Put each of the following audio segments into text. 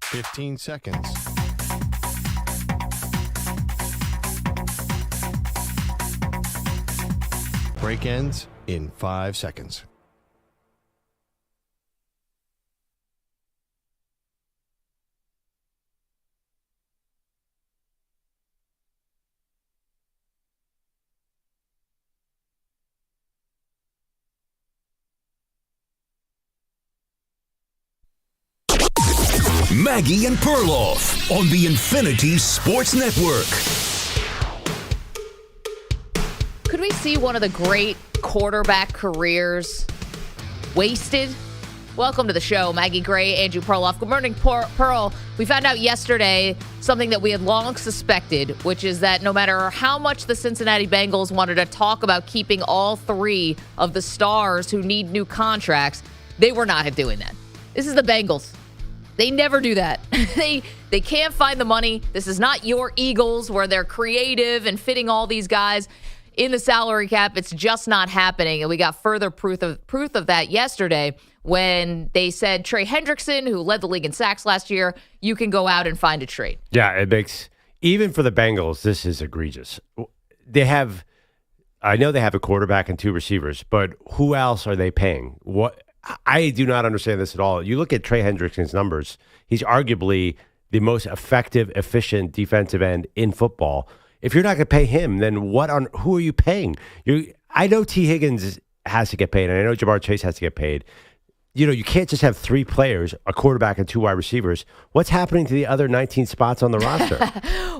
15 seconds. Break ends in 5 seconds. Maggie and Perloff on the Infinity Sports Network. Could we see one of the great quarterback careers wasted? Welcome to the show, Maggie Gray, Andrew Perloff. Good morning, Pearl. We found out yesterday something that we had long suspected, which is that no matter how much the Cincinnati Bengals wanted to talk about keeping all three of the stars who need new contracts, they were not doing that. This is the Bengals. They never do that. They can't find the money. This is not your Eagles where they're creative and fitting all these guys in the salary cap. It's just not happening. And we got further proof of that yesterday when they said Trey Hendrickson, who led the league in sacks last year, you can go out and find a trade. Yeah, it makes, even for the Bengals, this is egregious. I know they have a quarterback and two receivers, but who else are they paying? I do not understand this at all. You look at Trey Hendrickson's numbers, he's arguably the most effective, efficient defensive end in football. If you're not going to pay him, then who are you paying? I know T. Higgins has to get paid, and I know Jamar Chase has to get paid. You can't just have three players, a quarterback and two wide receivers. What's happening to the other 19 spots on the roster?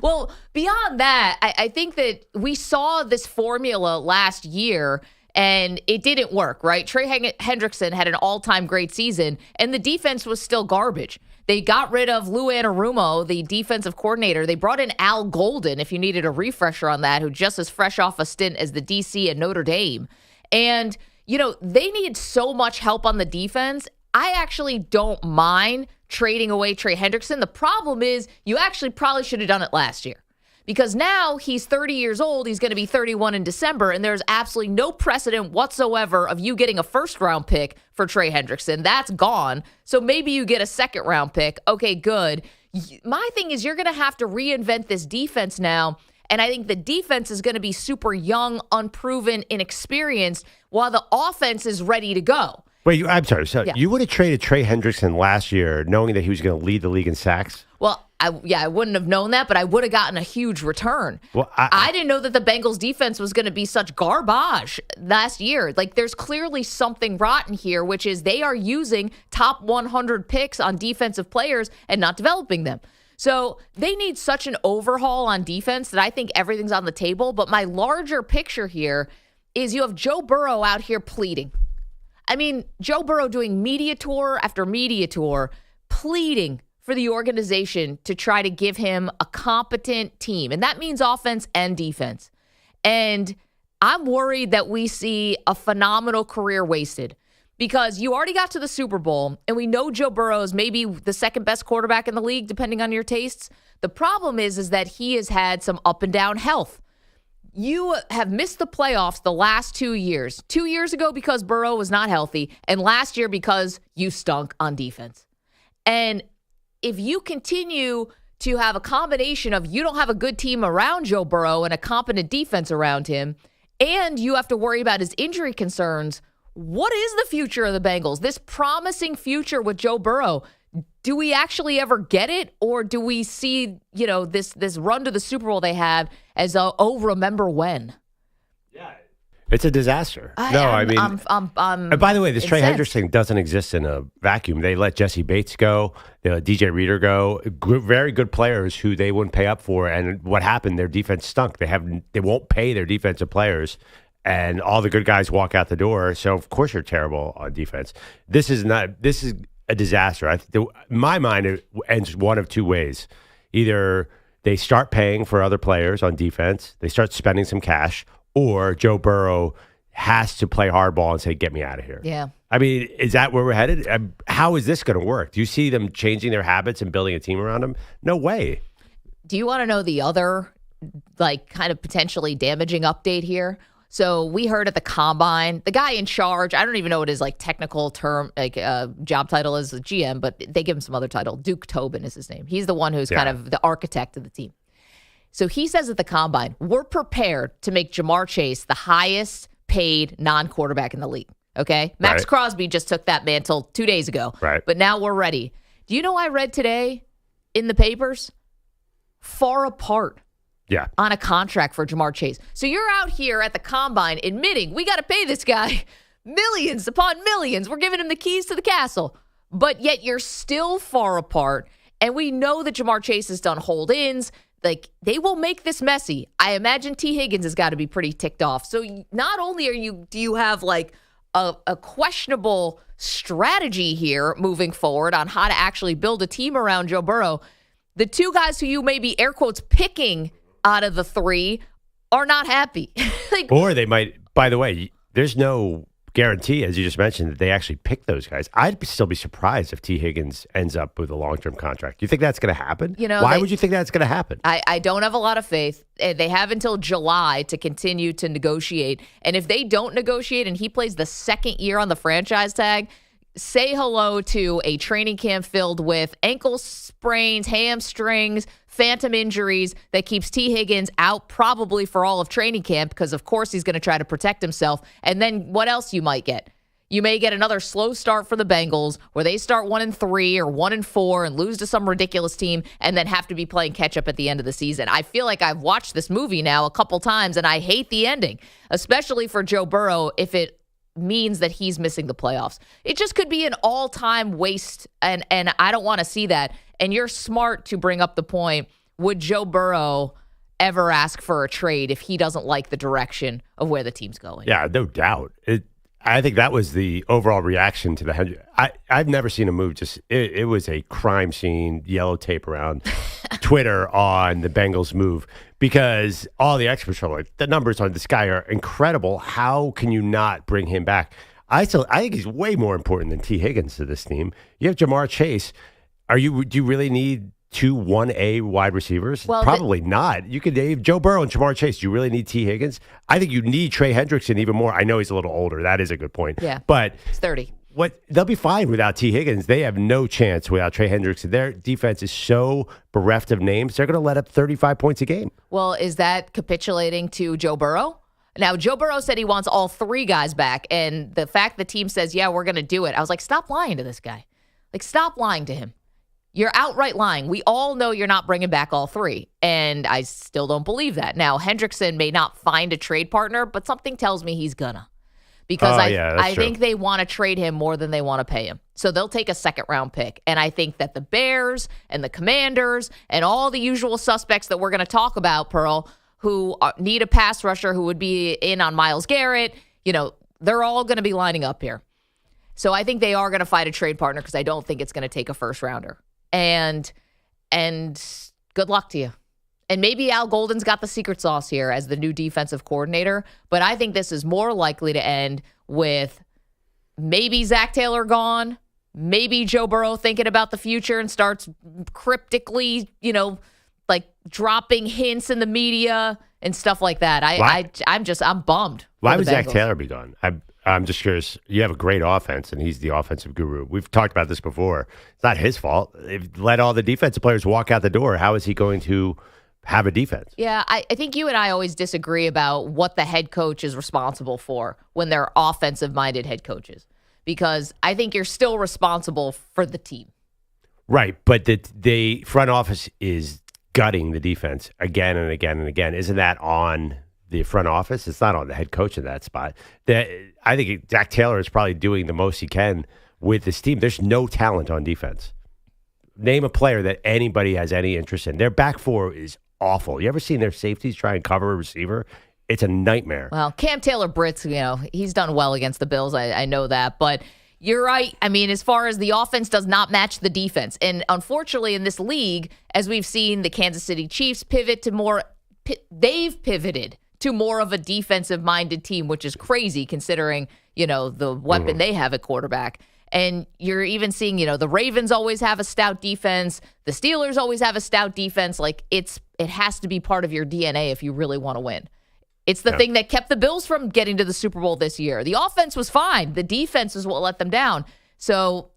Well, beyond that, I think that we saw this formula last year, and it didn't work, right? Trey Hendrickson had an all-time great season, and the defense was still garbage. They got rid of Lou Anarumo, the defensive coordinator. They brought in Al Golden, if you needed a refresher on that, who just is fresh off a stint as the DC at Notre Dame. And, they need so much help on the defense. I actually don't mind trading away Trey Hendrickson. The problem is you actually probably should have done it last year. Because now he's 30 years old, he's going to be 31 in December, and there's absolutely no precedent whatsoever of you getting a first-round pick for Trey Hendrickson. That's gone. So maybe you get a second-round pick. Okay, good. My thing is you're going to have to reinvent this defense now, and I think the defense is going to be super young, unproven, inexperienced, while the offense is ready to go. Wait, I'm sorry. So you would have traded Trey Hendrickson last year knowing that he was going to lead the league in sacks? Well, I wouldn't have known that, but I would have gotten a huge return. Well, I didn't know that the Bengals defense was going to be such garbage last year. Like, there's clearly something rotten here, which is they are using top 100 picks on defensive players and not developing them. So they need such an overhaul on defense that I think everything's on the table. But my larger picture here is you have Joe Burrow out here pleading. I mean, Joe Burrow doing media tour after media tour, pleading for the organization to try to give him a competent team. And that means offense and defense. And I'm worried that we see a phenomenal career wasted because you already got to the Super Bowl, and we know Joe Burrow is maybe the second best quarterback in the league, depending on your tastes. The problem is that he has had some up and down health. You have missed the playoffs the last 2 years. 2 years ago because Burrow was not healthy, and last year because you stunk on defense. And if you continue to have a combination of you don't have a good team around Joe Burrow and a competent defense around him, and you have to worry about his injury concerns, what is the future of the Bengals? This promising future with Joe Burrow, do we actually ever get it? Or do we see, this run to the Super Bowl they have as remember when? Yeah. It's a disaster. And by the way, this Trey Hendrickson doesn't exist in a vacuum. They let Jesse Bates go. They let DJ Reader go. Very good players who they wouldn't pay up for. And what happened? Their defense stunk. They won't pay their defensive players, and all the good guys walk out the door. So of course you're terrible on defense. This is a disaster. In my mind, it ends one of two ways. Either they start paying for other players on defense, they start spending some cash, or Joe Burrow has to play hardball and say, get me out of here. Yeah. I mean, is that where we're headed? How is this going to work? Do you see them changing their habits and building a team around them? No way. Do you want to know the other, kind of potentially damaging update here? So we heard at the combine, the guy in charge, I don't even know what his technical term, job title is, a GM, but they give him some other title. Duke Tobin is his name. He's the one who's kind of the architect of the team. So he says at the combine, we're prepared to make Jamar Chase the highest paid non-quarterback in the league. Okay? Max Crosby just took that mantle 2 days ago. Right. But now we're ready. Do you know I read today in the papers? Far apart. Yeah. On a contract for Jamar Chase. So you're out here at the combine admitting we got to pay this guy millions upon millions. We're giving him the keys to the castle. But yet you're still far apart. And we know that Jamar Chase has done hold-ins. They will make this messy. I imagine T. Higgins has got to be pretty ticked off. So not only do you have a questionable strategy here moving forward on how to actually build a team around Joe Burrow, the two guys who you may be air quotes picking out of the three are not happy. Or they might, by the way, there's no guarantee, as you just mentioned, that they actually pick those guys. I'd still be surprised if T. Higgins ends up with a long-term contract. Do you think that's going to happen? Why would you think that's going to happen? I don't have a lot of faith. They have until July to continue to negotiate. And if they don't negotiate and he plays the second year on the franchise tag, say hello to a training camp filled with ankle sprains, hamstrings, phantom injuries that keeps T. Higgins out probably for all of training camp because, of course, he's going to try to protect himself. And then what else you might get? You may get another slow start for the Bengals where they start 1-3 or 1-4 and lose to some ridiculous team and then have to be playing catch up at the end of the season. I feel like I've watched this movie now a couple times and I hate the ending, especially for Joe Burrow if it means that he's missing the playoffs. It just could be an all-time waste, and I don't want to see that. And you're smart to bring up the point, would Joe Burrow ever ask for a trade if he doesn't like the direction of where the team's going? Yeah, no doubt. I think that was the overall reaction to the I've never seen a move it was a crime scene, yellow tape around Twitter on the Bengals move because all the experts are like, the numbers on this guy are incredible. How can you not bring him back? I think he's way more important than T. Higgins to this team. You have Jamar Chase. Do you really need 2 1A wide receivers? Well, probably not. You could have Joe Burrow and Jamar Chase. Do you really need T. Higgins? I think you need Trey Hendrickson even more. I know he's a little older. That is a good point. Yeah. But he's 30. They'll be fine without T. Higgins. They have no chance without Trey Hendrickson. Their defense is so bereft of names. They're going to let up 35 points a game. Well, is that capitulating to Joe Burrow? Now, Joe Burrow said he wants all 3 guys back, and the fact the team says, yeah, we're going to do it, I was like, stop lying to this guy. Stop lying to him. You're outright lying. We all know you're not bringing back all 3, and I still don't believe that. Now, Hendrickson may not find a trade partner, but something tells me he's gonna. Because I think they want to trade him more than they want to pay him. So they'll take a second-round pick. And I think that the Bears and the Commanders and all the usual suspects that we're going to talk about, Pearl, who need a pass rusher who would be in on Myles Garrett, they're all going to be lining up here. So I think they are going to find a trade partner because I don't think it's going to take a first-rounder. And good luck to you. And maybe Al Golden's got the secret sauce here as the new defensive coordinator, but I think this is more likely to end with maybe Zach Taylor gone, maybe Joe Burrow thinking about the future and starts cryptically, dropping hints in the media and stuff like that. I'm bummed. Why would Zach Taylor be gone? I'm just curious. You have a great offense, and he's the offensive guru. We've talked about this before. It's not his fault. They've let all the defensive players walk out the door. How is he going to have a defense? Yeah, I think you and I always disagree about what the head coach is responsible for when they're offensive-minded head coaches, because I think you're still responsible for the team. Right, but the front office is gutting the defense again and again and again. Isn't that on the front office? It's not on the head coach in that spot. I think Zach Taylor is probably doing the most he can with this team. There's no talent on defense. Name a player that anybody has any interest in. Their back four is awful. You ever seen their safeties try and cover a receiver? It's a nightmare. Well, Cam Taylor-Britt's, he's done well against the Bills. I know that. But you're right. I mean, as far as the offense does not match the defense. And unfortunately, in this league, as we've seen the Kansas City Chiefs pivot to more, they've pivoted to more of a defensive-minded team, which is crazy considering, the weapon they have at quarterback. And you're even seeing, the Ravens always have a stout defense. The Steelers always have a stout defense. It has to be part of your DNA if you really want to win. It's the thing that kept the Bills from getting to the Super Bowl this year. The offense was fine. The defense is what let them down. So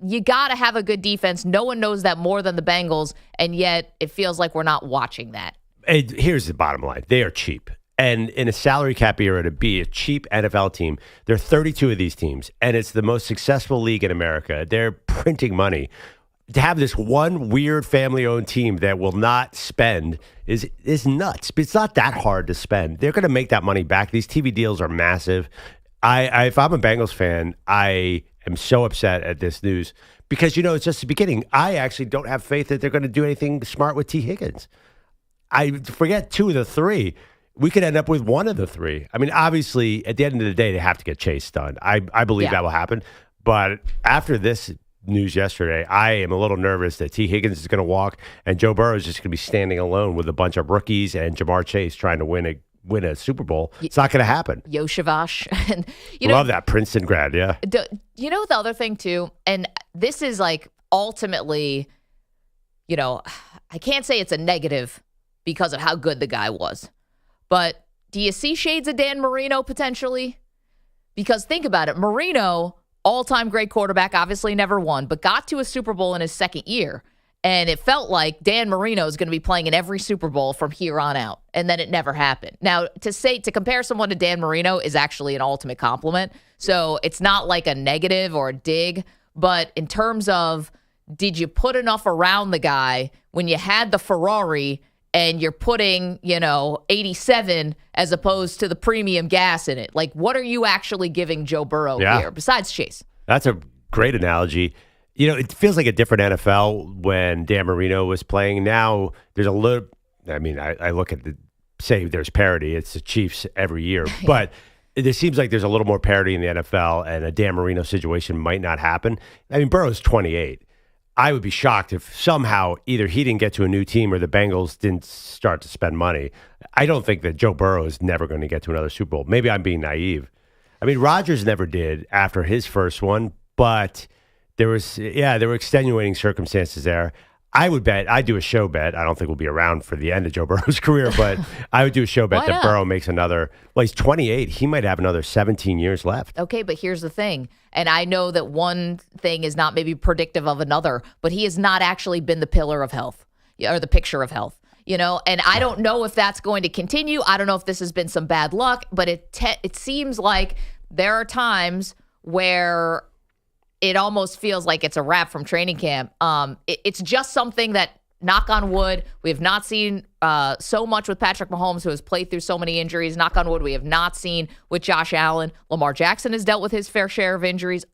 you got to have a good defense. No one knows that more than the Bengals, and yet it feels like we're not watching that. Here's the bottom line. They are cheap. And in a salary cap era, to be a cheap NFL team, there are 32 of these teams, and it's the most successful league in America. They're printing money. To have this one weird family-owned team that will not spend is nuts. But it's not that hard to spend. They're going to make that money back. These TV deals are massive. If I'm a Bengals fan, I am so upset at this news because, it's just the beginning. I actually don't have faith that they're going to do anything smart with T. Higgins. I forget 2 of the 3. We could end up with 1 of the 3. I mean, obviously, at the end of the day, they have to get Chase done. I believe that will happen. But after this news yesterday, I am a little nervous that T. Higgins is going to walk and Joe Burrow is just going to be standing alone with a bunch of rookies and Jamar Chase trying to win a Super Bowl. It's not going to happen. Yoshavash. And love that Princeton grad, yeah. The other thing, too, and this is like ultimately, I can't say it's a negative because of how good the guy was. But do you see shades of Dan Marino potentially? Because think about it. Marino, all-time great quarterback, obviously never won, but got to a Super Bowl in his second year. And it felt like Dan Marino is going to be playing in every Super Bowl from here on out. And then it never happened. Now, to compare someone to Dan Marino is actually an ultimate compliment. So it's not like a negative or a dig. But in terms of, did you put enough around the guy when you had the Ferrari and you're putting, 87 as opposed to the premium gas in it? Like, what are you actually giving Joe Burrow here besides Chase? That's a great analogy. It feels like a different NFL when Dan Marino was playing. Now there's a little, I look at say there's parity. It's the Chiefs every year. But it seems like there's a little more parity in the NFL, and a Dan Marino situation might not happen. Burrow's 28. I would be shocked if somehow either he didn't get to a new team or the Bengals didn't start to spend money. I don't think that Joe Burrow is never going to get to another Super Bowl. Maybe I'm being naive. Rodgers never did after his first one, but there were extenuating circumstances there. I'd do a show bet. I don't think we'll be around for the end of Joe Burrow's career, but I would do a show bet that Burrow makes another, he's 28. He might have another 17 years left. Okay, but here's the thing. And I know that one thing is not maybe predictive of another, but he has not actually been the pillar of health or the picture of health, and I don't know if that's going to continue. I don't know if this has been some bad luck, but it seems like there are times where it almost feels like it's a wrap from training camp. It's just something that, knock on wood, we have not seen so much with Patrick Mahomes, who has played through so many injuries. Knock on wood, we have not seen with Josh Allen. Lamar Jackson has dealt with his fair share of injuries.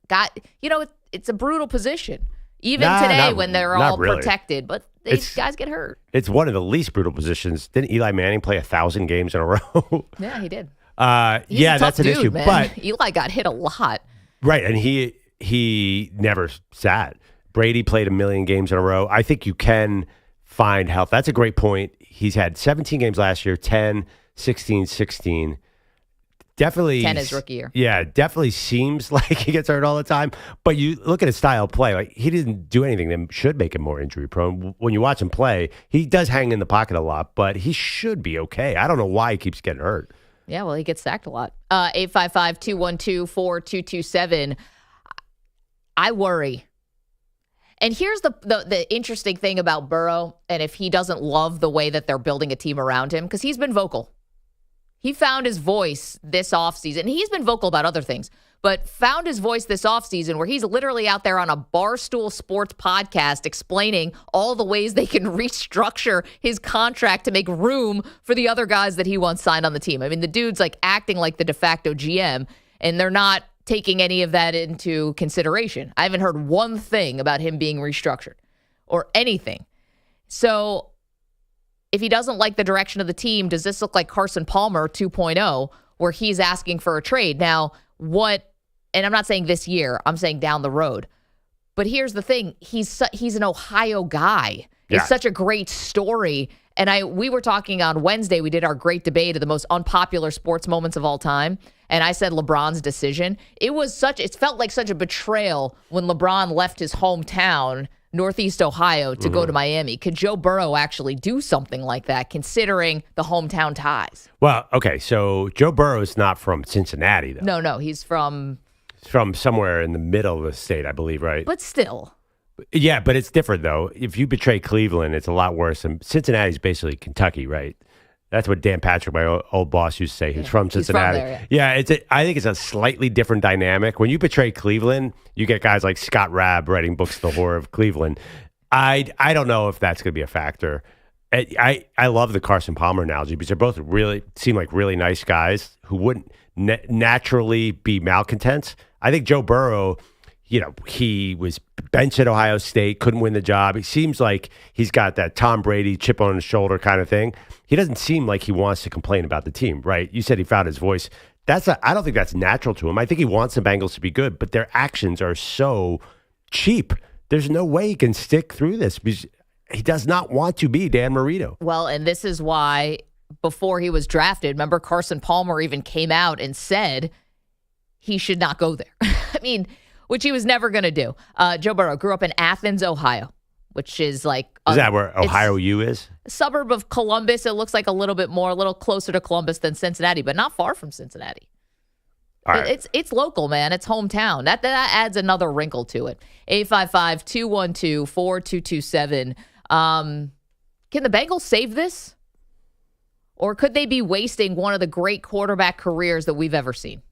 It's a brutal position. Even today when they're all really protected, but these guys get hurt. It's one of the least brutal positions. Didn't Eli Manning play 1,000 games in a row? Yeah, he did. That's an issue. Man. But Eli got hit a lot. Right, and he never sat. Brady played 1 million games in a row. I think you can find health. That's a great point. He's had 17 games last year, 10, 16, 16. Definitely 10 is rookie year. Yeah, definitely seems like he gets hurt all the time. But you look at his style of play, he didn't do anything that should make him more injury prone. When you watch him play, he does hang in the pocket a lot, but he should be okay. I don't know why he keeps getting hurt. Yeah, well, he gets sacked a lot. 855-212-4227. I worry. And here's the interesting thing about Burrow, and if he doesn't love the way that they're building a team around him, because he's been vocal. He found his voice this offseason. He's been vocal about other things, but found his voice this offseason where he's literally out there on a Barstool Sports podcast explaining all the ways they can restructure his contract to make room for the other guys that he wants signed on the team. The dude's acting like the de facto GM, and they're not taking any of that into consideration. I haven't heard one thing about him being restructured or anything. So if he doesn't like the direction of the team, does this look like Carson Palmer 2.0, where he's asking for a trade? Now, and I'm not saying this year, I'm saying down the road. But here's the thing. He's an Ohio guy. Yeah. It's such a great story. And we were talking on Wednesday, we did our great debate of the most unpopular sports moments of all time. And I said LeBron's decision. It felt like such a betrayal when LeBron left his hometown Northeast Ohio to go to Miami. Could Joe Burrow actually do something like that, considering the hometown ties? Well, okay, so Joe Burrow is not from Cincinnati, though. No, he's from somewhere in the middle of the state, I believe, right? But still. Yeah, but it's different, though. If you betray Cleveland, it's a lot worse. And Cincinnati's basically Kentucky, right? That's what Dan Patrick, my old boss, used to say. He's from Cincinnati. He's from there, I think it's a slightly different dynamic. When you betray Cleveland, you get guys like Scott Rabb writing books, The Horror of Cleveland. I don't know if that's going to be a factor. I love the Carson Palmer analogy because they're both seem like really nice guys who wouldn't naturally be malcontents. I think Joe Burrow, he was benched at Ohio State, couldn't win the job. He seems like he's got that Tom Brady chip on his shoulder kind of thing. He doesn't seem like he wants to complain about the team, right? You said he found his voice. I don't think that's natural to him. I think he wants the Bengals to be good, but their actions are so cheap. There's no way he can stick through this because he does not want to be Dan Marino. Well, and this is why before he was drafted, remember Carson Palmer even came out and said he should not go there. I mean, which he was never going to do. Joe Burrow grew up in Athens, Ohio, which is like... Is that where Ohio U is? A suburb of Columbus. It looks like a little closer to Columbus than Cincinnati, but not far from Cincinnati. All right. It's local, man. It's hometown. That adds another wrinkle to it. 855-212-4227. Can the Bengals save this? Or could they be wasting one of the great quarterback careers that we've ever seen?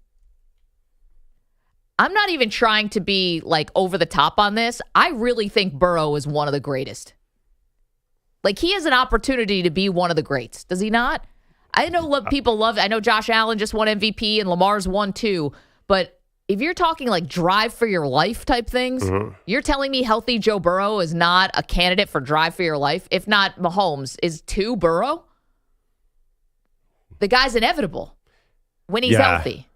I'm not even trying to be like over the top on this. I really think Burrow is one of the greatest. Like, he has an opportunity to be one of the greats. Does he not? I know people love it. I know Josh Allen just won MVP and Lamar's won too. But if you're talking like drive for your life type things, you're telling me healthy Joe Burrow is not a candidate for drive for your life? If not Mahomes, is 2 Burrow? The guy's inevitable when he's healthy.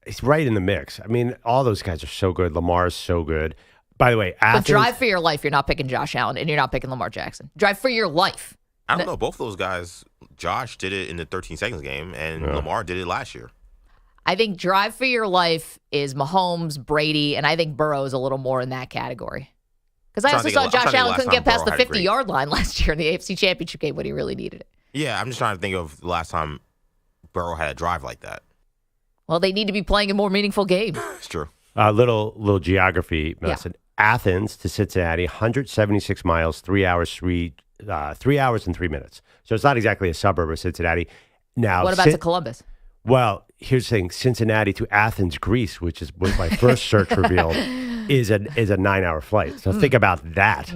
He's right in the mix. I mean, all those guys are so good. Lamar's so good. By the way, but drive for your life, you're not picking Josh Allen and you're not picking Lamar Jackson. Drive for your life. I don't know. Both those guys, Josh did it in the 13 seconds game, and Lamar did it last year. I think drive for your life is Mahomes, Brady, and I think Burrow is a little more in that category. Because I also saw Josh Allen couldn't get past the 50-yard line last year in the AFC Championship game when he really needed it. Yeah, I'm just trying to think of the last time Burrow had a drive like that. Well, they need to be playing a more meaningful game. It's true. Little geography, Melissa. Yeah. Athens to Cincinnati, 176 miles, 3 hours, 3 hours and 3 minutes. So it's not exactly a suburb of Cincinnati. Now, what about to Columbus? Well, here's the thing: Cincinnati to Athens, Greece, which is what my first search revealed, is a 9-hour flight. So think about that.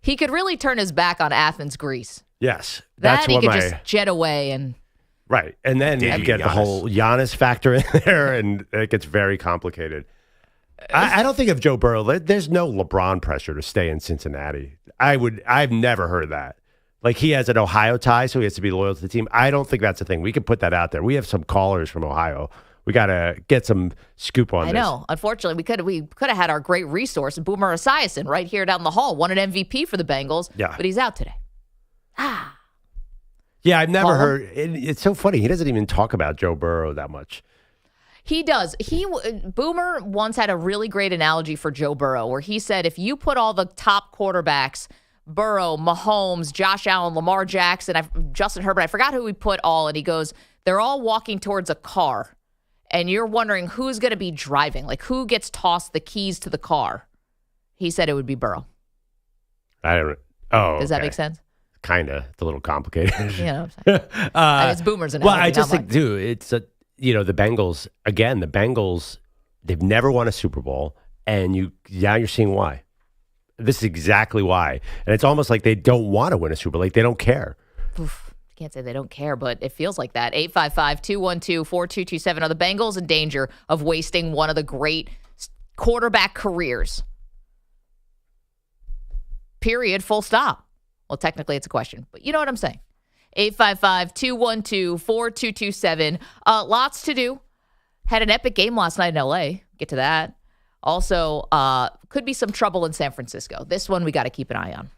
He could really turn his back on Athens, Greece. Yes, that's what he could just jet away and. Right, and then you get the whole Giannis factor in there, and it gets very complicated. I don't think of Joe Burrow. There's no LeBron pressure to stay in Cincinnati. I've never heard that. Like, he has an Ohio tie, so he has to be loyal to the team. I don't think that's a thing. We can put that out there. We have some callers from Ohio. We got to get some scoop on this. I know. Unfortunately, we could have had our great resource, Boomer Esiason, right here down the hall. Won an MVP for the Bengals, but he's out today. Yeah, I've never heard. It's so funny. He doesn't even talk about Joe Burrow that much. He does. Boomer once had a really great analogy for Joe Burrow where he said if you put all the top quarterbacks, Burrow, Mahomes, Josh Allen, Lamar Jackson, Justin Herbert, I forgot who we put all, and he goes, they're all walking towards a car, and you're wondering who's going to be driving, like who gets tossed the keys to the car. He said it would be Burrow. Does that make sense? Kind of. It's a little complicated. You know what I'm saying? It's Boomer's analogy. Well, I just think, dude, it's the Bengals, again, they've never won a Super Bowl, and you're seeing why. This is exactly why. And it's almost like they don't want to win a Super Bowl. Like, they don't care. Oof, can't say they don't care, but it feels like that. 855-212-4227. Are the Bengals in danger of wasting one of the great quarterback careers? Period. Full stop. Well, technically, it's a question, but you know what I'm saying. 855-212-4227. Lots to do. Had an epic game last night in L.A. Get to that. Also, could be some trouble in San Francisco. This one we got to keep an eye on.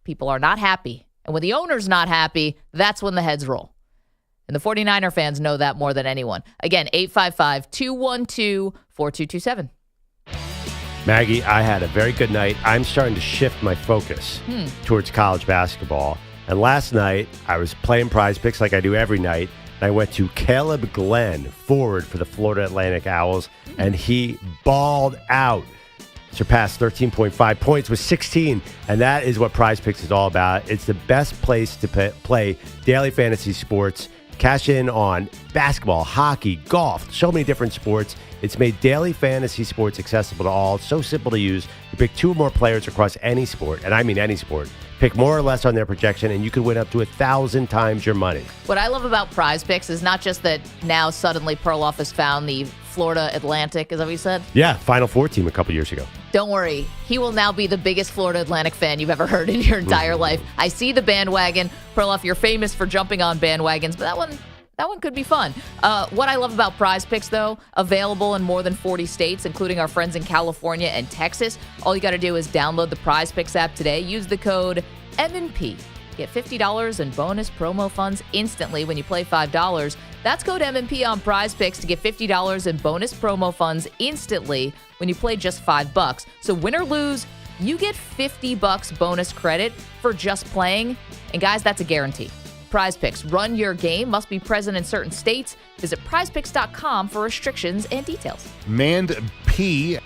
People are not happy. And when the owner's not happy, that's when the heads roll. And the 49er fans know that more than anyone. Again, 855-212-4227. Maggie, I had a very good night. I'm starting to shift my focus towards college basketball. And last night, I was playing Prize Picks like I do every night. And I went to Caleb Glenn, forward for the Florida Atlantic Owls, and he balled out. Surpassed 13.5 points with 16, and that is what Prize Picks is all about. It's the best place to play daily fantasy sports. Cash in on basketball, hockey, golf, so many different sports. It's made daily fantasy sports accessible to all. It's so simple to use. You pick 2 or more players across any sport, and I mean any sport. Pick more or less on their projection, and you could win up to 1,000 times your money. What I love about Prize Picks is not just that now suddenly Perloff has found the Florida Atlantic, is that what you said? Yeah, Final Four team a couple years ago. Don't worry. He will now be the biggest Florida Atlantic fan you've ever heard in your entire life. I see the bandwagon. Perloff, you're famous for jumping on bandwagons, but that one could be fun. What I love about Prize Picks, though, available in more than 40 states, including our friends in California and Texas. All you got to do is download the Prize Picks app today. Use the code MNP. Get $50 in bonus promo funds instantly when you play $5. That's code MNP on Prize Picks to get $50 in bonus promo funds instantly when you play just $5. So win or lose, you get $50 bonus credit for just playing. And guys, that's a guarantee. Prize Picks. Run your game. Must be present in certain states. Visit prizepicks.com for restrictions and details. Mand P.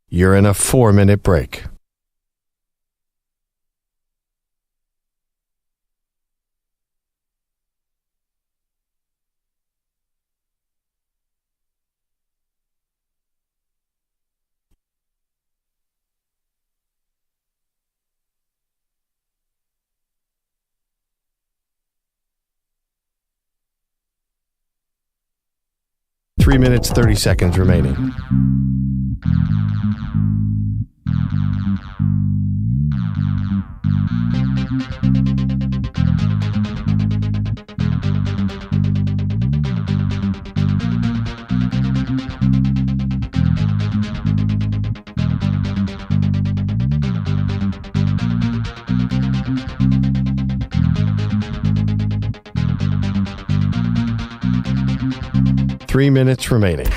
You're in a 4-minute break. Three minutes, 30 seconds remaining. Three minutes remaining.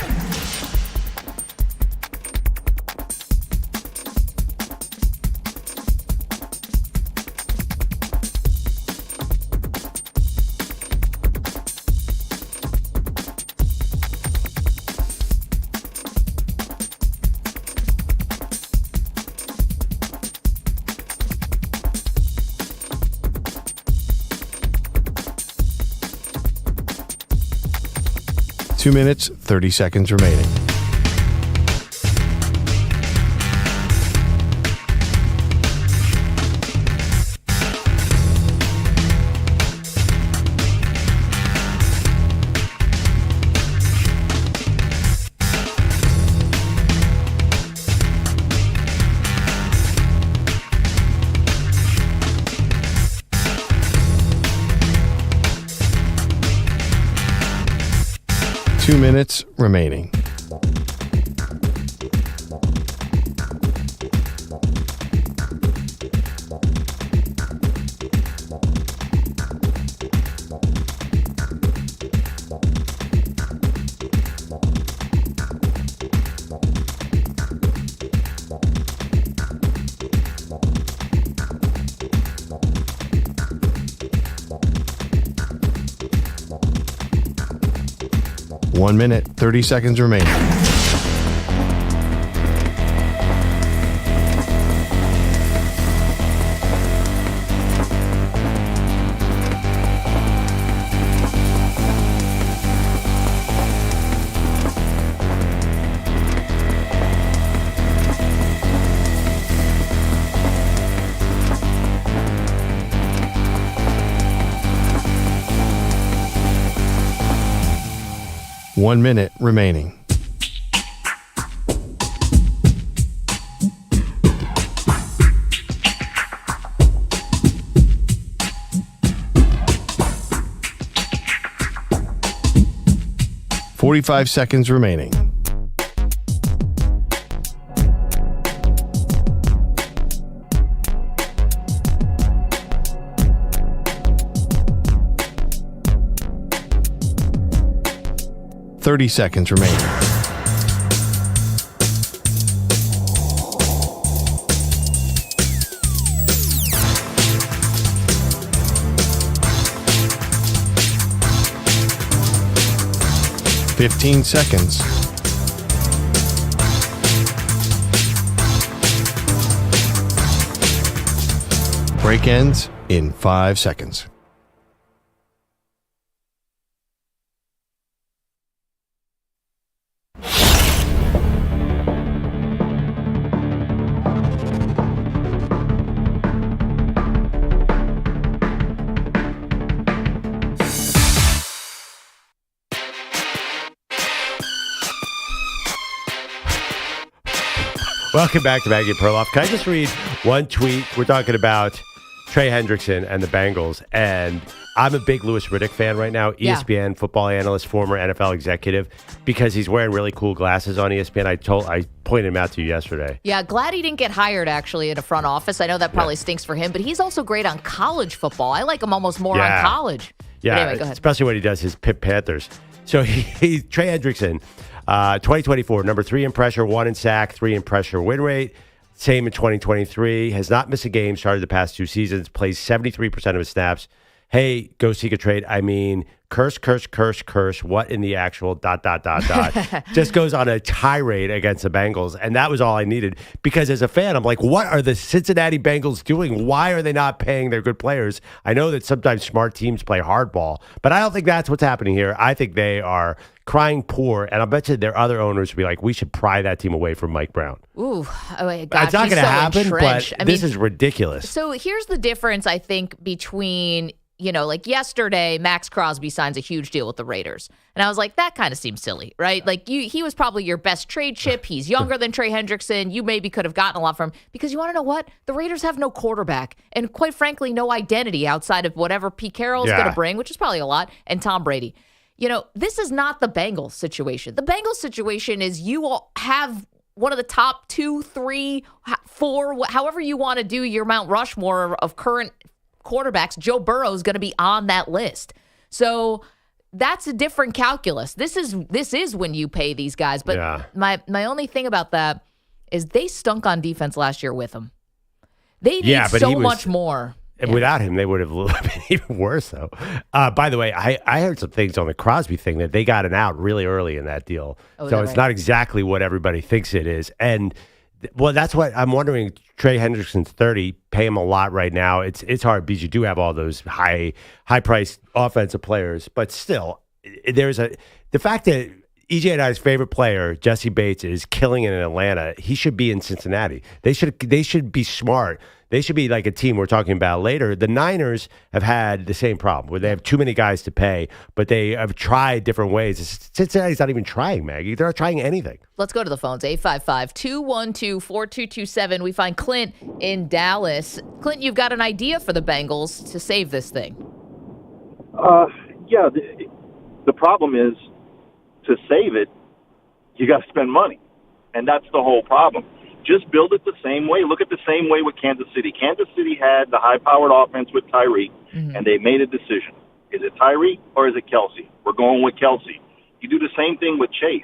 Two minutes, 30 seconds remaining. Two minutes remaining. One minute, 30 seconds remaining. One minute remaining. Forty-five seconds remaining. 30 seconds remaining. Fifteen seconds. Break ends in 5 seconds. Welcome back to Maggie Perloff. Can I just read one tweet? We're talking about Trey Hendrickson and the Bengals, and I'm a big Louis Riddick fan right now, ESPN football analyst, former NFL executive, because he's wearing really cool glasses on ESPN. I pointed him out to you yesterday. Yeah, glad he didn't get hired, actually, in a front office. I know that probably stinks for him, but he's also great on college football. I like him almost more on college. Yeah, but anyway, go ahead. Especially when he does his Pitt Panthers. So he Trey Hendrickson, 2024, number 3 in pressure, 1 in sack, 3 in pressure win rate. Same in 2023. Has not missed a game, started the past 2 seasons, plays 73% of his snaps. Hey, go seek a trade. I mean, curse. What in the actual ... Just goes on a tirade against the Bengals. And that was all I needed. Because as a fan, I'm like, what are the Cincinnati Bengals doing? Why are they not paying their good players? I know that sometimes smart teams play hardball, but I don't think that's what's happening here. I think they are crying poor. And I bet you their other owners would be like, we should pry that team away from Mike Brown. Ooh, gosh, it's not going to happen, but this is ridiculous. So here's the difference, I think, between... like yesterday, Max Crosby signs a huge deal with the Raiders. And I was like, that kind of seems silly, right? Like, he was probably your best trade chip. He's younger than Trey Hendrickson. You maybe could have gotten a lot from him. Because you want to know what? The Raiders have no quarterback. And quite frankly, no identity outside of whatever Pete Carroll is going to bring, which is probably a lot, and Tom Brady. This is not the Bengals situation. The Bengals situation is you all have one of the top 2, 3, 4, however you want to do your Mount Rushmore of current quarterbacks. Joe Burrow is going to be on that list. So that's a different calculus. This is when you pay these guys. But my only thing about that is they stunk on defense last year with him. They need much more. Without him, they would have been even worse, though. By the way, I heard some things on the Crosby thing that they got an out really early in that deal. So it's not exactly what everybody thinks it is. And well, that's what I'm wondering. Trey Hendrickson's 30. Pay him a lot right now. It's hard because you do have all those high priced offensive players, but still, the fact that EJ and I's favorite player, Jesse Bates, is killing it in Atlanta. He should be in Cincinnati. They should be smart. They should be like a team we're talking about later. The Niners have had the same problem where they have too many guys to pay, but they have tried different ways. Cincinnati's not even trying, Maggie. They're not trying anything. Let's go to the phones. 855-212-4227. We find Clint in Dallas. Clint, you've got an idea for the Bengals to save this thing. Yeah. The problem is, to save it, you got to spend money. And that's the whole problem. Just build it the same way. Look at the same way with Kansas City. Kansas City had the high-powered offense with Tyreek, and they made a decision. Is it Tyreek or is it Kelsey? We're going with Kelsey. You do the same thing with Chase.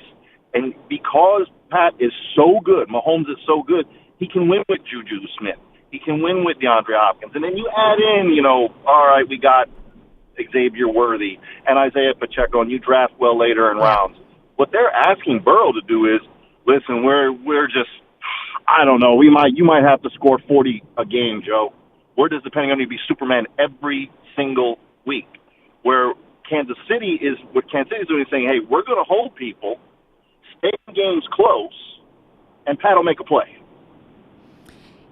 And because Pat is so good, Mahomes is so good, he can win with Juju Smith. He can win with DeAndre Hopkins. And then you add in, all right, we got Xavier Worthy and Isaiah Pacheco, and you draft well later in rounds. What they're asking Burrow to do is, listen, we're just, I don't know, you might have to score 40 a game, Joe. We're just depending on you to be Superman every single week. Where Kansas City is doing is saying, hey, we're going to hold people, stay in games close, and Pat will make a play.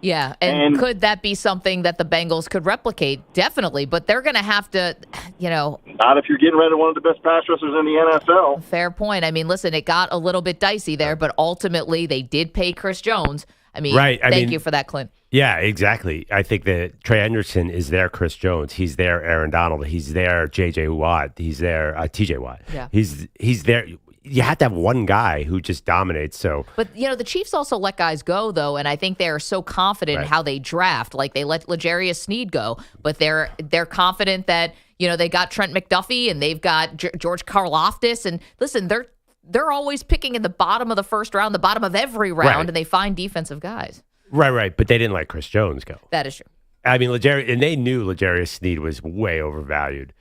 Yeah, and could that be something that the Bengals could replicate? Definitely, but they're going to have to, Not if you're getting rid of one of the best pass rushers in the NFL. Fair point. I mean, listen, it got a little bit dicey there, but ultimately they did pay Chris Jones. Thank you for that, Clint. Yeah, exactly. I think that Trey Hendrickson is their Chris Jones. He's their Aaron Donald. He's their J.J. Watt. He's their T.J. Watt. Yeah. He's there. You have to have one guy who just dominates. So, but the Chiefs also let guys go though, and I think they're so confident in how they draft. Like they let L'Jarius Sneed go, but they're confident that they got Trent McDuffie and they've got George Karlaftis. And listen, they're they're always picking in the bottom of the first round, the bottom of every round, and they find defensive guys. Right. But they didn't let Chris Jones go. That is true. I mean, and they knew L'Jarius Sneed was way overvalued.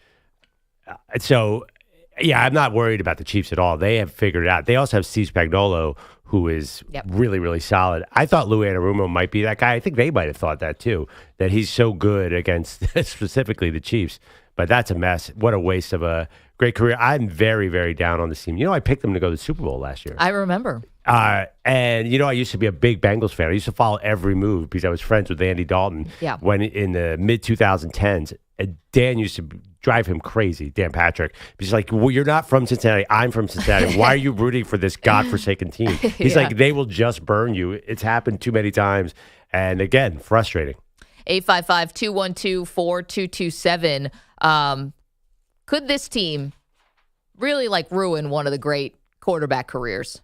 So, yeah, I'm not worried about the Chiefs at all. They have figured it out. They also have Steve Spagnuolo, who is really, really solid. I thought Lou Anarumo might be that guy. I think they might have thought that, too, that he's so good against specifically the Chiefs. But that's a mess. What a waste of a great career. I'm very, very down on this team. I picked them to go to the Super Bowl last year. I remember. And, I used to be a big Bengals fan. I used to follow every move because I was friends with Andy Dalton when in the mid-2010s. Dan used to drive him crazy, Dan Patrick. He's like, well, you're not from Cincinnati. I'm from Cincinnati. Why are you rooting for this godforsaken team? He's like, they will just burn you. It's happened too many times. And, again, frustrating. 855-212-4227. Could this team really ruin one of the great quarterback careers?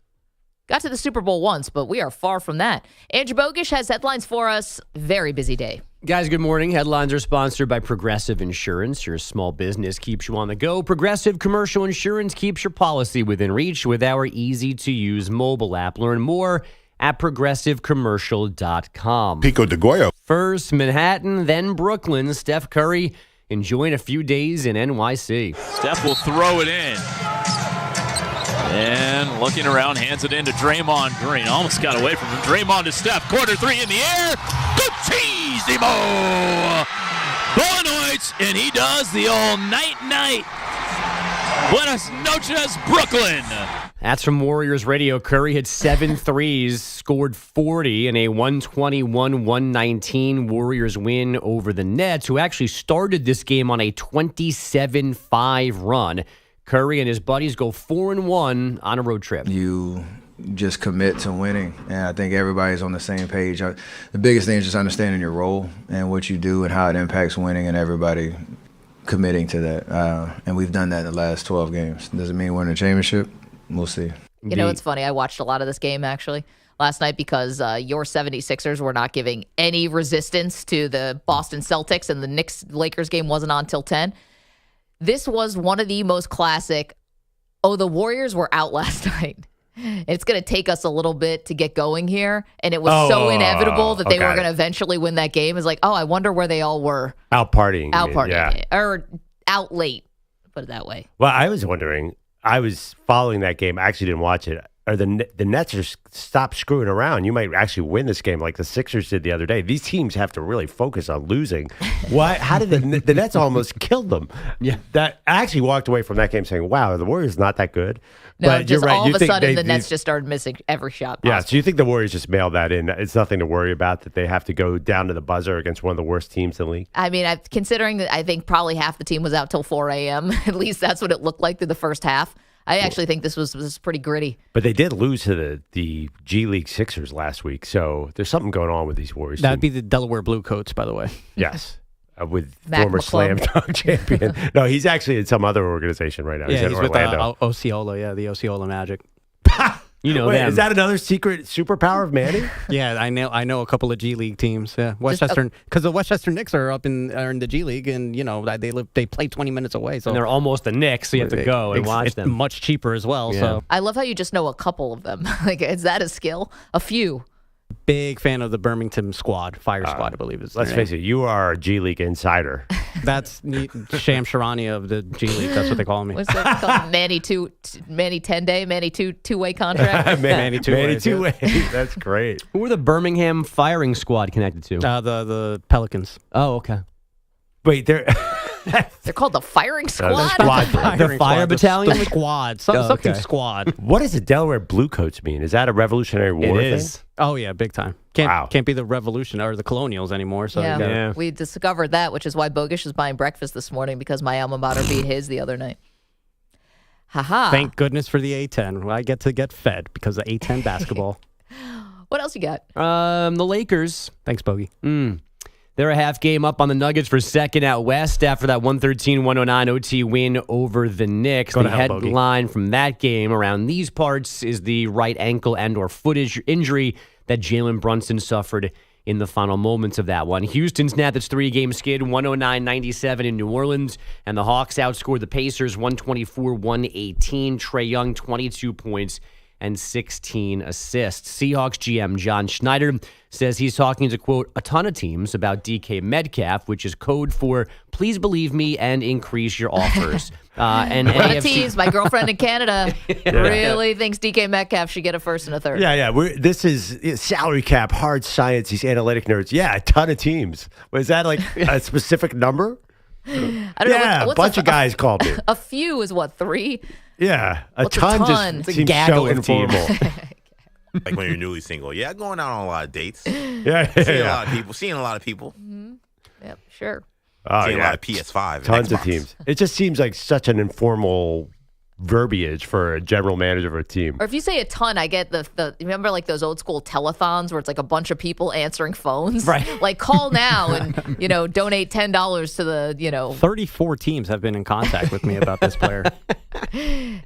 Got to the Super Bowl once, but we are far from that. Andrew Bogusch has headlines for us. Very busy day. Guys, good morning. Headlines are sponsored by Progressive Insurance. Your small business keeps you on the go. Progressive Commercial Insurance keeps your policy within reach with our easy-to-use mobile app. Learn more at progressivecommercial.com. Pico de Goyo. First Manhattan, then Brooklyn. Steph Curry enjoying a few days in NYC. Steph will throw it in. And looking around, hands it into Draymond Green. Almost got away from him. Draymond to Steph. Corner three in the air. Guccisimo! Bonoids, and he does the old night-night. Buenas noches, Brooklyn. That's from Warriors Radio. Curry hit 7 threes, scored 40 in a 121-119 Warriors win over the Nets, who actually started this game on a 27-5 run. Curry and his buddies go 4-1 on a road trip. You just commit to winning, and I think everybody's on the same page. The biggest thing is just understanding your role and what you do and how it impacts winning, and everybody committing to that. And we've done that in the last 12 games. Does it mean we're in a championship? We'll see. It's funny. I watched a lot of this game, actually, last night because your 76ers were not giving any resistance to the Boston Celtics, and the Knicks-Lakers game wasn't on till 10. This was one of the most classic, the Warriors were out last night. It's going to take us a little bit to get going here. And it was so inevitable that they were going to eventually win that game. It's like, I wonder where they all were. Out partying. Yeah. Or out late, put it that way. Well, I was wondering, I was following that game. I actually didn't watch it. Or the Nets are stop screwing around. You might actually win this game like the Sixers did the other day. These teams have to really focus on losing. Why? How did the Nets almost killed them? Yeah, that I actually walked away from that game saying, "Wow, the Warriors not that good." No, but just you're right. all of a sudden the Nets just started missing every shot possible. Yeah, so you think the Warriors just mailed that in? It's nothing to worry about that they have to go down to the buzzer against one of the worst teams in the league. I mean, considering that I think probably half the team was out till 4 a.m. At least that's what it looked like through the first half. I actually think this was pretty gritty. But they did lose to the G League Sixers last week, so there's something going on with these Warriors. That'd be the Delaware Blue Coats, by the way. Yes. With Mac former McClung. Slam Dunk champion. No, he's actually in some other organization right now. Yeah, he's in Orlando. with Osceola, the Osceola Magic. You know Wait, them. is that another secret superpower of Manny? Yeah, I know a couple of G League teams. Yeah, Westchester, because the Westchester Knicks are in the G League, and they play 20 minutes away. So and they're almost the Knicks, so you have to go and watch them. Much cheaper as well. Yeah. So I love how you just know a couple of them. Is that a skill? A few. big fan of the Birmingham squad, Fire Squad, I believe is. Let's face it, you are a G League insider. That's Sham Sharani of the G League. That's what they call me. What's that called? Manny 10-day, Manny two-way contract. Manny two-way. That's great. Who were the Birmingham firing squad connected to? The Pelicans. Oh, okay. Wait, they're called the firing squad. The fire battalion. The squad. Something squad. What does the Delaware Blue Coats mean? Is that a Revolutionary War It thing? is. Oh yeah, big time. Can't be the Revolution or the Colonials anymore. So yeah, we discovered that, which is why Bogusch is buying breakfast this morning because my alma mater beat his the other night. Haha. Thank goodness for the A10. I get to get fed because of A10 basketball. What else you got? The Lakers. Thanks, Bogey. They're a half game up on the Nuggets for second out west after that 113-109 OT win over the Knicks. The headline from that game around these parts is the right ankle and or foot injury that Jalen Brunson suffered in the final moments of that one. Houston snapped its 3-game skid, 109-97 in New Orleans, and the Hawks outscored the Pacers 124-118. Trae Young, 22 points and 16 assists. Seahawks GM John Schneider says he's talking to, quote, a ton of teams about DK Metcalf, which is code for please believe me and increase your offers. And a lot of teams, my girlfriend in Canada really thinks DK Metcalf should get a first and a third. Yeah. This is salary cap, hard science, these analytic nerds. Yeah, a ton of teams. Was that like a specific number? I don't know. Yeah, a bunch of guys called me. A few is what, 3? Yeah, What's a ton? Just seems so informal. Like when you're newly single. Yeah, going out on a lot of dates. Yeah. Seeing a lot of people. Mm-hmm. Yep, sure. Seeing a lot of PS5. Tons and of teams. It just seems like such an informal verbiage for a general manager of a team. Or if you say a ton, I get the remember like those old school telethons where it's like a bunch of people answering phones? Right. Like call now and, donate $10 to the, 34 teams have been in contact with me about this player.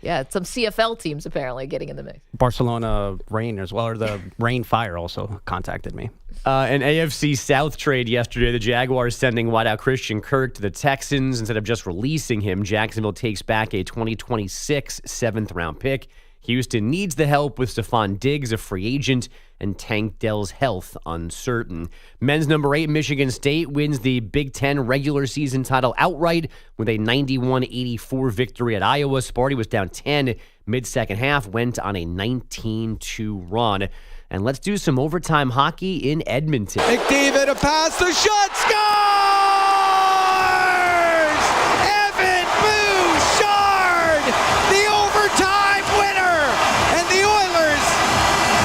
Yeah, some CFL teams apparently getting in the mix. Barcelona Reign as well, or the Reign Fire also contacted me. An AFC South trade yesterday. The Jaguars sending wideout Christian Kirk to the Texans. Instead of just releasing him, Jacksonville takes back a 2026 7th-round pick. Houston needs the help with Stephon Diggs, a free agent, and Tank Dell's health uncertain. Men's number 8, Michigan State, wins the Big Ten regular season title outright with a 91-84 victory at Iowa. Sparty was down 10 mid-second half, went on a 19-2 run. And let's do some overtime hockey in Edmonton. McDavid, a pass, the shot, scores! Evan Bouchard, the overtime winner! And the Oilers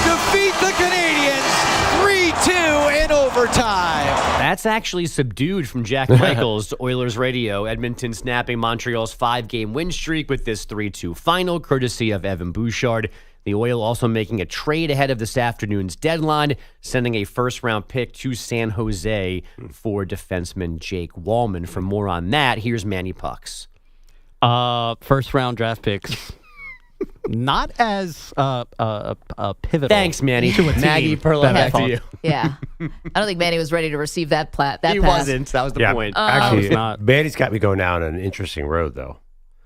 defeat the Canadiens 3-2 in overtime. That's actually subdued from Jack Michaels, Oilers Radio. Edmonton snapping Montreal's 5-game win streak with this 3-2 final, courtesy of Evan Bouchard. The Oil also making a trade ahead of this afternoon's deadline, sending a first-round pick to San Jose for defenseman Jake Wallman. For more on that, here's Manny Pucks. First-round draft picks. Not as pivotal. Thanks, Manny. Maggie Perloff, back to you. Yeah. I don't think Manny was ready to receive that He pass. wasn't. That was the point. Actually, Manny's got me going down an interesting road, though.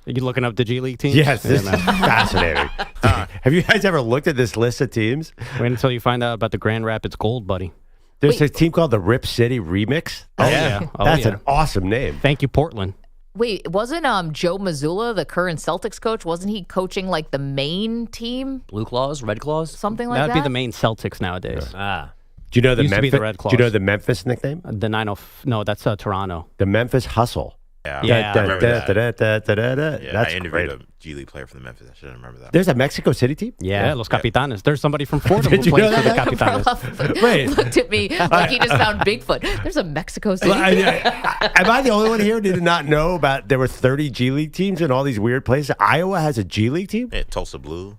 Are you looking up the G League teams? Yes, this is fascinating. Have you guys ever looked at this list of teams? Wait until you find out about the Grand Rapids Gold, buddy. There's a team called the Rip City Remix. That's an awesome name. Thank you, Portland. Wait, wasn't Joe Mazzulla, the current Celtics coach, wasn't he coaching like the Maine team? Blue Claws, Red Claws? Something like that? That would be the Maine Celtics nowadays. Ah. Do you know the Used to be Memphis? the Red Claws. Do you know the Memphis nickname? The 90. No, that's Toronto. The Memphis Hustle. Yeah, I remember that. Yeah, I interviewed a G League player from the Memphis. I should remember that. There's a Mexico City team? Yeah, Los Capitanes. There's somebody from Fordham who you plays know for the that? Capitanes. Wait. Looked at me like he just found Bigfoot. There's a Mexico City. Am I the only one here who did not know about there were 30 G League teams in all these weird places? Iowa has a G League team? Yeah, Tulsa Blue.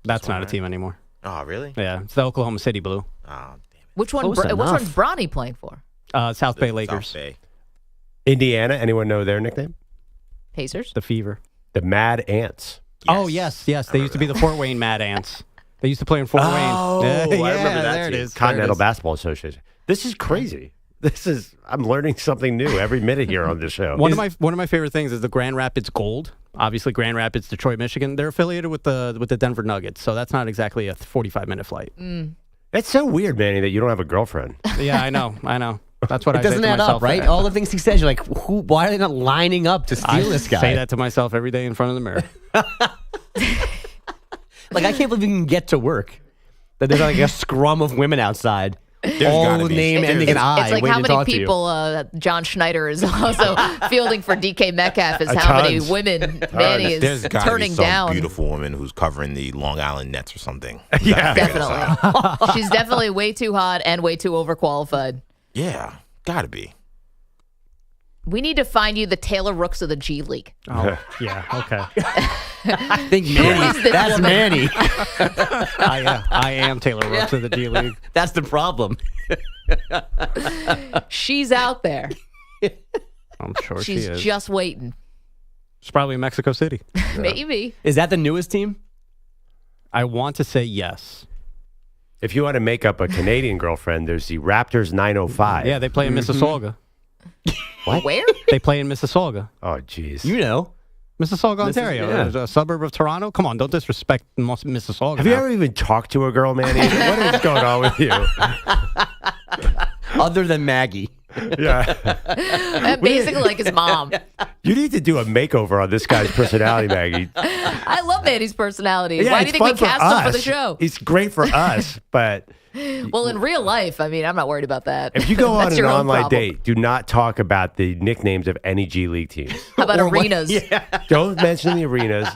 That's not a team anymore. Oh, really? Yeah, it's the Oklahoma City Blue. Oh, damn it. Which one's Bronny playing for? South Bay Lakers. South Bay. Indiana, anyone know their nickname? Pacers? The Fever. The Mad Ants. Oh, yes. They used to be the Fort Wayne Mad Ants. They used to play in Fort Wayne. Oh, I remember that there team. it is. Continental Basketball Association. This is crazy. I'm learning something new every minute here on this show. One of my favorite things is the Grand Rapids Gold. Obviously, Grand Rapids, Detroit, Michigan. They're affiliated with the Denver Nuggets, so that's not exactly a 45-minute flight. It's so weird, Manny, that you don't have a girlfriend. Yeah, I know. That's what It I say doesn't to add myself. up, right? All the things he says, you're like, why are they not lining up to steal this guy? I say that to myself every day in front of the mirror. Like, I can't believe you can get to work. That there's like a scrum of women outside. All name ending in I. It's like how many people John Schneider is also fielding for DK Metcalf is how many women Manny is turning down. Beautiful woman who's covering the Long Island Nets or something. Yeah, definitely. She's definitely way too hot and way too overqualified. Yeah, gotta be. We need to find you the Taylor Rooks of the G League. Oh, yeah, okay. I think Manny. That's woman? Manny. I am Taylor Rooks of the G League. That's the problem. She's out there. I'm sure She's she is. just waiting. It's probably Mexico City. Maybe. Is that the newest team? I want to say yes. If you want to make up a Canadian girlfriend, there's the Raptors 905. Yeah, they play in Mississauga. What? Where? They play in Mississauga. Oh, jeez. You know. Mississauga, Ontario. Yeah. A suburb of Toronto. Come on, don't disrespect Mississauga. Have you ever even talked to a girl, Manny? What is going on with you? Other than Maggie. Yeah. And basically like his mom. You need to do a makeover on this guy's personality, Maggie. I love Manny's personality. Yeah, Why do you think we cast him for the show? He's great for us, but... Well, in real life, I mean, I'm not worried about that. If you go on That's an your own online problem. date, do not talk about the nicknames of any G League teams. How about arenas? Don't mention the arenas.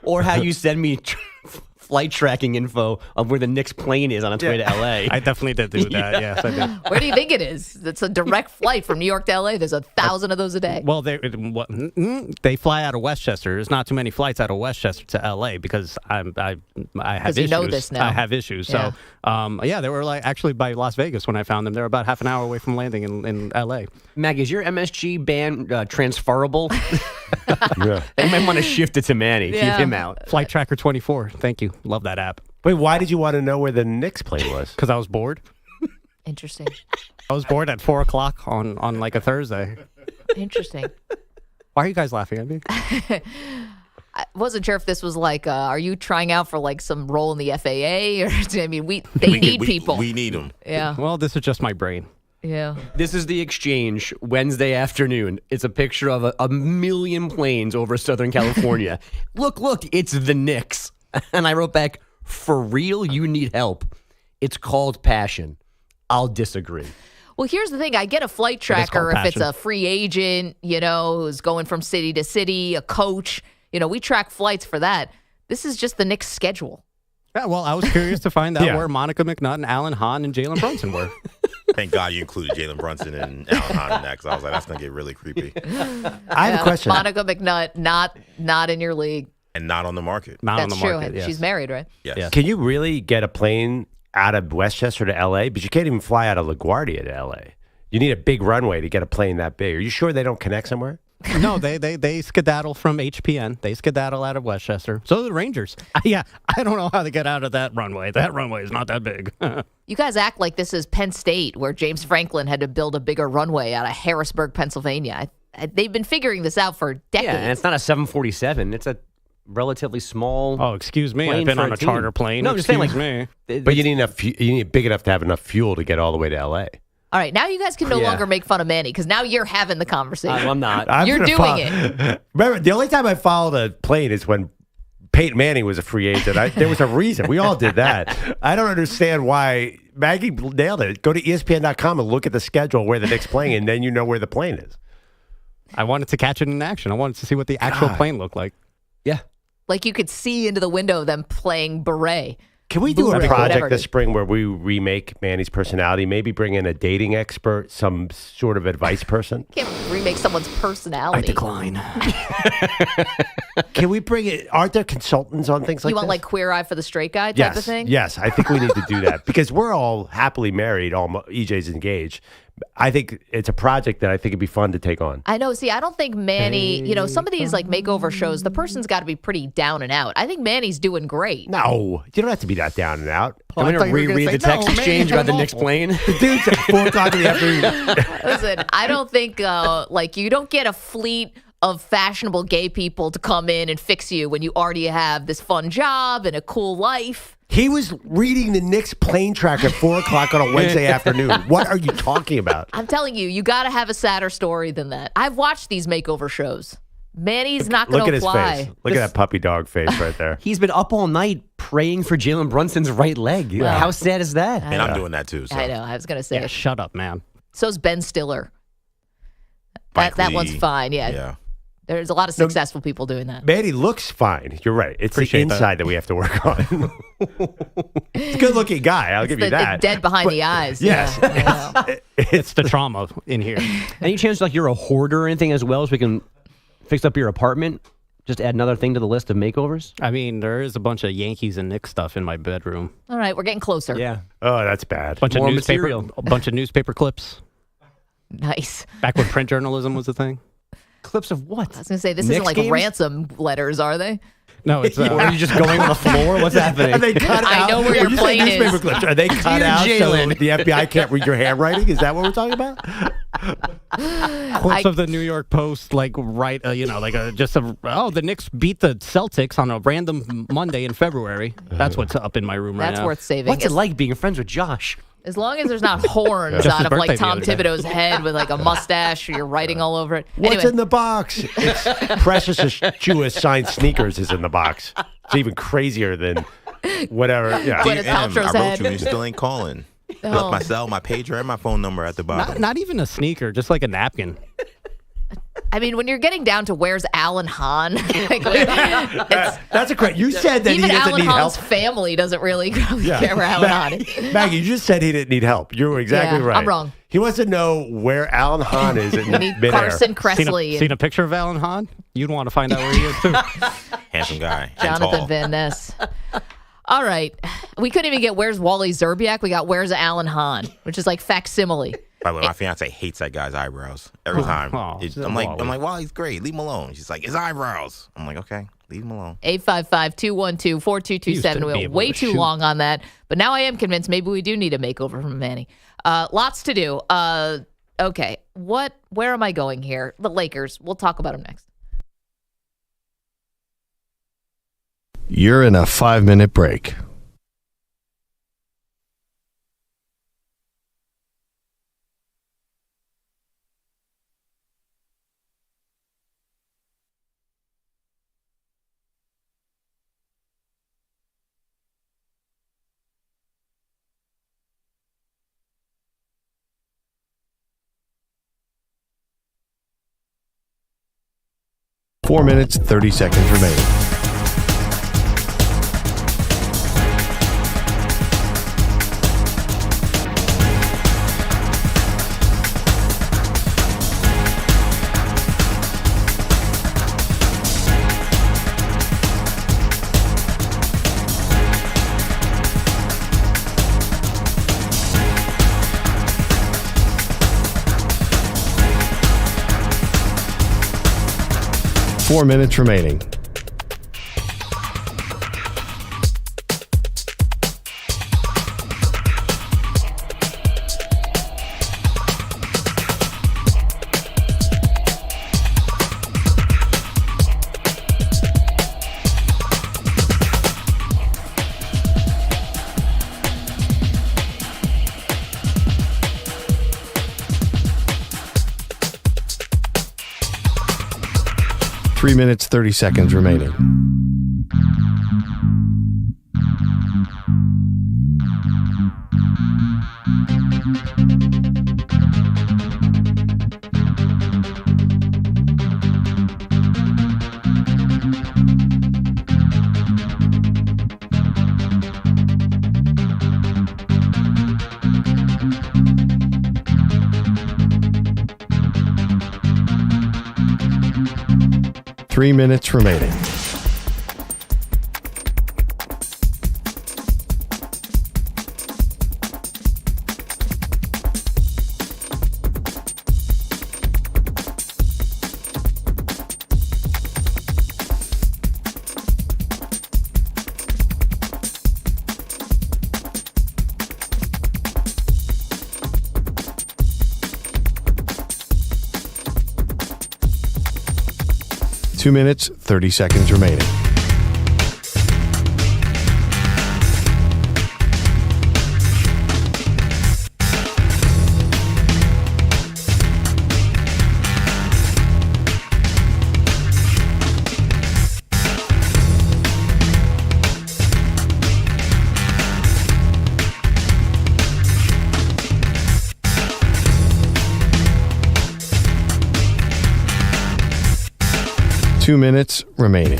Or how you send me flight tracking info of where the Knicks plane is on its way to L.A. I definitely did do that. Yes, I did. Where do you think it is? It's a direct flight from New York to L.A. There's 1,000 of those a day. Well, they fly out of Westchester. There's not too many flights out of Westchester to L.A. because I have issues. You know this now. I have issues. Yeah. So, they were like actually by Las Vegas when I found them. They were about half an hour away from landing in L.A. Maggie, is your MSG ban transferable? Yeah. They might want to shift it to Manny. Yeah. Keep him out. Flight Tracker 24. Thank you. Love that app. Wait, why did you want to know where the Knicks plane was? Because I was bored. Interesting. I was bored at 4 o'clock on like a Thursday. Interesting. Why are you guys laughing at me? I wasn't sure if this was like, are you trying out for like some role in the FAA? Or I mean, they need people. We need them. Yeah. Well, this is just my brain. Yeah. This is the exchange Wednesday afternoon. It's a picture of a million planes over Southern California. Look, it's the Knicks. And I wrote back, for real, you need help. It's called passion. I'll disagree. Well, here's the thing. I get a flight tracker if it's a free agent, who's going from city to city, a coach. We track flights for that. This is just the Knicks schedule. Yeah, well, I was curious to find out where Monica McNutt and Alan Hahn and Jalen Brunson were. Thank God you included Jalen Brunson and Alan Hahn in that, because I was like, that's going to get really creepy. I have a question. Monica McNutt, not in your league. And not on the market. Not on That's the market. true. Yes. She's married, right? Yes. Can you really get a plane out of Westchester to L.A.? But you can't even fly out of LaGuardia to L.A. You need a big runway to get a plane that big. Are you sure they don't connect somewhere? No, they skedaddle from HPN. They skedaddle out of Westchester. So do the Rangers. Yeah, I don't know how they get out of that runway. That runway is not that big. You guys act like this is Penn State, where James Franklin had to build a bigger runway out of Harrisburg, Pennsylvania. They've been figuring this out for decades. Yeah, and it's not a 747. It's a relatively small. Oh, excuse me. I've been on a charter plane. No, I'm just saying, like, me. But you need big enough to have enough fuel to get all the way to L.A. All right, now you guys can no longer make fun of Manny because now you're having the conversation. I'm not. You're doing it. Remember, the only time I followed a plane is when Peyton Manning was a free agent. There was a reason. We all did that. I don't understand why. Maggie nailed it. Go to ESPN.com and look at the schedule where the Knicks playing, and then you know where the plane is. I wanted to catch it in action. I wanted to see what the actual plane looked like. Yeah. Like you could see into the window of them playing beret. Can we do a Whatever project it this is. spring where we remake Manny's personality? Maybe bring in a dating expert, some sort of advice person? Can't remake someone's personality. I decline. Can we bring it? Aren't there consultants on things like You want this? like Queer Eye for the Straight Guy type of thing? Yes, I think we need to do that because we're all happily married. EJ's engaged. I think it's a project that I think it'd be fun to take on. I know. See, I don't think Manny, some of these like makeover shows, the person's got to be pretty down and out. I think Manny's doing great. No, you don't have to be that down and out. I'm going to reread the text exchange about the Knicks plane. The dude's at 4 o'clock in the afternoon. Listen, I don't think you don't get a fleet of fashionable gay people to come in and fix you when you already have this fun job and a cool life. He was reading the Knicks plane track at 4 o'clock on a Wednesday afternoon. What are you talking about? I'm telling you, you got to have a sadder story than that. I've watched these makeover shows. Manny's not going to apply. Look at his face. Look at that puppy dog face right there. He's been up all night praying for Jalen Brunson's right leg. Well, how sad is that? And I'm doing that too. So. I know. I was going to say. Yeah, shut up, man. So's Ben Stiller. That one's fine. Yeah. There's a lot of successful people doing that. Manny looks fine. You're right. It's Appreciate the inside that we have to work on. He's a good-looking guy. I'll give you that. Dead behind the eyes. Yes. Yeah. It's the trauma in here. Any chance like you're a hoarder or anything as well, so we can fix up your apartment? Just add another thing to the list of makeovers? I mean, there is a bunch of Yankees and Knicks stuff in my bedroom. All right, we're getting closer. Yeah. Oh, that's bad. A bunch of newspaper clips. Nice. Back when print journalism was a thing. clips of what? I was going to say, this Knicks isn't like games? ransom letters, are they? No, it's Or are you just going on the floor? What's happening? Are they cut I out? know where your you plane say newspaper is. clips. Are they cut Dear out Jalen. so the FBI can't read your handwriting? Is that what we're talking about? Clips of the New York Post, like the Knicks beat the Celtics on a random Monday in February. That's what's up in my room right That's now. worth saving. What's it like being friends with Josh? As long as there's not horns Just out his of like birthday the Tom other day. Thibodeau's head with like a mustache or you're writing all over it. What's Anyway, in the box? It's Precious Achiuwa's signed sneakers is in the box. It's even crazier than whatever. Yeah. Gwyneth DM, Paltrow's I wrote head. you and you still ain't calling. Oh. Left my cell, my pager, and my phone number at the bottom. Not even a sneaker, just like a napkin. I mean, when you're getting down to where's Alan Hahn, it's, That's a great. You said that even he doesn't Alan need Hahn's help. family doesn't really care where Alan Hahn is. Maggie, you just said he didn't need help. You were exactly Yeah, right. I'm wrong. He wants to know where Alan Hahn is in We need midair. Carson Kressley Seen a picture of Alan Hahn? You'd want to find out where he is too. Handsome guy. and Jonathan tall. Van Ness. All right. We couldn't even get where's Wally Zerbiak. We got where's Alan Hahn, which is like facsimile. By the way, my fiance hates that guy's eyebrows every time. I'm like, Wally's great. Leave him alone. She's like, his eyebrows. I'm like, okay, leave him alone. 855-212-4227. We went way too long on that, but now I am convinced maybe we do need a makeover from Manny. Lots to do. Okay, where am I going here? The Lakers. We'll talk about them next. You're in a 5-minute break. Four minutes, 30 seconds remaining. Four minutes remaining. Three minutes, 30 seconds remaining. Three minutes remaining. Two minutes, 30 seconds remaining. Two minutes remaining.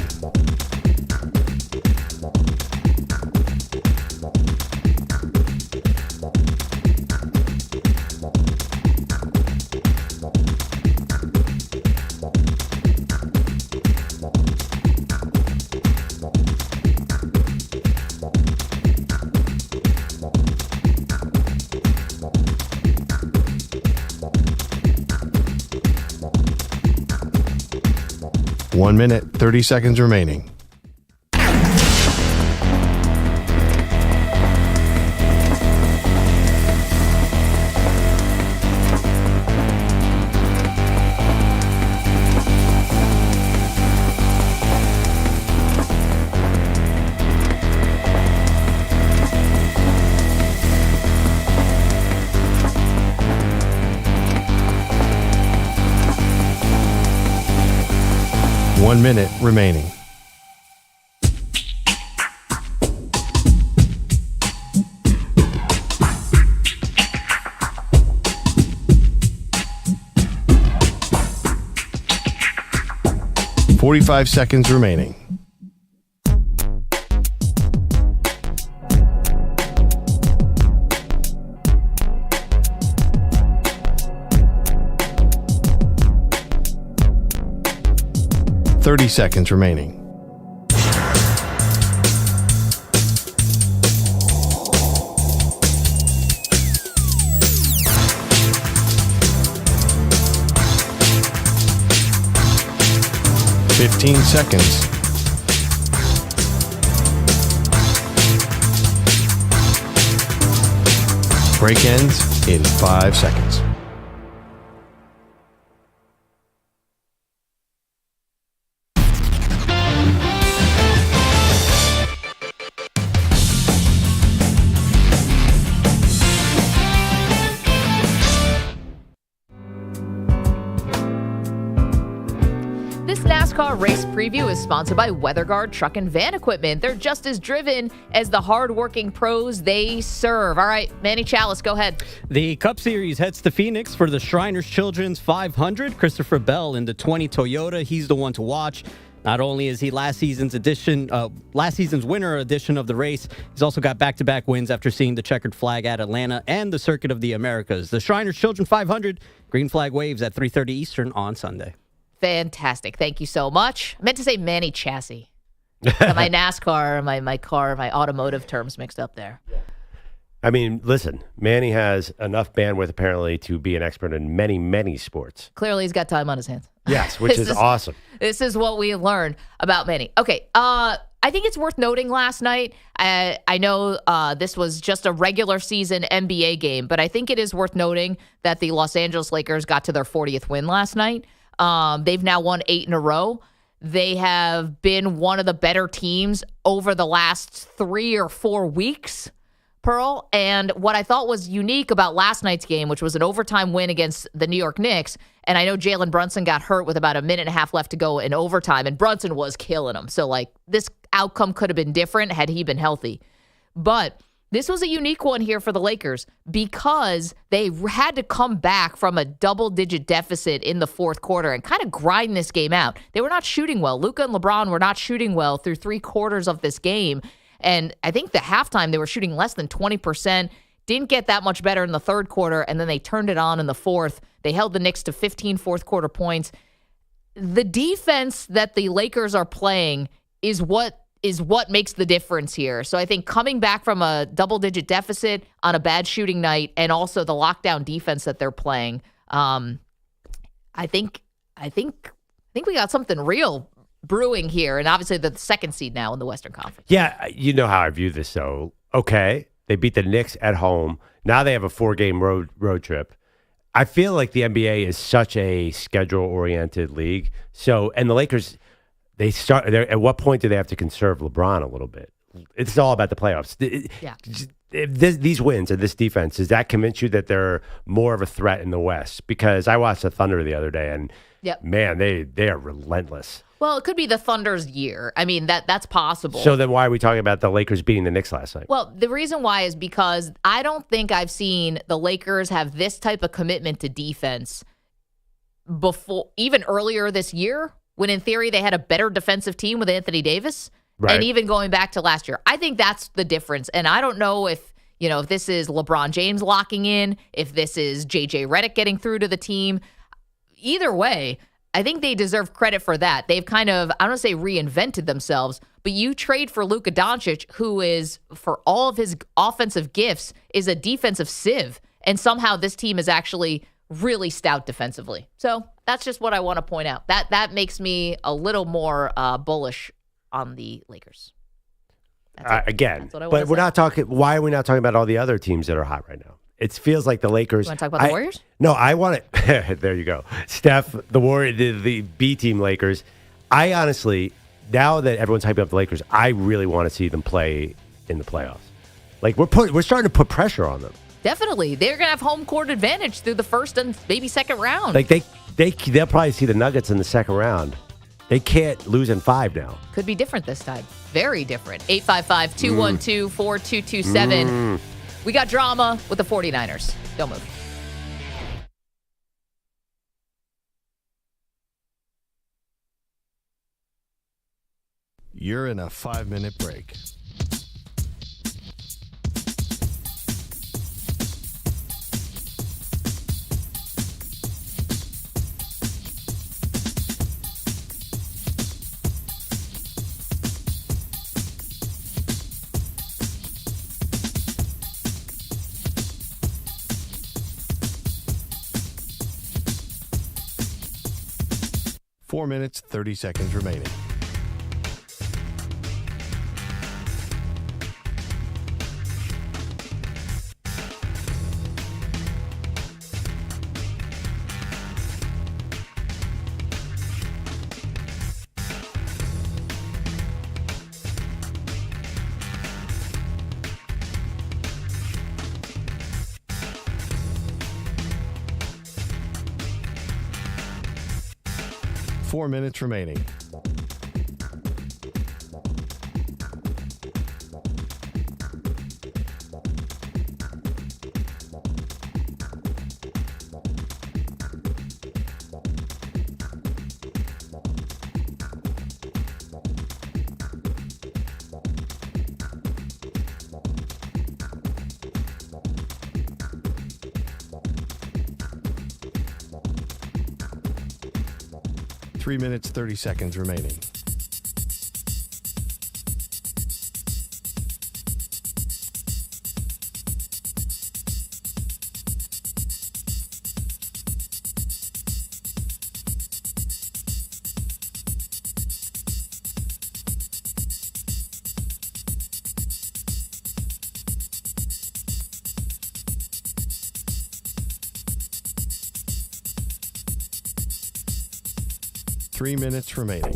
1 minute, 30 seconds remaining. One minute remaining. $45 seconds remaining. $30 seconds remaining. $15 seconds. Break ends in 5 seconds. NASCAR race preview is sponsored by WeatherGuard Truck and Van Equipment. They're just as driven as the hardworking pros they serve. All right, Manny Chalice, go ahead. The Cup Series heads to Phoenix for the Shriners Children's 500. Christopher Bell in the 20 Toyota. He's the one to watch. Not only is he last season's winner edition of the race, he's also got back-to-back wins after seeing the checkered flag at Atlanta and the Circuit of the Americas. The Shriners Children 500, green flag waves at 3:30 Eastern on Sunday. Fantastic. Thank you so much. I meant to say Manny Chassis. Got my NASCAR, my car, my automotive terms mixed up there. I mean, listen, Manny has enough bandwidth apparently to be an expert in many, many sports. Clearly he's got time on his hands. Yes, which is awesome. This is what we learned about Manny. Okay, I think it's worth noting last night. I know this was just a regular season NBA game, but I think it is worth noting that the Los Angeles Lakers got to their 40th win last night. They've now won 8 in a row. They have been one of the better teams over the last 3 or 4 weeks, Pearl. And what I thought was unique about last night's game, which was an overtime win against the New York Knicks, and I know Jalen Brunson got hurt with about a minute and a half left to go in overtime, and Brunson was killing him. So, this outcome could have been different had he been healthy. But this was a unique one here for the Lakers because they had to come back from a double-digit deficit in the fourth quarter and kind of grind this game out. They were not shooting well. Luka and LeBron were not shooting well through 3 quarters of this game. And I think the halftime, they were shooting less than 20%. Didn't get that much better in the third quarter, and then they turned it on in the fourth. They held the Knicks to 15 fourth-quarter points. The defense that the Lakers are playing is what makes the difference here. So I think coming back from a double-digit deficit on a bad shooting night and also the lockdown defense that they're playing, I think we got something real brewing here, and obviously the second seed now in the Western Conference. Yeah, you know how I view this, though. Okay, they beat the Knicks at home. Now they have a 4-game road trip. I feel like the NBA is such a schedule-oriented league. So, and the Lakers, they start. At what point do they have to conserve LeBron a little bit? It's all about the playoffs. Yeah. These wins and this defense, does that convince you that they're more of a threat in the West? Because I watched the Thunder the other day, and man, they are relentless. Well, it could be the Thunder's year. I mean, that's possible. So then why are we talking about the Lakers beating the Knicks last night? Well, the reason why is because I don't think I've seen the Lakers have this type of commitment to defense before, even earlier this year, when in theory they had a better defensive team with Anthony Davis. Right. And even going back to last year. I think that's the difference. And I don't know if this is LeBron James locking in, if this is JJ Redick getting through to the team. Either way, I think they deserve credit for that. They've kind of, I don't want to say reinvented themselves, but you trade for Luka Doncic, who is, for all of his offensive gifts, is a defensive sieve. And somehow this team is actually really stout defensively. So That's just what I want to point out. That makes me a little more bullish on the Lakers. Again, but we're not talking. Why are we not talking about all the other teams that are hot right now? It feels like the Lakers. You want to talk about the Warriors? No, I want to. There you go, Steph. The Warrior, the B team Lakers. I honestly, now that everyone's hyping up the Lakers, I really want to see them play in the playoffs. Like we're starting to put pressure on them. Definitely, they're gonna have home court advantage through the first and maybe second round. Like they'll probably see the Nuggets in the second round. They can't lose in 5 now. Could be different this time. Very different. 855-212-4227. We got drama with the 49ers. Don't move. You're in a 5-minute break. Four minutes, 30 seconds remaining. Four minutes remaining. Three minutes, 30 seconds remaining. Three minutes remaining.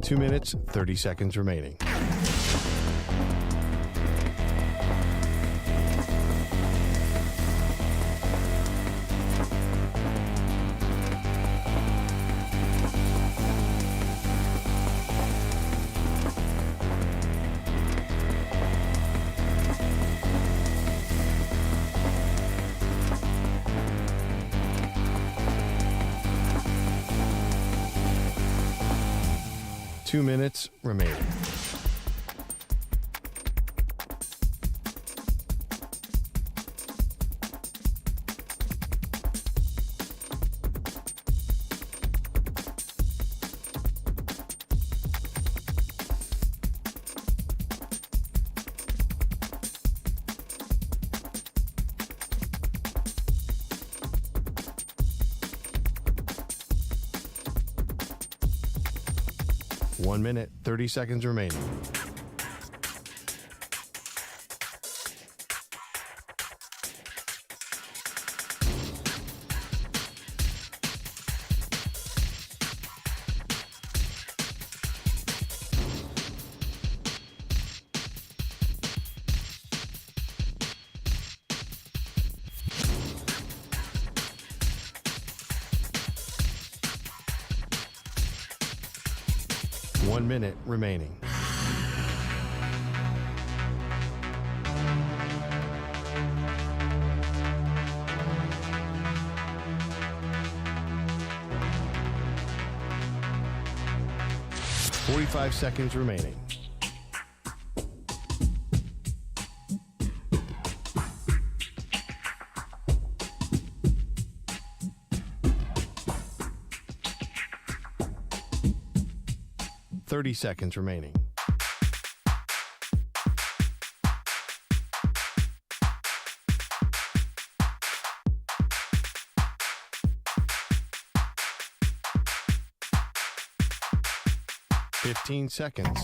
Two minutes, 30 seconds remaining. Two minutes remaining. One minute, 30 seconds remaining. One minute remaining. 45 seconds remaining. Seconds remaining. Seconds.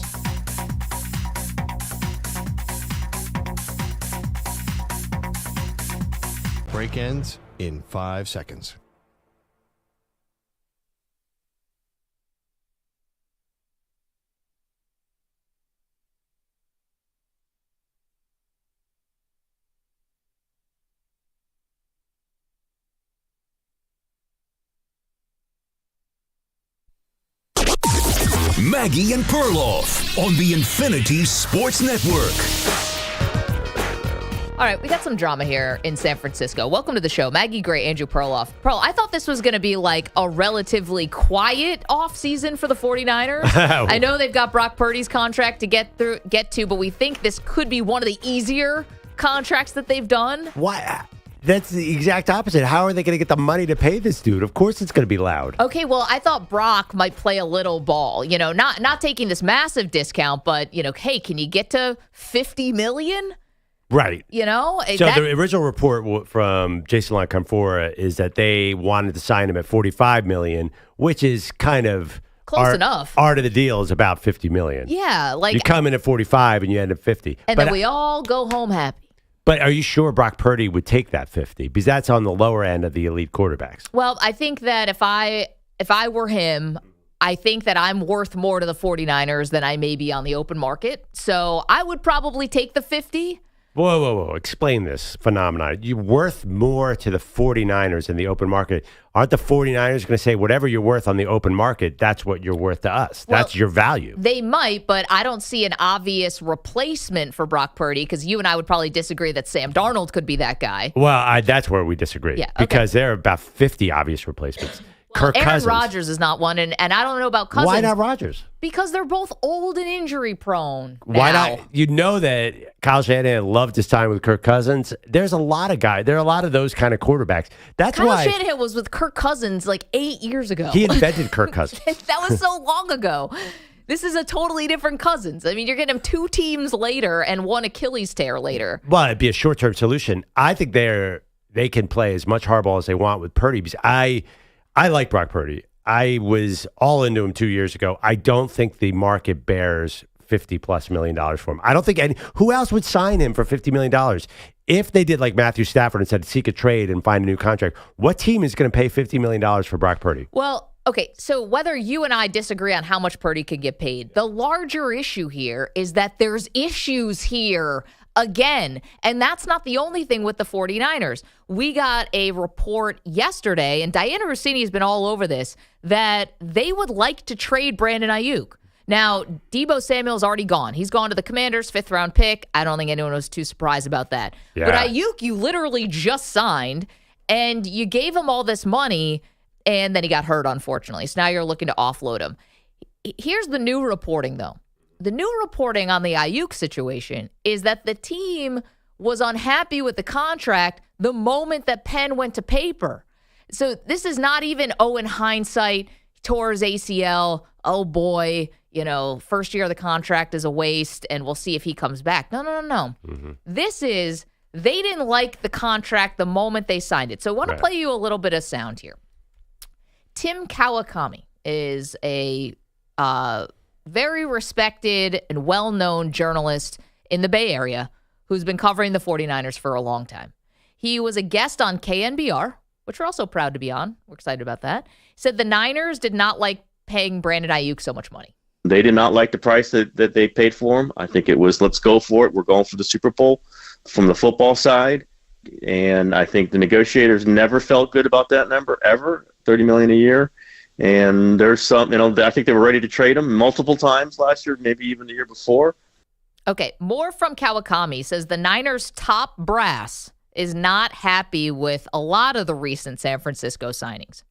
Break ends in 5 seconds. Maggie and Perloff on the Infinity Sports Network. All right, we got some drama here in San Francisco. Welcome to the show. Maggie Gray, Andrew Perloff. Pearl, I thought this was going to be like a relatively quiet offseason for the 49ers. I know they've got Brock Purdy's contract to get to, but we think this could be one of the easier contracts that they've done. Why? That's the exact opposite. How are they going to get the money to pay this dude? Of course it's going to be loud. Okay, well, I thought Brock might play a little ball. You know, not taking this massive discount, but, you know, hey, can you get to $50 million? Right. You know? So the original report from Jason La Canfora is that they wanted to sign him at $45 million, which is kind of close enough. Art of the deal is about $50 million. Yeah, like you come in at 45 and you end at 50. And then we all go home happy. But are you sure Brock Purdy would take that 50? Because that's on the lower end of the elite quarterbacks. Well, I think that if I were him, I think that I'm worth more to the 49ers than I may be on the open market. So I would probably take the 50. Whoa. Explain this phenomenon. You're worth more to the 49ers in the open market. Aren't the 49ers going to say whatever you're worth on the open market, that's what you're worth to us? Well, that's your value. They might, but I don't see an obvious replacement for Brock Purdy because you and I would probably disagree that Sam Darnold could be that guy. Well, that's where we disagree. Yeah, okay. Because there are about 50 obvious replacements. Kirk Cousins. Aaron Rodgers is not one, and I don't know about Cousins. Why not Rodgers? Because they're both old and injury prone. Why not? You know that Kyle Shanahan loved his time with Kirk Cousins. There's a lot of guys. There are a lot of those kind of quarterbacks. That's Kyle why Shanahan was with Kirk Cousins like 8 years ago. He invented Kirk Cousins. That was so long ago. This is a totally different Cousins. I mean, you're getting him 2 teams later and 1 Achilles tear later. Well, it'd be a short-term solution. I think they can play as much hardball as they want with Purdy because I like Brock Purdy. I was all into him 2 years ago. I don't think the market bears $50+ million for him. I don't think who else would sign him for $50 million? If they did like Matthew Stafford and said seek a trade and find a new contract, what team is going to pay $50 million for Brock Purdy? Well, okay, so whether you and I disagree on how much Purdy can get paid, the larger issue here is that there's issues here again. And that's not the only thing with the 49ers. We got a report yesterday, and Diana Rossini has been all over this, that they would like to trade Brandon Aiyuk. Now, Deebo Samuel's already gone. He's gone to the Commanders, 5th-round pick. I don't think anyone was too surprised about that. Yeah. But Aiyuk, you literally just signed, and you gave him all this money, and then he got hurt, unfortunately. So now you're looking to offload him. Here's the new reporting, though. The new reporting on the Aiyuk situation is that the team was unhappy with the contract the moment that pen went to paper. So this is not even, in hindsight, he tore his ACL. Oh, boy, first year of the contract is a waste, and we'll see if he comes back. No. Mm-hmm. This is, they didn't like the contract the moment they signed it. So I want to play you a little bit of sound here. Tim Kawakami is a very respected and well-known journalist in the Bay Area who's been covering the 49ers for a long time. He was a guest on KNBR, which we're also proud to be on. We're excited about that. He said the Niners did not like paying Brandon Aiyuk so much money. They did not like the price that they paid for him. I think it was, let's go for it. We're going for the Super Bowl from the football side. And I think the negotiators never felt good about that number ever, $30 million a year. And there's some, I think they were ready to trade him multiple times last year, maybe even the year before. Okay, more from Kawakami. Says the Niners' top brass is not happy with a lot of the recent San Francisco signings.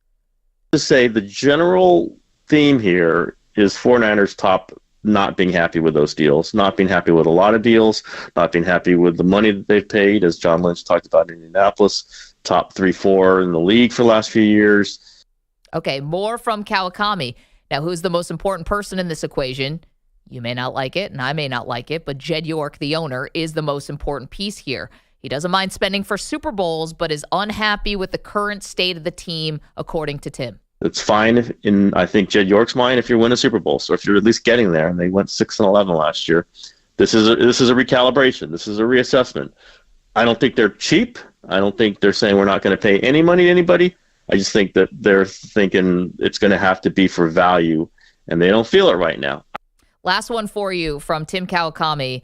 To say the general theme here is 49ers top not being happy with those deals, not being happy with a lot of deals, not being happy with the money that they've paid, as John Lynch talked about in Indianapolis, top 3-4 in the league for the last few years. Okay, more from Kawakami. Now, who's the most important person in this equation? You may not like it, and I may not like it, but Jed York, the owner, is the most important piece here. He doesn't mind spending for Super Bowls, but is unhappy with the current state of the team, according to Tim. It's fine in, I think, Jed York's mind if you win a Super Bowl. So if you're at least getting there, and they went 6-11 last year, this is a recalibration. This is a reassessment. I don't think they're cheap. I don't think they're saying we're not going to pay any money to anybody. I just think that they're thinking it's going to have to be for value, and they don't feel it right now. Last one for you from Tim Kawakami.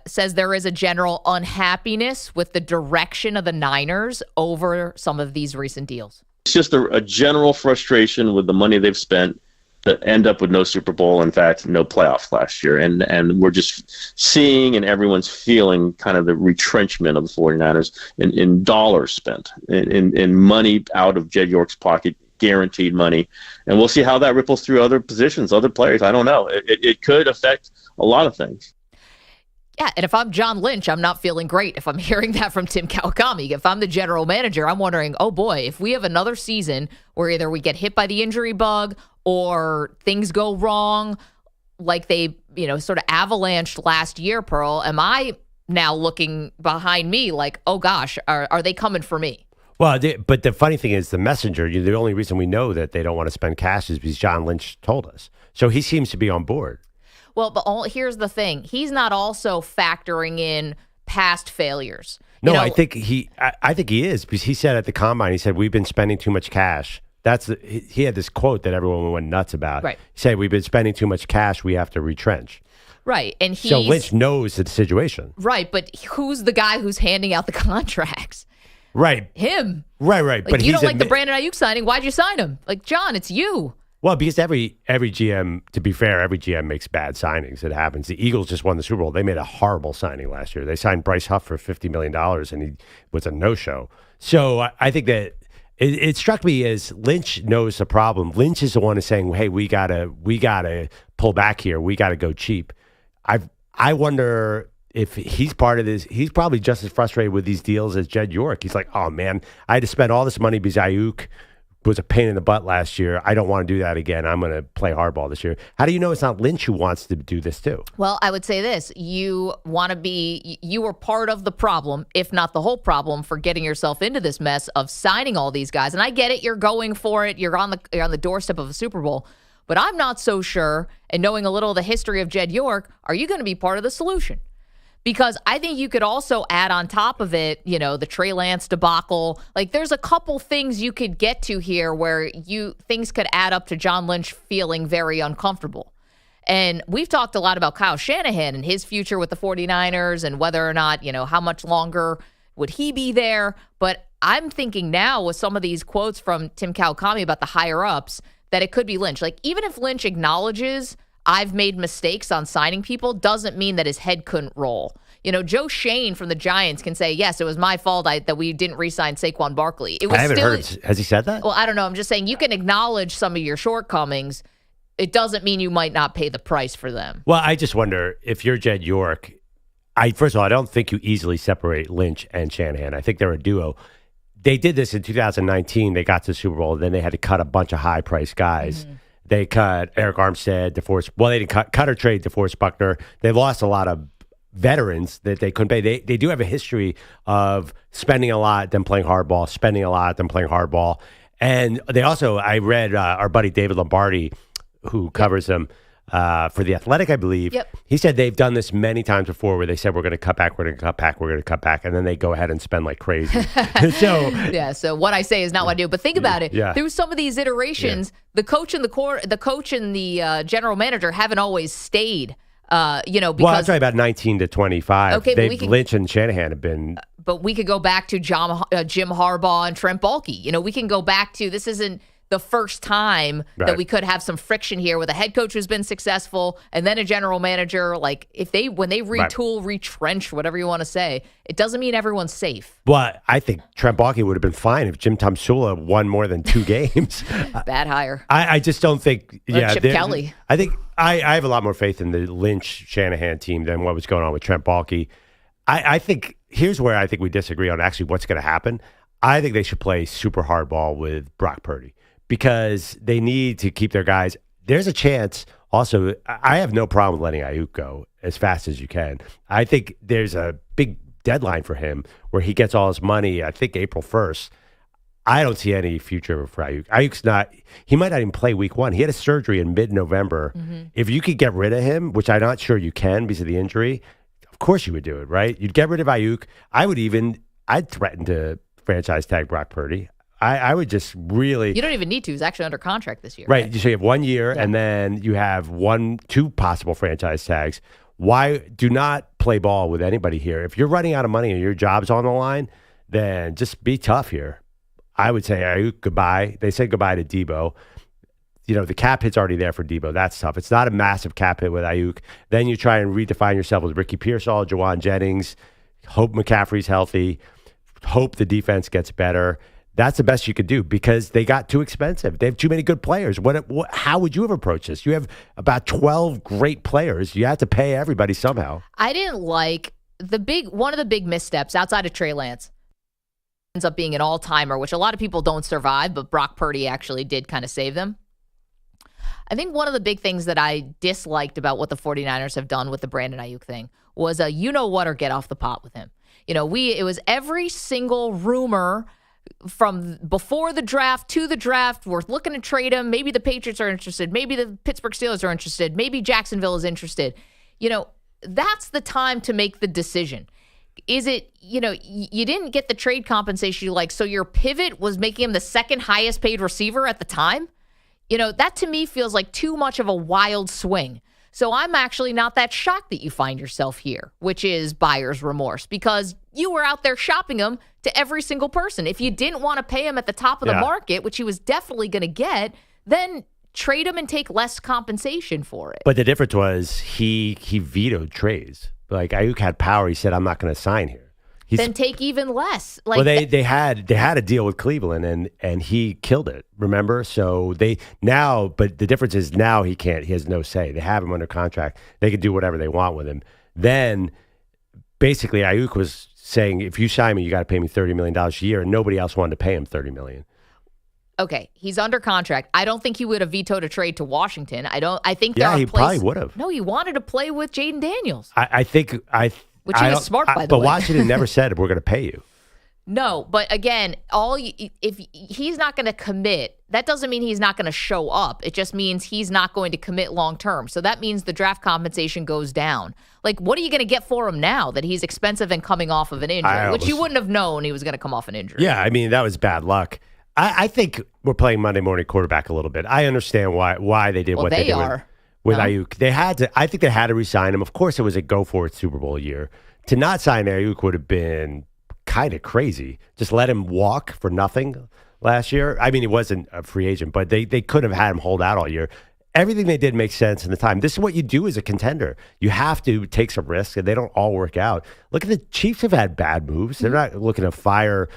Says there is a general unhappiness with the direction of the Niners over some of these recent deals. It's just a general frustration with the money they've spent to end up with no Super Bowl. In fact, no playoffs last year. And we're just seeing and everyone's feeling kind of the retrenchment of the 49ers in dollars spent, in money out of Jed York's pocket, guaranteed money. And we'll see how that ripples through other positions, other players. I don't know. It could affect a lot of things. Yeah, and if I'm John Lynch, I'm not feeling great if I'm hearing that from Tim Kawakami. If I'm the general manager, I'm wondering, oh boy, if we have another season where either we get hit by the injury bug or things go wrong, like they, sort of avalanched last year, Pearl, am I now looking behind me like, oh gosh, are they coming for me? Well, but the funny thing is the messenger, the only reason we know that they don't want to spend cash is because John Lynch told us. So he seems to be on board. Well, but here's the thing. He's not also factoring in past failures. No, I think he is, because he said at the combine, he said, we've been spending too much cash. He had this quote that everyone went nuts about. Right. He said, we've been spending too much cash. We have to retrench. Right. And so Lynch knows the situation. Right. But who's the guy who's handing out the contracts? Right. Him. Right. Like, But you don't like the Brandon Aiyuk signing. Why'd you sign him? Like, John, it's you. Well, because every GM, to be fair, every GM makes bad signings. It happens. The Eagles just won the Super Bowl. They made a horrible signing last year. They signed Bryce Huff for $50 million, and he was a no-show. So I think that it struck me as Lynch knows the problem. Lynch is the one who's saying, hey, we gotta pull back here. We got to go cheap. I wonder if he's part of this. He's probably just as frustrated with these deals as Jed York. He's like, oh, man, I had to spend all this money because Aiyuk was a pain in the butt last year. I don't want to do that again. I'm going to play hardball this year. How do you know it's not Lynch who wants to do this too? Well, I would say this. You were part of the problem, if not the whole problem, for getting yourself into this mess of signing all these guys. And I get it. You're going for it. You're on the doorstep of a Super Bowl. But I'm not so sure, and knowing a little of the history of Jed York, are you going to be part of the solution? Because I think you could also add on top of it, the Trey Lance debacle. Like, there's a couple things you could get to here where things could add up to John Lynch feeling very uncomfortable. And we've talked a lot about Kyle Shanahan and his future with the 49ers and whether or not, how much longer would he be there. But I'm thinking now with some of these quotes from Tim Kawakami about the higher-ups that it could be Lynch. Like, even if Lynch acknowledges I've made mistakes on signing people, doesn't mean that his head couldn't roll. Joe Shane from the Giants can say, yes, it was my fault that we didn't re-sign Saquon Barkley. I haven't heard. Has he said that? Well, I don't know. I'm just saying you can acknowledge some of your shortcomings. It doesn't mean you might not pay the price for them. Well, I just wonder if you're Jed York. First of all, I don't think you easily separate Lynch and Shanahan. I think they're a duo. They did this in 2019. They got to the Super Bowl. Then they had to cut a bunch of high-priced guys. Mm-hmm. They cut Eric Armstead, they didn't cut or trade DeForest Buckner. They lost a lot of veterans that they couldn't pay. They do have a history of spending a lot, then playing hardball, spending a lot, then playing hardball. And they also, I read our buddy David Lombardi, who covers them for The Athletic, I believe. Yep. He said they've done this many times before where they said, we're going to cut back, we're going to cut back, we're going to cut back. And then they go ahead and spend like crazy. So what I say is not what I do. But think about it. Yeah. Through some of these iterations, the coach and the general manager haven't always stayed. Because well, that's right, about 19 to 25. Okay, Lynch and Shanahan have been. But we could go back to Jim Harbaugh and Trent Baalke. We can go back to, this isn't the first time that we could have some friction here with a head coach who's been successful and then a general manager. Like when they retool, retrench, whatever you want to say, it doesn't mean everyone's safe. Well, I think Trent Baalke would have been fine if Jim Tomsula won more than 2 games. Bad hire. I just don't think. Chip Kelly. I think I have a lot more faith in the Lynch Shanahan team than what was going on with Trent Baalke. I think here's where I think we disagree on actually what's going to happen. I think they should play super hardball with Brock Purdy because they need to keep their guys. There's a chance. Also, I have no problem letting Aiyuk go as fast as you can. I think there's a big deadline for him where he gets all his money, I think April 1st. I don't see any future for Aiyuk. Ayuk's not, he might not even play week 1. He had a surgery in mid-November. Mm-hmm. If you could get rid of him, which I'm not sure you can because of the injury, of course you would do it, right? You'd get rid of Aiyuk. I'd threaten to franchise tag Brock Purdy. I would just really. You don't even need to. He's actually under contract this year. Right. So you have 1 year and then you have 2 possible franchise tags. Why do not play ball with anybody here? If you're running out of money and your job's on the line, then just be tough here. I would say Aiyuk goodbye. They said goodbye to Debo. The cap hit's already there for Debo. That's tough. It's not a massive cap hit with Aiyuk. Then you try and redefine yourself with Ricky Pearsall, Jawan Jennings. Hope McCaffrey's healthy. Hope the defense gets better. That's the best you could do because they got too expensive. They have too many good players. How would you have approached this? You have about 12 great players. You have to pay everybody somehow. I didn't like one of the big missteps outside of Trey Lance. Ends up being an all-timer, which a lot of people don't survive, but Brock Purdy actually did kind of save them. I think one of the big things that I disliked about what the 49ers have done with the Brandon Aiyuk thing was a you-know-what or get off the pot with him. It was every single rumor from before the draft to the draft. We're looking to trade him. Maybe the Patriots are interested. Maybe the Pittsburgh Steelers are interested. Maybe Jacksonville is interested. That's the time to make the decision. Is it, you didn't get the trade compensation you like, so your pivot was making him the second highest paid receiver at the time? That to me feels like too much of a wild swing. So I'm actually not that shocked that you find yourself here, which is buyer's remorse, because you were out there shopping him to every single person. If you didn't want to pay him at the top of the market, which he was definitely going to get, then trade him and take less compensation for it. But the difference was he vetoed trades. Like Aiyuk had power. He said, I'm not going to sign here. Then take even less. They had a deal with Cleveland and he killed it. Remember? So but the difference is now he can't. He has no say. They have him under contract. They can do whatever they want with him. Then basically Aiyuk was saying, if you sign me, you got to pay me $30 million a year, and nobody else wanted to pay him $30 million. Okay, he's under contract. I don't think he would have vetoed a trade to Washington. I think he probably would have. No, he wanted to play with Jaden Daniels. Which he was smart, by the way. But Washington never said we're going to pay you. No, but again, if he's not going to commit, that doesn't mean he's not going to show up. It just means he's not going to commit long term. So that means the draft compensation goes down. Like, what are you going to get for him now that he's expensive and coming off of an injury, which you wouldn't have known he was going to come off an injury? Yeah, I mean, that was bad luck. I think we're playing Monday morning quarterback a little bit. I understand why they did what they did with Aiyuk. I think they had to re-sign him. Of course, it was a go-for-it Super Bowl year. To not sign Aiyuk would have been kind of crazy. Just let him walk for nothing last year. I mean, he wasn't a free agent, but they could have had him hold out all year. Everything they did makes sense in the time. This is what you do as a contender. You have to take some risks, and they don't all work out. Look at the Chiefs have had bad moves. They're not looking to fire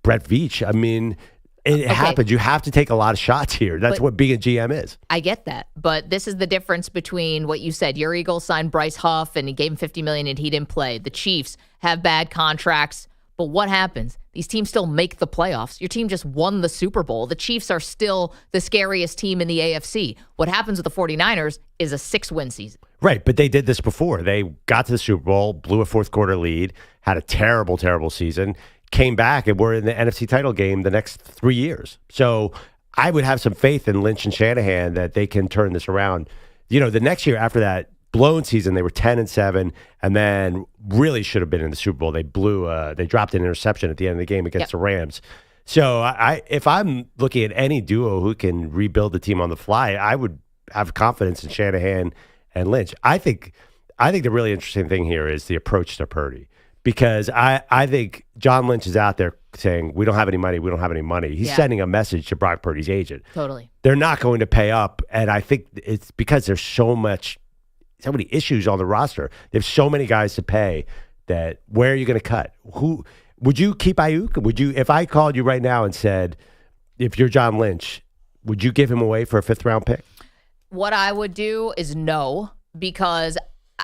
Brett Veach. I mean, it happens. You have to take a lot of shots here. That's what being a GM is. I get that. But this is the difference between what you said. Your Eagles signed Bryce Huff, and he gave him $50 million, and he didn't play. The Chiefs have bad contracts. But what happens? These teams still make the playoffs. Your team just won the Super Bowl. The Chiefs are still the scariest team in the AFC. What happens with the 49ers is a 6-win season. Right, but they did this before. They got to the Super Bowl, blew a fourth-quarter lead, had a terrible, terrible season, came back, and were in the NFC title game the next 3 years. So I would have some faith in Lynch and Shanahan that they can turn this around. The next year after that blown season, they were 10-7, and then really should have been in the Super Bowl. They they dropped an interception at the end of the game against the Rams. So if I'm looking at any duo who can rebuild the team on the fly, I would have confidence in Shanahan and Lynch. I think the really interesting thing here is the approach to Purdy, because I think John Lynch is out there saying, we don't have any money, we don't have any money. He's sending a message to Brock Purdy's agent. Totally. They're not going to pay up, and I think it's because there's so many issues on the roster. There's so many guys to pay that where are you going to cut? Who would you keep Aiyuk? Would you, if I called you right now and said, if you're John Lynch, would you give him away for a 5th-round pick? What I would do is no, because,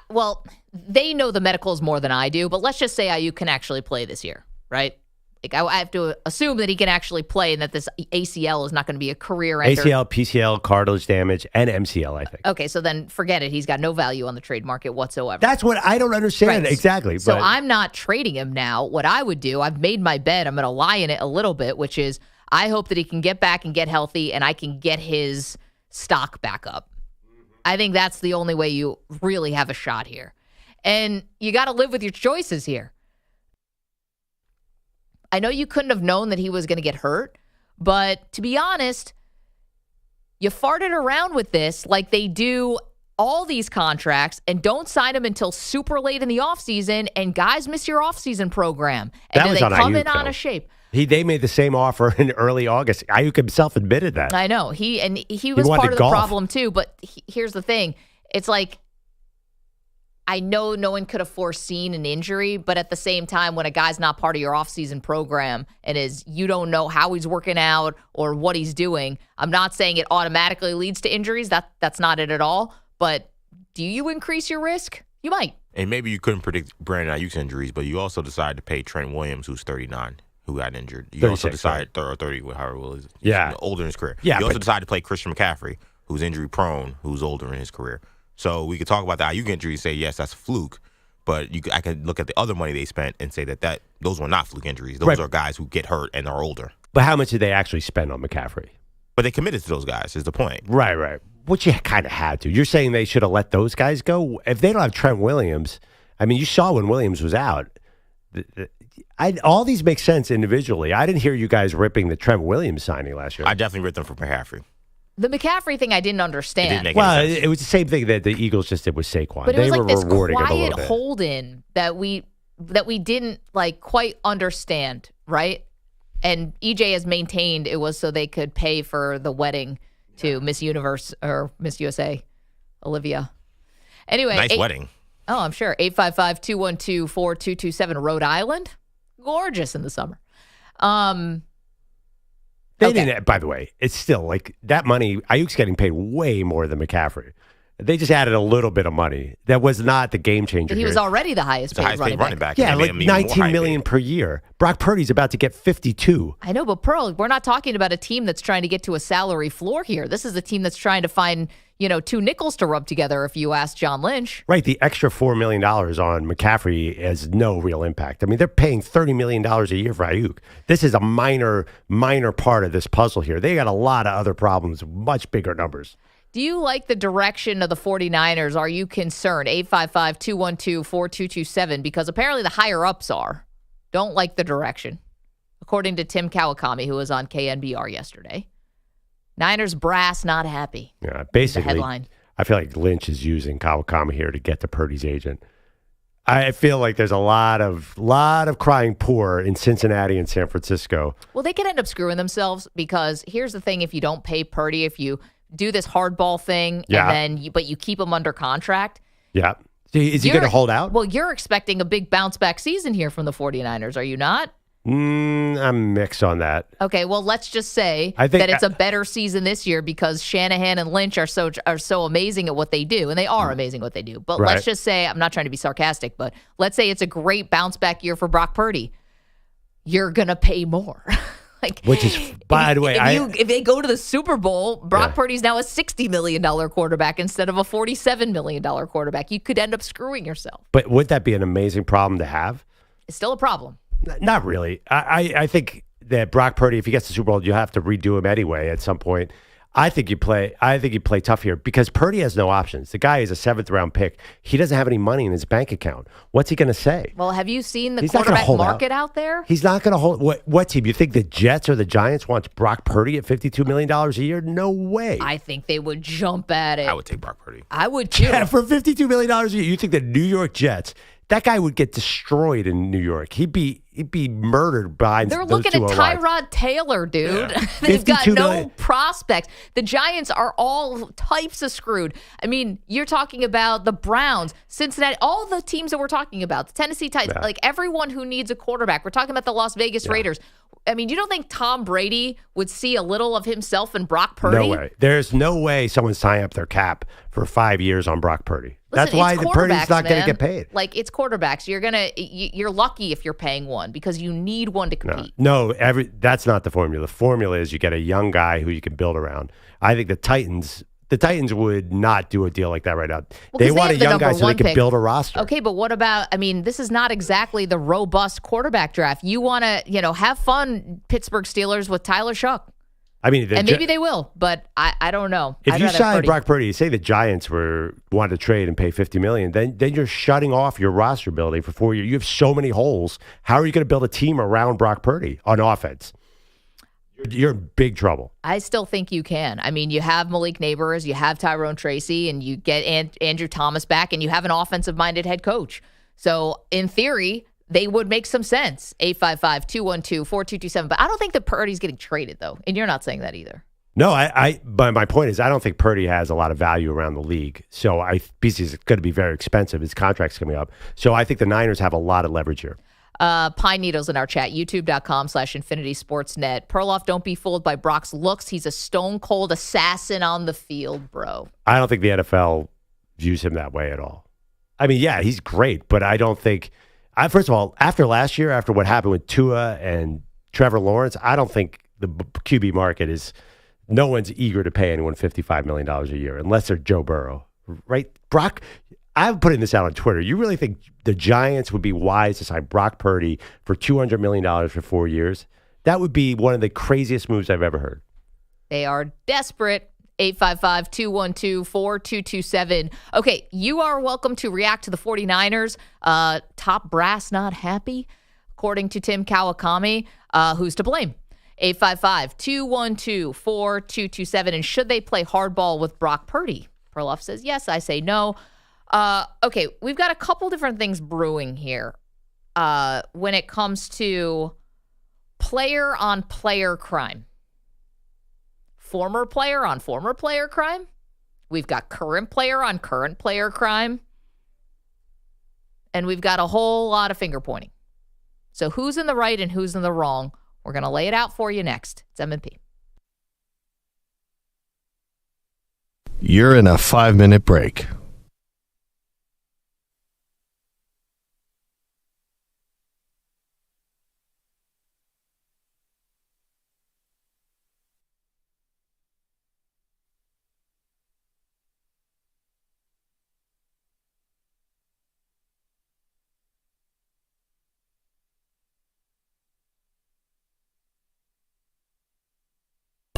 well, they know the medicals more than I do, but let's just say Aiyuk can actually play this year, right? Like I have to assume that he can actually play and that this ACL is not going to be a career ender. ACL, PCL, cartilage damage, and MCL, I think. Okay, so then forget it. He's got no value on the trade market whatsoever. That's what I don't understand. Right. Exactly. So I'm not trading him now. What I would do, I've made my bet. I'm going to lie in it a little bit, which is I hope that he can get back and get healthy and I can get his stock back up. I think that's the only way you really have a shot here. And you got to live with your choices here. I know you couldn't have known that he was going to get hurt, but to be honest, you farted around with this like they do all these contracts and don't sign them until super late in the offseason, and guys miss your offseason program. And then they come in out of shape. They made the same offer in early August. Aiyuk himself admitted that. I know. He was part of the problem too, but here's the thing. It's like, I know no one could have foreseen an injury, but at the same time, when a guy's not part of your offseason program and you don't know how he's working out or what he's doing, I'm not saying it automatically leads to injuries. That's not it at all. But do you increase your risk? You might. And maybe you couldn't predict Brandon Ayuk's injuries, but you also decided to pay Trent Williams, who's 39, who got injured. You also decided, or 30, however old he is. Yeah. Older in his career. Yeah, you also decided to play Christian McCaffrey, who's injury prone, who's older in his career. So we could talk about the Aiyuk injury and say, yes, that's a fluke. But I can look at the other money they spent and say that those were not fluke injuries. Those are guys who get hurt and are older. But how much did they actually spend on McCaffrey? But they committed to those guys is the point. Right. Which you kind of had to. You're saying they should have let those guys go? If they don't have Trent Williams, I mean, you saw when Williams was out. All these make sense individually. I didn't hear you guys ripping the Trent Williams signing last year. I definitely ripped them for McCaffrey. The McCaffrey thing I didn't understand. It it was the same thing that the Eagles just did with Saquon. But it was they like were this rewarding quiet hold-in that we didn't like quite understand, right? And EJ has maintained it was so they could pay for the wedding to Miss Universe or Miss USA, Olivia. Anyway. Nice wedding. Oh, I'm sure. 855-212-4227, Rhode Island. Gorgeous in the summer. They didn't, by the way, it's still like that money. Ayuk's getting paid way more than McCaffrey. They just added a little bit of money. That was not the game changer. He was already the highest paid running back. Yeah, like $19 million per year. Brock Purdy's about to get $52. I know, but Pearl, we're not talking about a team that's trying to get to a salary floor here. This is a team that's trying to find, two nickels to rub together, if you ask John Lynch. Right. The extra $4 million on McCaffrey has no real impact. I mean, they're paying $30 million a year for Aiyuk. This is a minor part of this puzzle here. They got a lot of other problems, much bigger numbers. Do you like the direction of the 49ers? Are you concerned? 855-212-4227, because apparently the higher-ups don't like the direction, according to Tim Kawakami, who was on KNBR yesterday. Niners brass not happy. Yeah, basically, the headline. I feel like Lynch is using Kawakami here to get to Purdy's agent. I feel like there's a lot of crying poor in Cincinnati and San Francisco. Well, they could end up screwing themselves because here's the thing: if you don't pay Purdy, if you do this hardball thing, and then but you keep him under contract. Yeah. Is he going to hold out? Well, you're expecting a big bounce back season here from the 49ers, are you not? I'm mixed on that. Okay, well, let's just say that it's a better season this year because Shanahan and Lynch are so amazing at what they do, and they are amazing at what they do. But let's just say, I'm not trying to be sarcastic, but let's say it's a great bounce back year for Brock Purdy. You're going to pay more. Which is, by the way, if they go to the Super Bowl, Brock Purdy's now a $60 million quarterback instead of a $47 million quarterback. You could end up screwing yourself. But would that be an amazing problem to have? It's still a problem. Not really. I think that Brock Purdy, if he gets the Super Bowl, you have to redo him anyway at some point. I think you play tough here because Purdy has no options. The guy is a 7th-round pick. He doesn't have any money in his bank account. What's he going to say? Well, have you seen the quarterback market out there? He's not going to hold. What team? You think the Jets or the Giants wants Brock Purdy at $52 million a year? No way. I think they would jump at it. I would take Brock Purdy. I would too. Yeah, for $52 million a year, you think the New York Jets that guy would get destroyed in New York. He'd be murdered behind. They're looking at Tyrod Taylor, dude. Yeah. They've got no prospects. The Giants are all types of screwed. I mean, you're talking about the Browns, Cincinnati, all the teams that we're talking about, the Tennessee Titans, like everyone who needs a quarterback. We're talking about the Las Vegas Raiders. I mean, you don't think Tom Brady would see a little of himself in Brock Purdy? No way. There's no way someone's signing up their cap for 5 years on Brock Purdy. Listen, that's why the Purdy's not going to get paid. Like, it's quarterbacks. You're lucky if you're paying one because you need one to compete. No, that's not the formula. The formula is you get a young guy who you can build around. I think the Titans would not do a deal like that right now. Well, they want a young guy so they can build a roster. Okay, but what about, this is not exactly the robust quarterback draft. You want to, have fun, Pittsburgh Steelers, with Tyler Shuck. I mean, and maybe they will, but I don't know. If you sign Brock Purdy, say the Giants wanted to trade and pay $50 million, then you're shutting off your roster building for 4 years. You have so many holes. How are you going to build a team around Brock Purdy on offense? You're in big trouble. I still think you can. I mean, you have Malik Neighbors, you have Tyrone Tracy, and you get Andrew Thomas back, and you have an offensive-minded head coach. So, in theory, they would make some sense. 855-212-4227. But I don't think that Purdy's getting traded, though. And you're not saying that either. No, but my point is I don't think Purdy has a lot of value around the league. So because it's going to be very expensive. His contract's coming up. So I think the Niners have a lot of leverage here. Pine Needles in our chat, youtube.com/InfinitySportsNet. Perloff, don't be fooled by Brock's looks. He's a stone-cold assassin on the field, bro. I don't think the NFL views him that way at all. I mean, yeah, he's great, but I don't think... First of all, after last year, after what happened with Tua and Trevor Lawrence, I don't think the QB market is... No one's eager to pay anyone $55 million a year, unless they're Joe Burrow, right? Brock... I'm putting this out on Twitter. You really think the Giants would be wise to sign Brock Purdy for $200 million for 4 years? That would be one of the craziest moves I've ever heard. They are desperate. 855-212-4227. Okay, you are welcome to react to the 49ers. Top brass not happy, according to Tim Kawakami. Who's to blame? 855-212-4227. And should they play hardball with Brock Purdy? Perloff says yes. I say no. Okay, we've got a couple different things brewing here when it comes to player-on-player crime. Former player on former player crime. We've got current player on current player crime. And we've got a whole lot of finger pointing. So who's in the right and who's in the wrong? We're going to lay it out for you next. It's M&P. You're in a 5-minute break.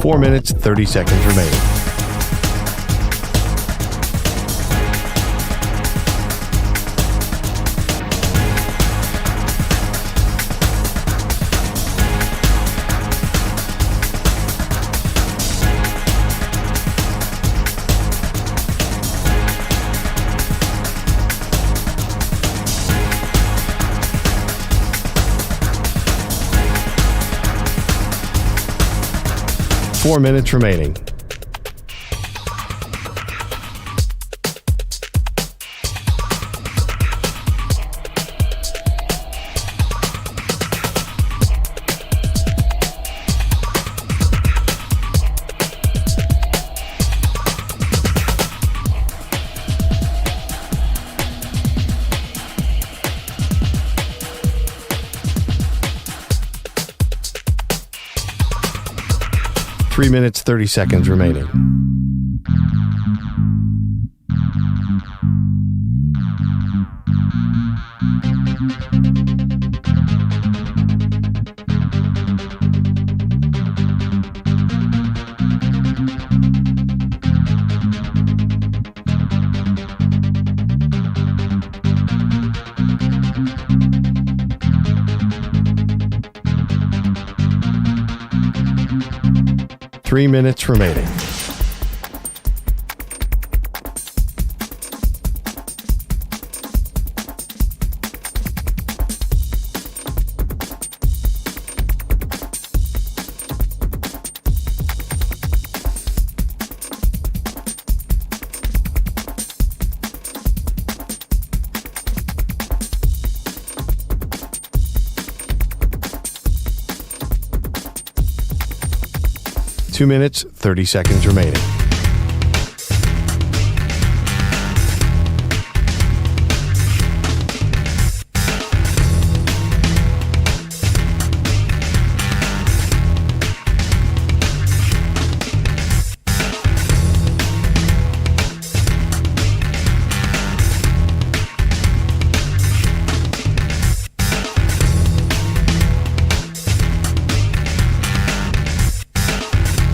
Four minutes, 30 seconds remaining. Four minutes remaining. Three minutes, 30 seconds remaining. Three minutes remaining. 2 minutes, 30 seconds remaining.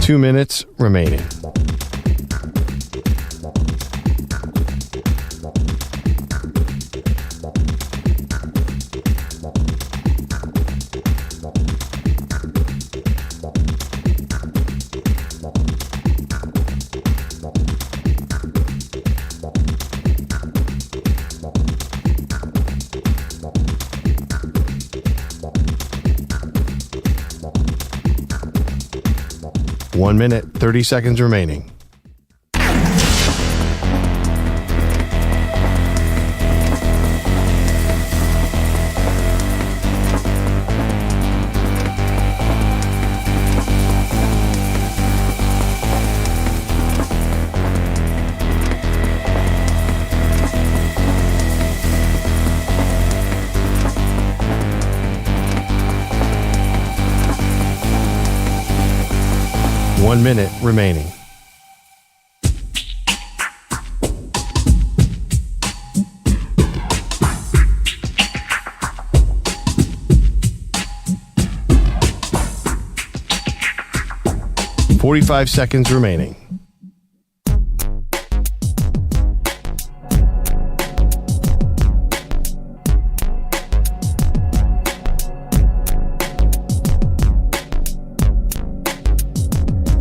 Two minutes remaining. One minute, 30 seconds remaining. One minute remaining. Forty-five seconds remaining.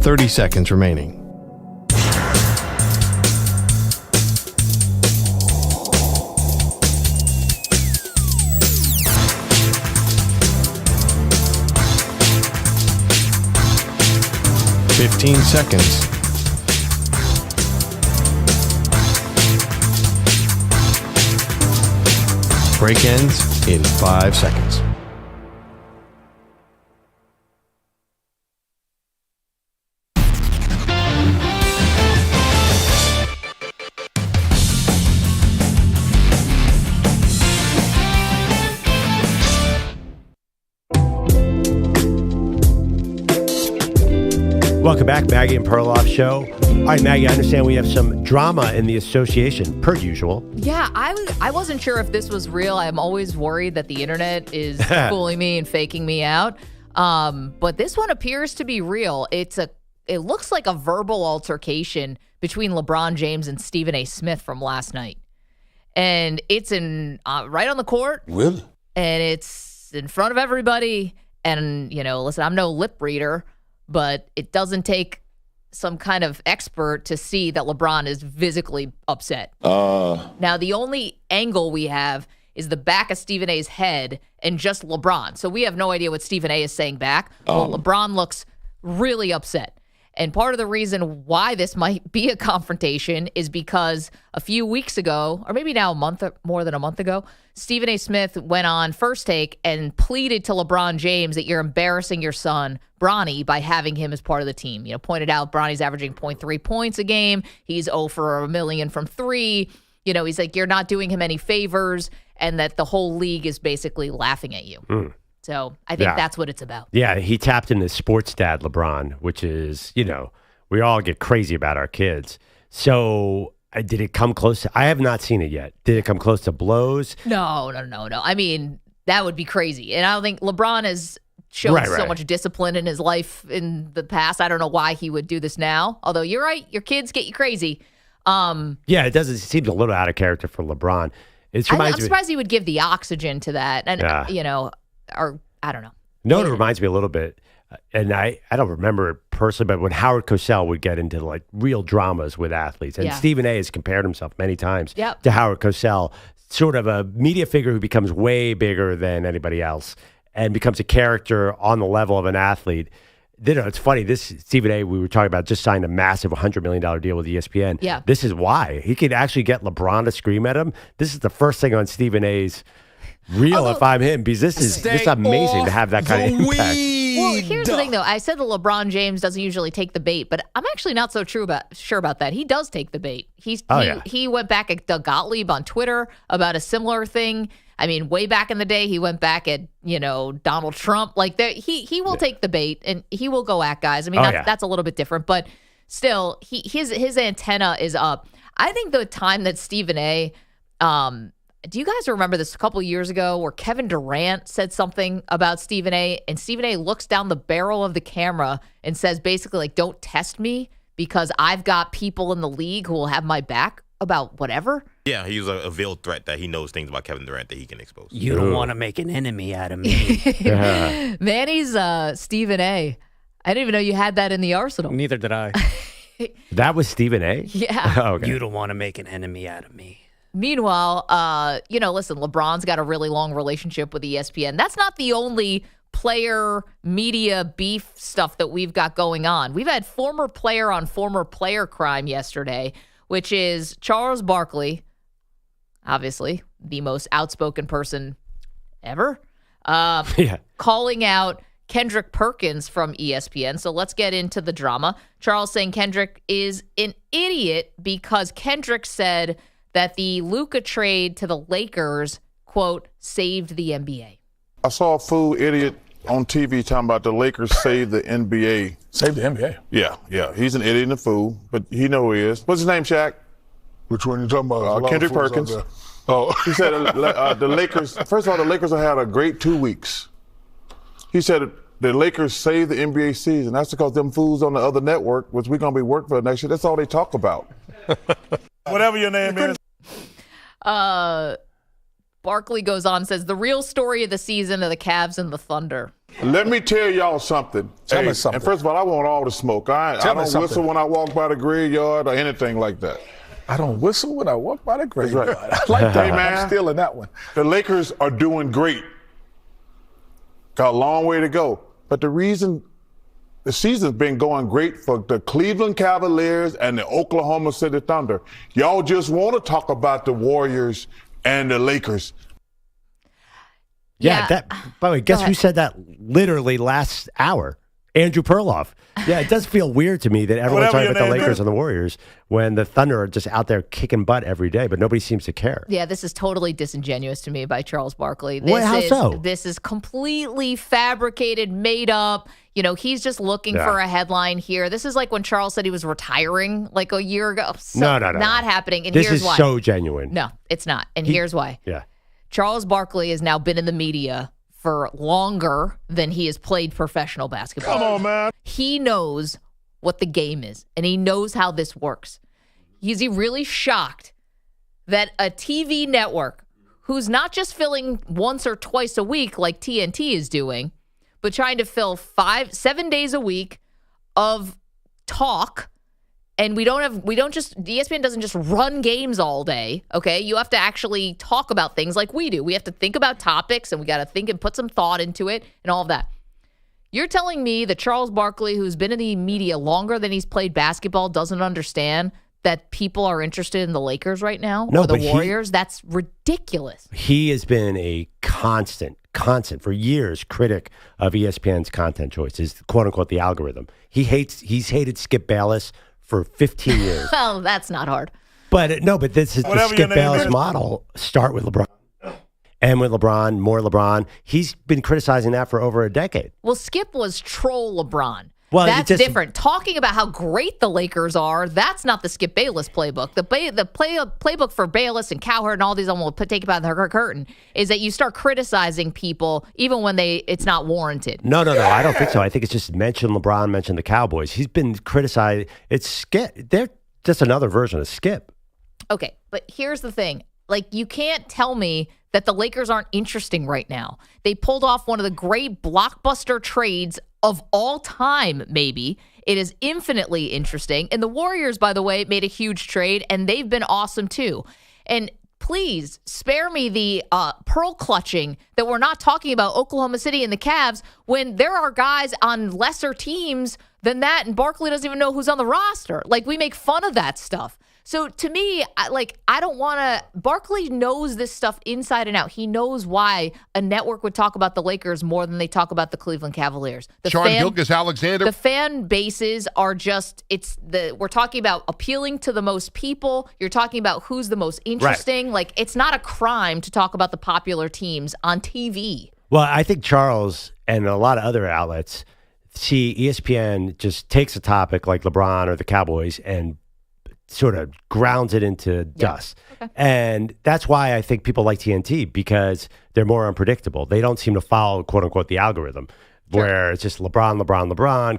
Thirty seconds remaining. Fifteen seconds. Break ends in 5 seconds. Welcome back, Maggie and Perloff Show. All right, Maggie, I understand we have some drama in the association, per usual. Yeah, I wasn't sure if this was real. I'm always worried that the internet is fooling me and faking me out. But this one appears to be real. It looks like a verbal altercation between LeBron James and Stephen A. Smith from last night. And it's in right on the court. Really? And it's in front of everybody. And, listen, I'm no lip reader, but it doesn't take some kind of expert to see that LeBron is physically upset. Now, the only angle we have is the back of Stephen A's head and just LeBron. So we have no idea what Stephen A is saying back. Well, LeBron looks really upset. And part of the reason why this might be a confrontation is because a few weeks ago, or maybe now more than a month ago, Stephen A. Smith went on First Take and pleaded to LeBron James that you're embarrassing your son, Bronny, by having him as part of the team. Pointed out Bronny's averaging 0.3 points a game. He's 0 for a million from 3. He's like, you're not doing him any favors, and that the whole league is basically laughing at you. So I think that's what it's about. Yeah, he tapped into sports dad LeBron, which is, we all get crazy about our kids. So did it come close to, I have not seen it yet. Did it come close to blows? No. I mean, that would be crazy. And I don't think LeBron has shown so much discipline in his life in the past. I don't know why he would do this now. Although you're right, your kids get you crazy. It does. It seems a little out of character for LeBron. I'm surprised he would give the oxygen to that. And, or I don't know. No, it reminds me a little bit. And I don't remember it personally, but when Howard Cosell would get into like real dramas with athletes, and Stephen A. has compared himself many times to Howard Cosell, sort of a media figure who becomes way bigger than anybody else and becomes a character on the level of an athlete. It's funny. This Stephen A. we were talking about just signed a massive $100 million deal with ESPN. Yeah. This is why he could actually get LeBron to scream at him. This is the first thing on Stephen A.'s reel if I'm him, because this is amazing to have that kind of impact. Well, here's the thing, though. I said that LeBron James doesn't usually take the bait, but I'm actually not so sure about that. He does take the bait. He went back at Doug Gottlieb on Twitter about a similar thing. I mean, way back in the day, he went back at, Donald Trump. Like, he will take the bait, and he will go at guys. I mean, that's a little bit different, but still, his antenna is up. I think the time that Stephen A., do you guys remember this a couple of years ago where Kevin Durant said something about Stephen A., and Stephen A. looks down the barrel of the camera and says basically, like, don't test me because I've got people in the league who will have my back about whatever? Yeah, he was a veiled threat that he knows things about Kevin Durant that he can expose. You don't want to make an enemy out of me. Manny's Stephen A. I didn't even know you had that in the arsenal. Neither did I. That was Stephen A.? Yeah. Okay. You don't want to make an enemy out of me. Meanwhile, listen, LeBron's got a really long relationship with ESPN. That's not the only player media beef stuff that we've got going on. We've had former player on former player crime yesterday, which is Charles Barkley, obviously the most outspoken person ever, calling out Kendrick Perkins from ESPN. So let's get into the drama. Charles saying Kendrick is an idiot because Kendrick said that the Luka trade to the Lakers, quote, saved the NBA. I saw a fool idiot on TV talking about the Lakers saved the NBA. Saved the NBA? Yeah. He's an idiot and a fool, but he know who he is. What's his name, Shaq? Which one you talking about? Kendrick Perkins. Oh. He said the Lakers, first of all, the Lakers have had a great 2 weeks. He said the Lakers saved the NBA season. That's because them fools on the other network, which we're going to be working for next year, that's all they talk about. Whatever your name is. Barkley goes on, says the real story of the season are the Cavs and the Thunder. Let me tell y'all something. Tell me something. And first of all, I want all the smoke. I don't whistle when I walk by the graveyard or anything like that. I don't whistle when I walk by the graveyard. Right. I like that. Hey, man, I'm stealing that one. The Lakers are doing great. Got a long way to go. But the reason the season's been going great for the Cleveland Cavaliers and the Oklahoma City Thunder. Y'all just want to talk about the Warriors and the Lakers. Yeah. By the way, guess who said that literally last hour? Andrew Perloff. Yeah, it does feel weird to me that everyone's talking about the Lakers and the Warriors when the Thunder are just out there kicking butt every day, but nobody seems to care. Yeah, this is totally disingenuous to me by Charles Barkley. How so? This is completely fabricated, made up. He's just looking for a headline here. This is like when Charles said he was retiring like a year ago. No. Not happening. And this here's is why. So genuine. No, it's not. And here's why. Yeah. Charles Barkley has now been in the media for longer than he has played professional basketball. Come on, man. He knows what the game is, and he knows how this works. Is he really shocked that a TV network who's not just filling once or twice a week like TNT is doing, but trying to fill 7 days a week of talk, and ESPN doesn't just run games all day, okay? You have to actually talk about things like we do. We have to think about topics, and we got to think and put some thought into it and all of that. You're telling me that Charles Barkley, who's been in the media longer than he's played basketball, doesn't understand that people are interested in the Lakers right now or the Warriors? That's ridiculous. He has been a constant for years critic of ESPN's content choices, quote unquote, the algorithm. He's hated Skip Bayless for 15 years. Well, that's not hard. But this is the Skip Bayless model. Start with LeBron. And with LeBron, more LeBron. He's been criticizing that for over a decade. Well, Skip was troll LeBron. Well, that's different. Talking about how great the Lakers are, that's not the Skip Bayless playbook. The playbook for Bayless and Cowherd and all these, we'll take it behind the curtain, is that you start criticizing people even when it's not warranted. No, I don't think so. I think it's just mention LeBron, mention the Cowboys. He's been criticized. It's Skip. They're just another version of Skip. Okay, but here's the thing. Like, you can't tell me that the Lakers aren't interesting right now. They pulled off one of the great blockbuster trades of all time, maybe. It is infinitely interesting. And the Warriors, by the way, made a huge trade, and they've been awesome too. And please spare me the pearl clutching that we're not talking about Oklahoma City and the Cavs when there are guys on lesser teams than that, and Barkley doesn't even know who's on the roster. Like, we make fun of that stuff. So to me, I don't want to. Barkley knows this stuff inside and out. He knows why a network would talk about the Lakers more than they talk about the Cleveland Cavaliers. Sean Gilgeous-Alexander. The fan bases are just. We're talking about appealing to the most people. You're talking about who's the most interesting. Right. It's not a crime to talk about the popular teams on TV. Well, I think Charles and a lot of other outlets see ESPN just takes a topic like LeBron or the Cowboys and sort of grounds it into dust. Okay. And that's why I think people like TNT, because they're more unpredictable. They don't seem to follow, quote unquote, the algorithm. Where it's just LeBron,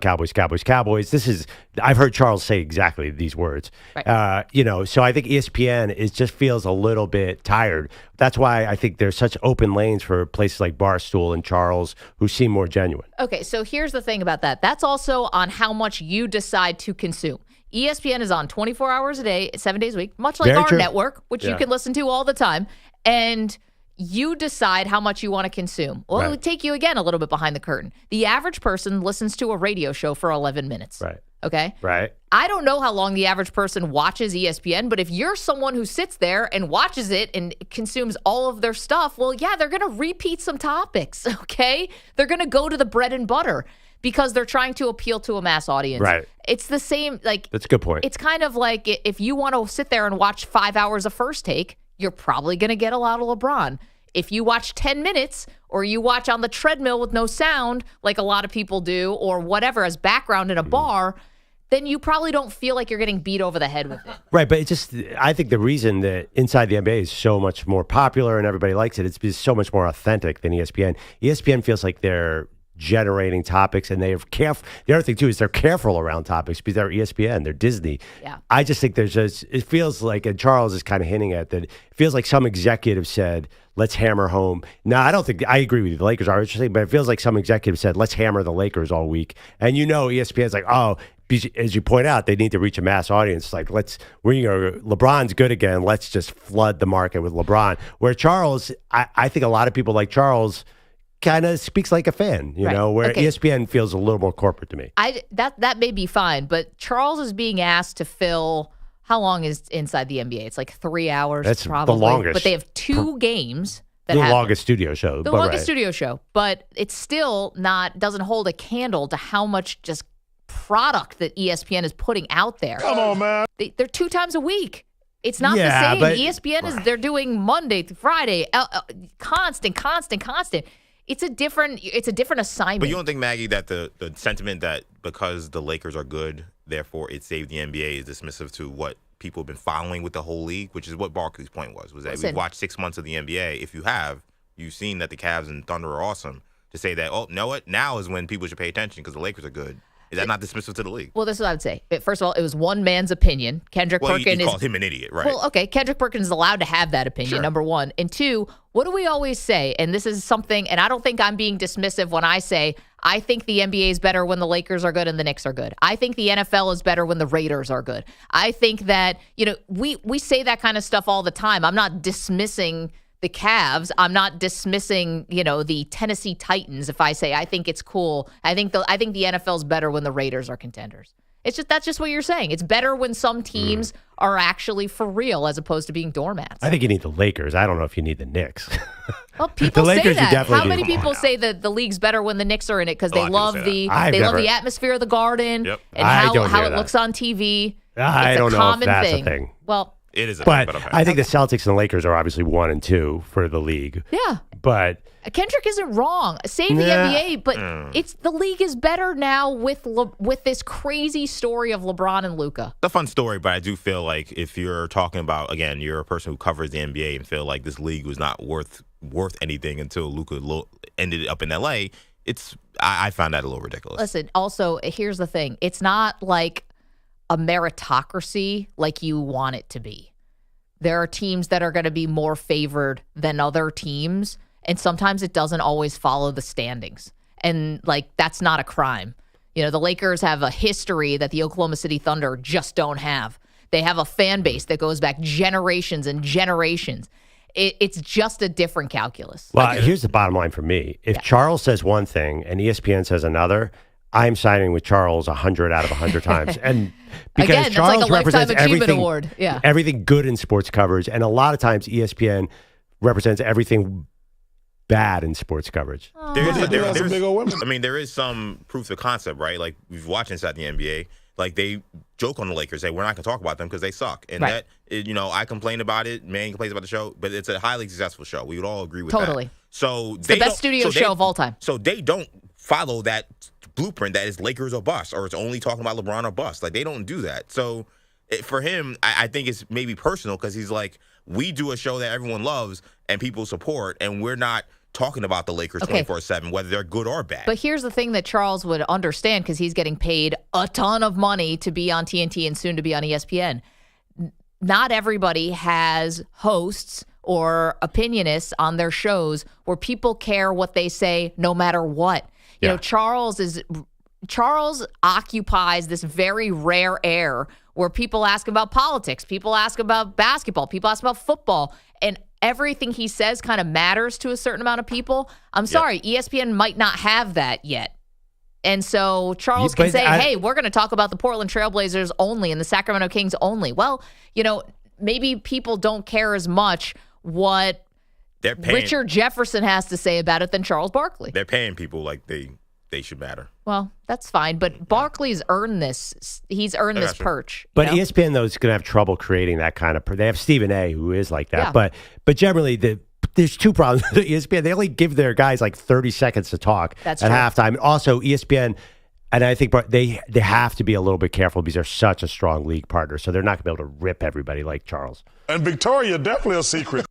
Cowboys. I've heard Charles say exactly these words. Right. So I think ESPN just feels a little bit tired. That's why I think there's such open lanes for places like Barstool and Charles, who seem more genuine. Okay, so here's the thing about that. That's also on how much you decide to consume. ESPN is on 24 hours a day, 7 days a week, much like our network, which you can listen to all the time. And you decide how much you want to consume. Well, it would take you, again, a little bit behind the curtain. The average person listens to a radio show for 11 minutes. Right. Okay? Right. I don't know how long the average person watches ESPN, but if you're someone who sits there and watches it and consumes all of their stuff, well, yeah, they're going to repeat some topics, okay? They're going to go to the bread and butter because they're trying to appeal to a mass audience. Right. It's the same, That's a good point. It's kind of like if you want to sit there and watch 5 hours of First Take, you're probably going to get a lot of LeBron. If you watch 10 minutes or you watch on the treadmill with no sound, like a lot of people do, or whatever as background in a bar, then you probably don't feel like you're getting beat over the head with it. Right, but I think the reason that Inside the NBA is so much more popular and everybody likes it's because it's so much more authentic than ESPN. ESPN feels like they're generating topics, and they're careful. The other thing too is they're careful around topics because they're ESPN, they're Disney. Yeah. I just think it feels like, and Charles is kind of hinting at that, it feels like some executive said, let's hammer home. No, I don't think, I agree with you. The Lakers are interesting, but it feels like some executive said, let's hammer the Lakers all week. And ESPN's like, oh, as you point out, they need to reach a mass audience. Like, LeBron's good again. Let's just flood the market with LeBron. Where Charles, I think a lot of people like Charles kind of speaks like a fan, where ESPN feels a little more corporate to me. That may be fine, but Charles is being asked to fill, how long is Inside the NBA? It's like 3 hours. That's probably the longest. But they have two games. The longest studio show. The longest studio show. But it's still doesn't hold a candle to how much just product that ESPN is putting out there. Come on, man. They're 2 times a week. It's not the same. ESPN they're doing Monday through Friday, constant. It's a different assignment. But you don't think, Maggie, that the sentiment that because the Lakers are good, therefore it saved the NBA is dismissive to what people have been following with the whole league, which is what Barkley's point was that we've watched 6 months of the NBA. If you have, you've seen that the Cavs and Thunder are awesome. To say that, know what? Now is when people should pay attention because the Lakers are good. Is that not dismissive to the league? Well, this is what I would say. First of all, it was one man's opinion. Kendrick Perkins called him an idiot, right? Well, okay, Kendrick Perkins is allowed to have that opinion, number one. And two, what do we always say? And this is something, and I don't think I'm being dismissive when I say, I think the NBA is better when the Lakers are good and the Knicks are good. I think the NFL is better when the Raiders are good. I think that, we say that kind of stuff all the time. I'm not dismissing the Cavs. I'm not dismissing, the Tennessee Titans if I say I think it's cool. I think the NFL is better when the Raiders are contenders. That's just what you're saying. It's better when some teams are actually for real as opposed to being doormats. I think you need the Lakers. I don't know if you need the Knicks. Well, people say that. How many people say that the league's better when the Knicks are in it because they love the atmosphere of the Garden and how it looks on TV. I don't know if that's a thing. Well, it is, but I think the Celtics and the Lakers are obviously 1 and 2 for the league. Yeah, but Kendrick isn't wrong. Save the NBA, but the league is better now with this crazy story of LeBron and Luka. It's a fun story, but I do feel like if you're talking about, again, you're a person who covers the NBA and feel like this league was not worth anything until Luka ended up in LA. I found that a little ridiculous. Listen, also here's the thing: it's not like a meritocracy like you want it to be. There are teams that are going to be more favored than other teams, and sometimes it doesn't always follow the standings. And that's not a crime. The Lakers have a history that the Oklahoma City Thunder just don't have. They have a fan base that goes back generations and generations. It's just a different calculus. Well, here's the bottom line for me. If Charles says one thing and ESPN says another, I'm signing with Charles 100 out of 100 times. And because Again, Charles that's like a represents Lifetime Achievement everything, Award. Yeah. everything good in sports coverage. And a lot of times ESPN represents everything bad in sports coverage. There is some proof of concept, right? Like we've watched inside the NBA. Like they joke on the Lakers, say we're not going to talk about them because they suck, and Right. I complain about it. Man complains about the show, but it's a highly successful show. We would all agree with that. Totally. So It's the best studio show of all time. So they don't follow that blueprint that is Lakers or bust, or it's only talking about LeBron or bust. Like they don't do that. So for him, I think it's maybe personal because he's like, we do a show that everyone loves and people support, and we're not talking about the Lakers 24/7, whether they're good or bad. But here's the thing that Charles would understand because he's getting paid a ton of money to be on TNT and soon to be on ESPN. Not everybody has hosts or opinionists on their shows where people care what they say no matter what. You know, Charles occupies this very rare air where people ask about politics, people ask about basketball, people ask about football, and everything he says kind of matters to a certain amount of people. I'm sorry, ESPN might not have that yet. And so Charles can say, hey, we're going to talk about the Portland Trailblazers only and the Sacramento Kings only. Well, maybe people don't care as much what Richard Jefferson has to say about it than Charles Barkley. They're paying people like they should matter. Well, that's fine, but Barkley's earned this. He's earned this perch. But ESPN, though, is going to have trouble creating that kind of. They have Stephen A., who is like that. Yeah. But generally, there's two problems with ESPN. They only give their guys like 30 seconds to talk at halftime. Also, ESPN, and I think they have to be a little bit careful because they're such a strong league partner, so they're not going to be able to rip everybody like Charles. And Victoria, definitely a secret.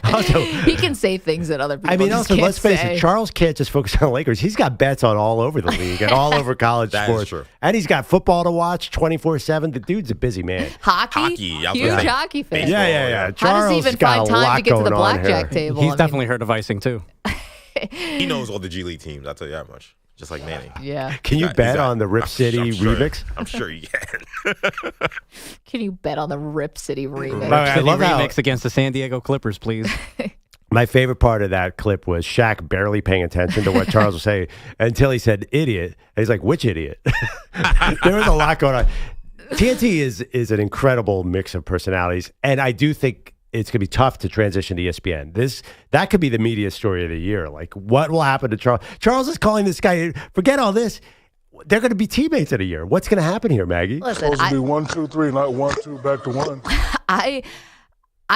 Also, he can say things that other people just can't let's face say. it, Charles can't just focus on the Lakers. He's got bets on all over the league and all over college sports. Is true. And he's got football to watch 24/7. The dude's a busy man. Hockey? Huge hockey fan. Yeah. How does he even find time to get to the blackjack table? He's definitely heard of icing, too. He knows all the G League teams, I'll tell you that much. Just like Manny. Yeah. Can you bet on the Rip City remix? I'm sure you can. Can you bet on the Rip City remix? I love remix against the San Diego Clippers, please. My favorite part of that clip was Shaq barely paying attention to what Charles was saying until he said idiot. And he's like, which idiot? There was a lot going on. TNT is an incredible mix of personalities. And I do think it's going to be tough to transition to ESPN. That could be the media story of the year. Like, what will happen to Charles? Charles is calling this guy, forget all this. They're going to be teammates in a year. What's going to happen here, Maggie? Listen, Supposed to be 1, 2, 3, not 1, 2, back to 1. I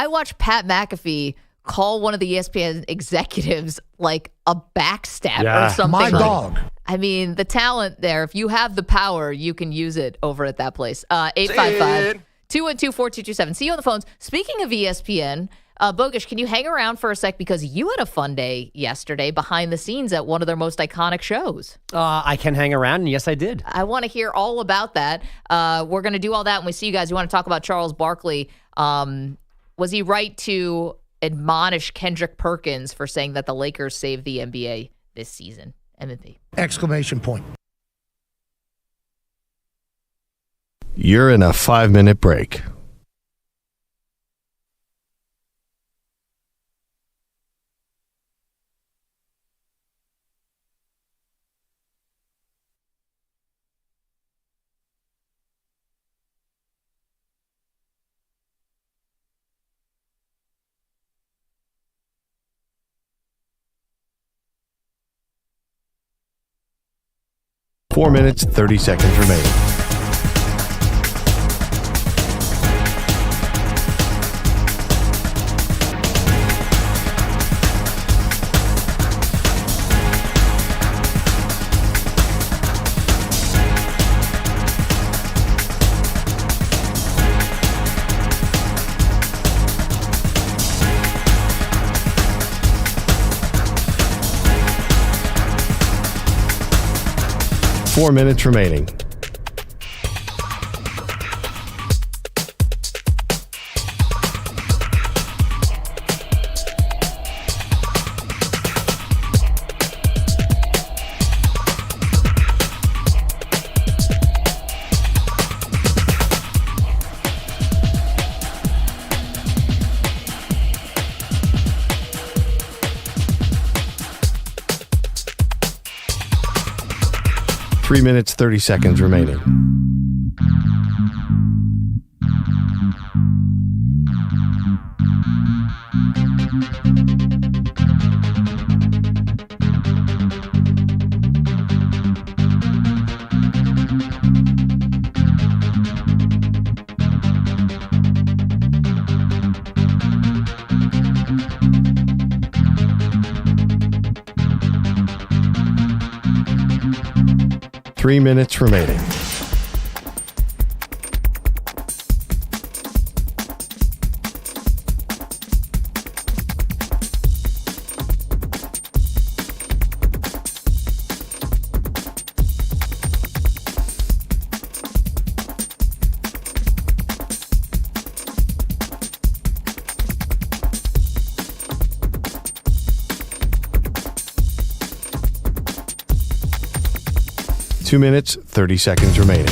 watched Pat McAfee call one of the ESPN executives like a backstab or something. My dog. I mean, the talent there, if you have the power, you can use it over at that place. 855-212-4227. See you on the phones. Speaking of ESPN, Bogusch, can you hang around for a sec? Because you had a fun day yesterday behind the scenes at one of their most iconic shows. I can hang around, and yes, I did. I want to hear all about that. We're going to do all that when we see you guys. You want to talk about Charles Barkley. Was he right to admonish Kendrick Perkins for saying that the Lakers saved the NBA this season? M&P. Exclamation point. You're in a 5-minute break. Four minutes, 30 seconds remaining. Four minutes remaining. 3 minutes, 30 seconds remaining. Three minutes remaining. Two minutes, 30 seconds remaining.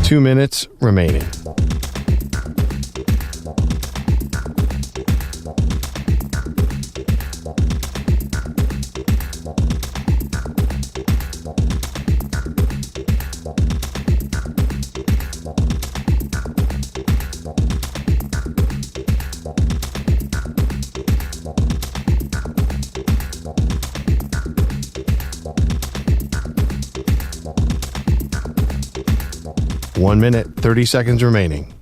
Two minutes remaining. One minute, 30 seconds remaining.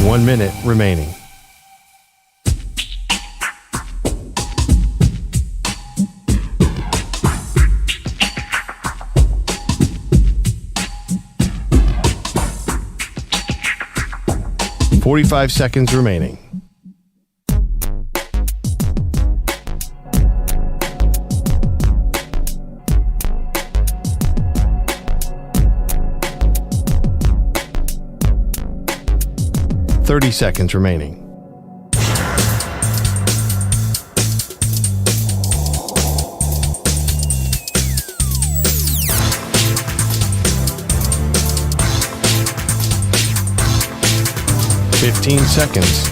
One minute remaining. Forty-five seconds remaining. Thirty seconds remaining. Fifteen seconds.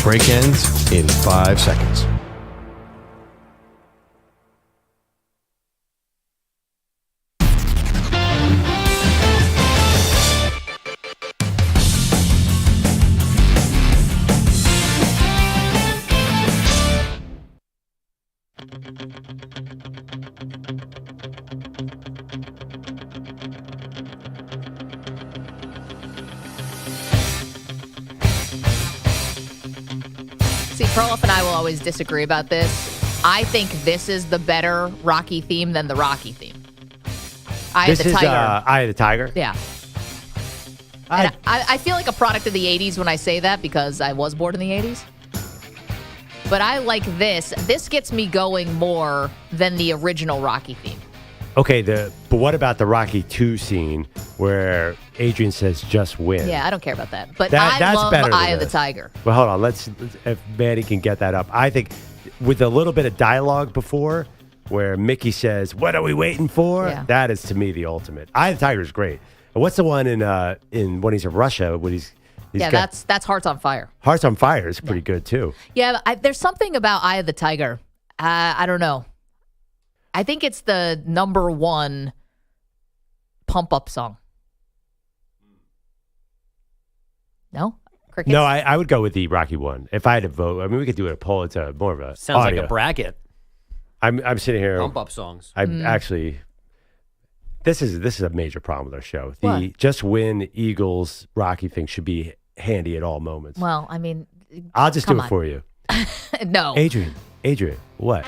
Break ends in 5 seconds. See, Perloff and I will always disagree about this. I think this is the better Rocky theme than the Rocky theme. Eye of the Tiger. Eye of the Tiger? Yeah. And I feel like a product of the 80s when I say that because I was born in the 80s. But I like this. This gets me going more than the original Rocky theme. Okay, but what about the Rocky 2 scene where Adrian says just win? Yeah, I don't care about that. But that's I love better Eye of the this. Tiger. Well, hold on. Let's if Manny can get that up. I think with a little bit of dialogue before where Mickey says, "What are we waiting for?" Yeah. That is to me the ultimate. Eye of the Tiger is great. And what's the one in when he's in Russia when he's yeah, got, that's Hearts on Fire. Hearts on Fire is pretty good too. Yeah, there's something about Eye of the Tiger. I don't know. I think it's the number one pump up song. No? Crickets? No, I would go with the Rocky one. If I had to vote, I mean, we could do it a poll. It's more of a Sounds audio. like a bracket. I'm sitting here. Pump up songs. I'm actually This is a major problem with our show. The What? just win Eagles Rocky thing should be handy at all moments. Well, I mean, I'll just do come it on. for you. No. Adrian, what?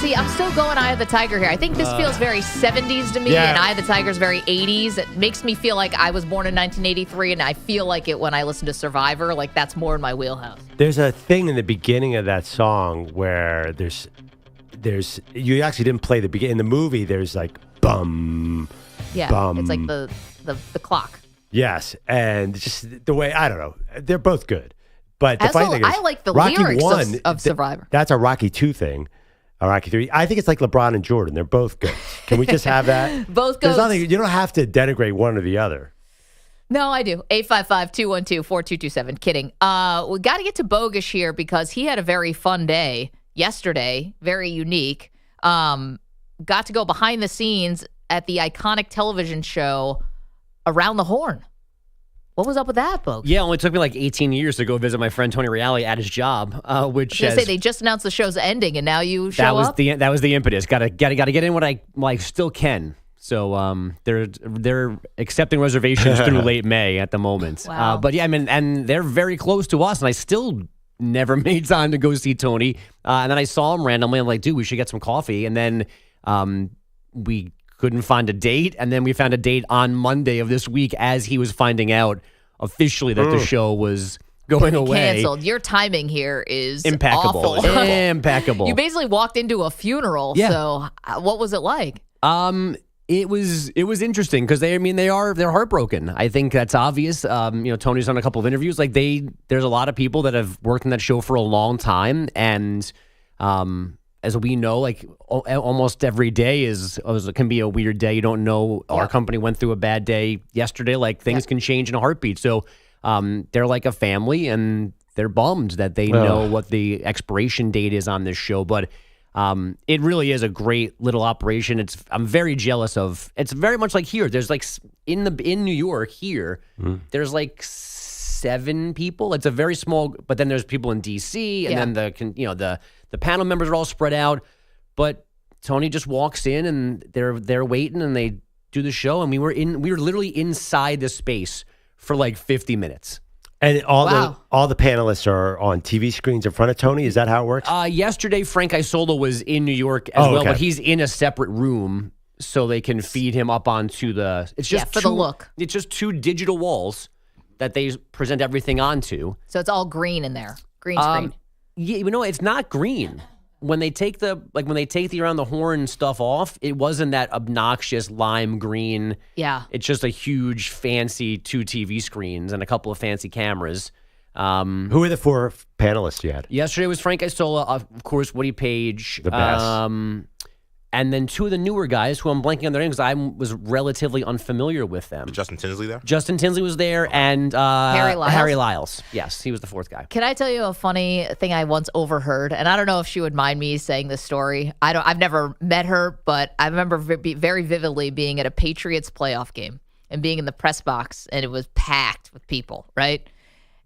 See, I'm still going Eye of the Tiger here. I think this feels very 70s to me, Yeah. and Eye of the Tiger's very 80s. It makes me feel like I was born in 1983, and I feel like it when I listen to Survivor. Like, that's more in my wheelhouse. There's a thing in the beginning of that song where there's you actually didn't play the beginning. In the movie, there's like bum. Yeah, bum. it's like the clock. Yes, and just the way, I don't know. They're both good. But the Also, funny thing is, I like the Rocky lyrics one, of Survivor. That's a Rocky 2 thing. A Rocky 3. I think it's like LeBron and Jordan. They're both good. Can we just have that? Both There's goats. nothing, you don't have to denigrate one or the other. No, I do. 855-212-4227. Kidding. We got to get to Bogusch here because he had a very fun day yesterday. Very unique. Got to go behind the scenes at the iconic television show Around the Horn. What was up with that, Bogusch? Yeah, it only took me like 18 years to go visit my friend Tony Reale at his job, which I was gonna say they just announced the show's ending, and now you show up. That was the impetus. Got to get in what I still can. So they're accepting reservations through late May at the moment. Wow. But yeah, I mean, and they're very close to us, and I still never made time to go see Tony. And then I saw him randomly. I'm like, dude, we should get some coffee. And then we couldn't find a date, and then we found a date on Monday of this week as he was finding out officially that the show was going away. Canceled. Your timing here is Impeccable. awful. Impeccable. You basically walked into a funeral. Yeah. So what was it like? It was interesting because they're heartbroken. I think that's obvious. Tony's done a couple of interviews. Like there's a lot of people that have worked on that show for a long time, and as we know, like almost every day can be a weird day. You don't know. Our company went through a bad day yesterday. Like things can change in a heartbeat. So they're like a family, and they're bummed that they know what the expiration date is on this show. But it really is a great little operation. I'm very jealous of. It's very much like here. There's like in New York here. There's like 7 people. It's a very small. But then there's people in D.C. and then the panel members are all spread out. But Tony just walks in and they're waiting and they do the show. And we were literally inside the space for like 50 minutes. And all the panelists are on TV screens in front of Tony. Is that how it works? Yesterday, Frank Isola was in New York as well, okay. but he's in a separate room so they can feed him up onto the. It's just for the look. It's just 2 digital walls that they present everything onto. So it's all green in there. Green screen. Yeah, it's not green. When they take the Around the Horn stuff off, it wasn't that obnoxious lime green. Yeah. It's just a huge, fancy 2 TV screens and a couple of fancy cameras. Who are the 4 panelists you had? Yesterday was Frank Isola, of course, Woody Page. The best. And then 2 of the newer guys who I'm blanking on their names because I was relatively unfamiliar with them. Was Justin Tinsley there? Justin Tinsley was there, and Harry Lyles? Harry Lyles. Yes, he was the 4th guy. Can I tell you a funny thing I once overheard? And I don't know if she would mind me saying this story. I've never met her, but I remember very vividly being at a Patriots playoff game and being in the press box, and it was packed with people, right?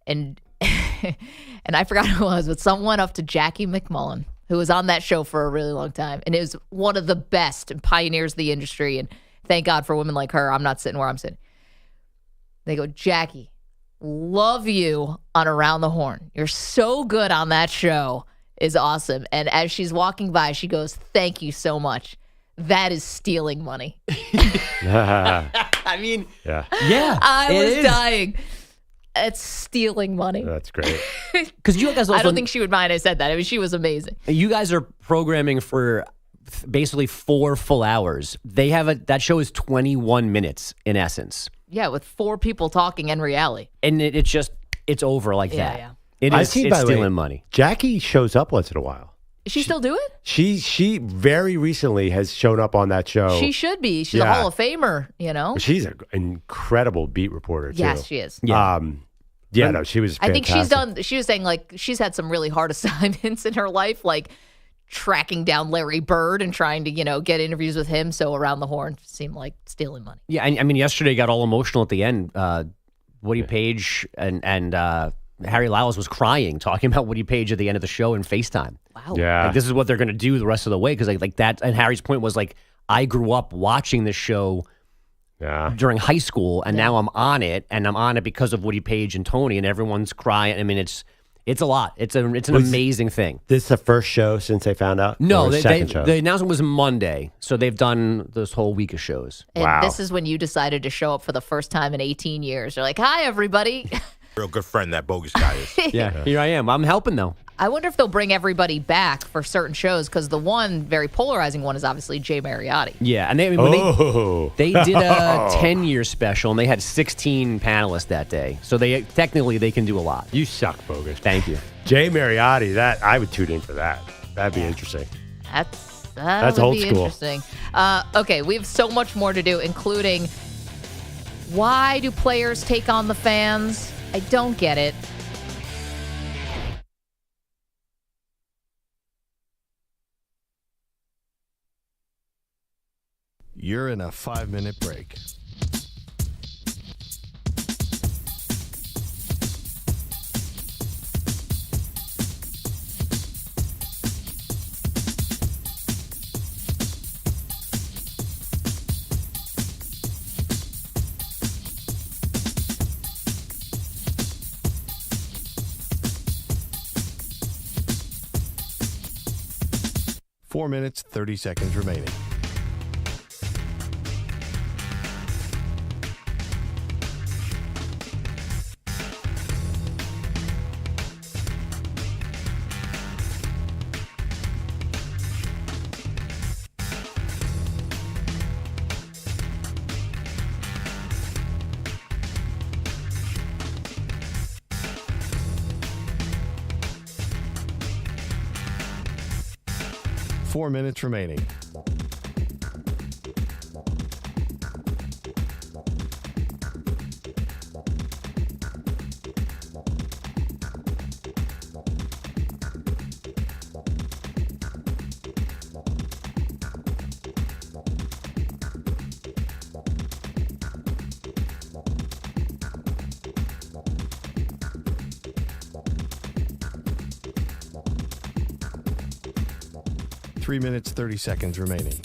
And and I forgot who it was, but someone went up to Jackie McMullen, who was on that show for a really long time, and is one of the best and pioneers of the industry. And thank God for women like her. I'm not sitting where I'm sitting. They go, Jackie, love you on Around the Horn. You're so good on that show. Is awesome. And as she's walking by, she goes, thank you so much. That is stealing money. I mean, yeah. I was dying. It's stealing money. That's great. Because you guys also, I don't think she would mind I said that. I mean, she was amazing. You guys are programming for basically 4 full hours. They have that show is 21 minutes in essence. Yeah, with 4 people talking and reality. And it's over like that. Yeah. It's stealing money. Jackie shows up once in a while. Is she still do it? She very recently has shown up on that show. She should be. She's a Hall of Famer, She's an incredible beat reporter, too. Yes, she is. Yeah. She was fantastic. I think she was saying, like, she's had some really hard assignments in her life, like tracking down Larry Bird and trying to, get interviews with him. So Around the Horn seemed like stealing money. Yeah, I mean, yesterday got all emotional at the end. Woody Page and Harry Lyles was crying talking about Woody Page at the end of the show in FaceTime. Wow. Yeah. Like, this is what they're going to do the rest of the way, because like that. And Harry's point was like, I grew up watching this show during high school, and now I'm on it, and I'm on it because of Woody Page and Tony, and everyone's crying. I mean, it's a lot. It's an amazing thing. This is the first show since they found out? No, second show? the announcement was Monday, so they've done this whole week of shows. And this is when you decided to show up for the first time in 18 years. You're like, hi, everybody. Real good friend that Bogusch guy is. Yeah, here I am. I'm helping, though. I wonder if they'll bring everybody back for certain shows, because the one very polarizing one is obviously Jay Mariotti. Yeah, and they did a 10-year special, and they had 16 panelists that day. So they can do a lot. You suck, Bogusch. Thank you. Jay Mariotti, that I would tune in for that. That'd be interesting. That's old be school. Interesting. Okay, we have so much more to do, including why do players take on the fans? I don't get it. You're in a 5-minute break. Four minutes, 30 seconds remaining. Four minutes remaining. Three minutes, 30 seconds remaining.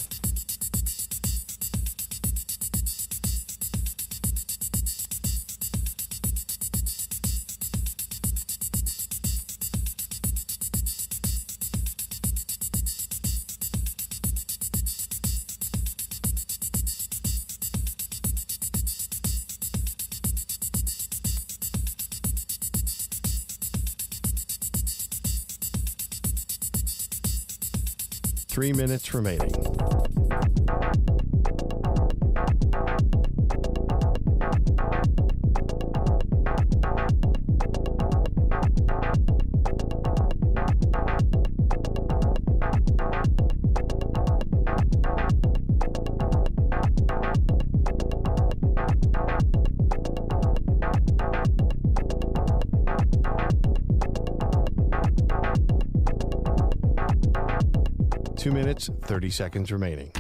Three minutes remaining. Two minutes, 30 seconds remaining.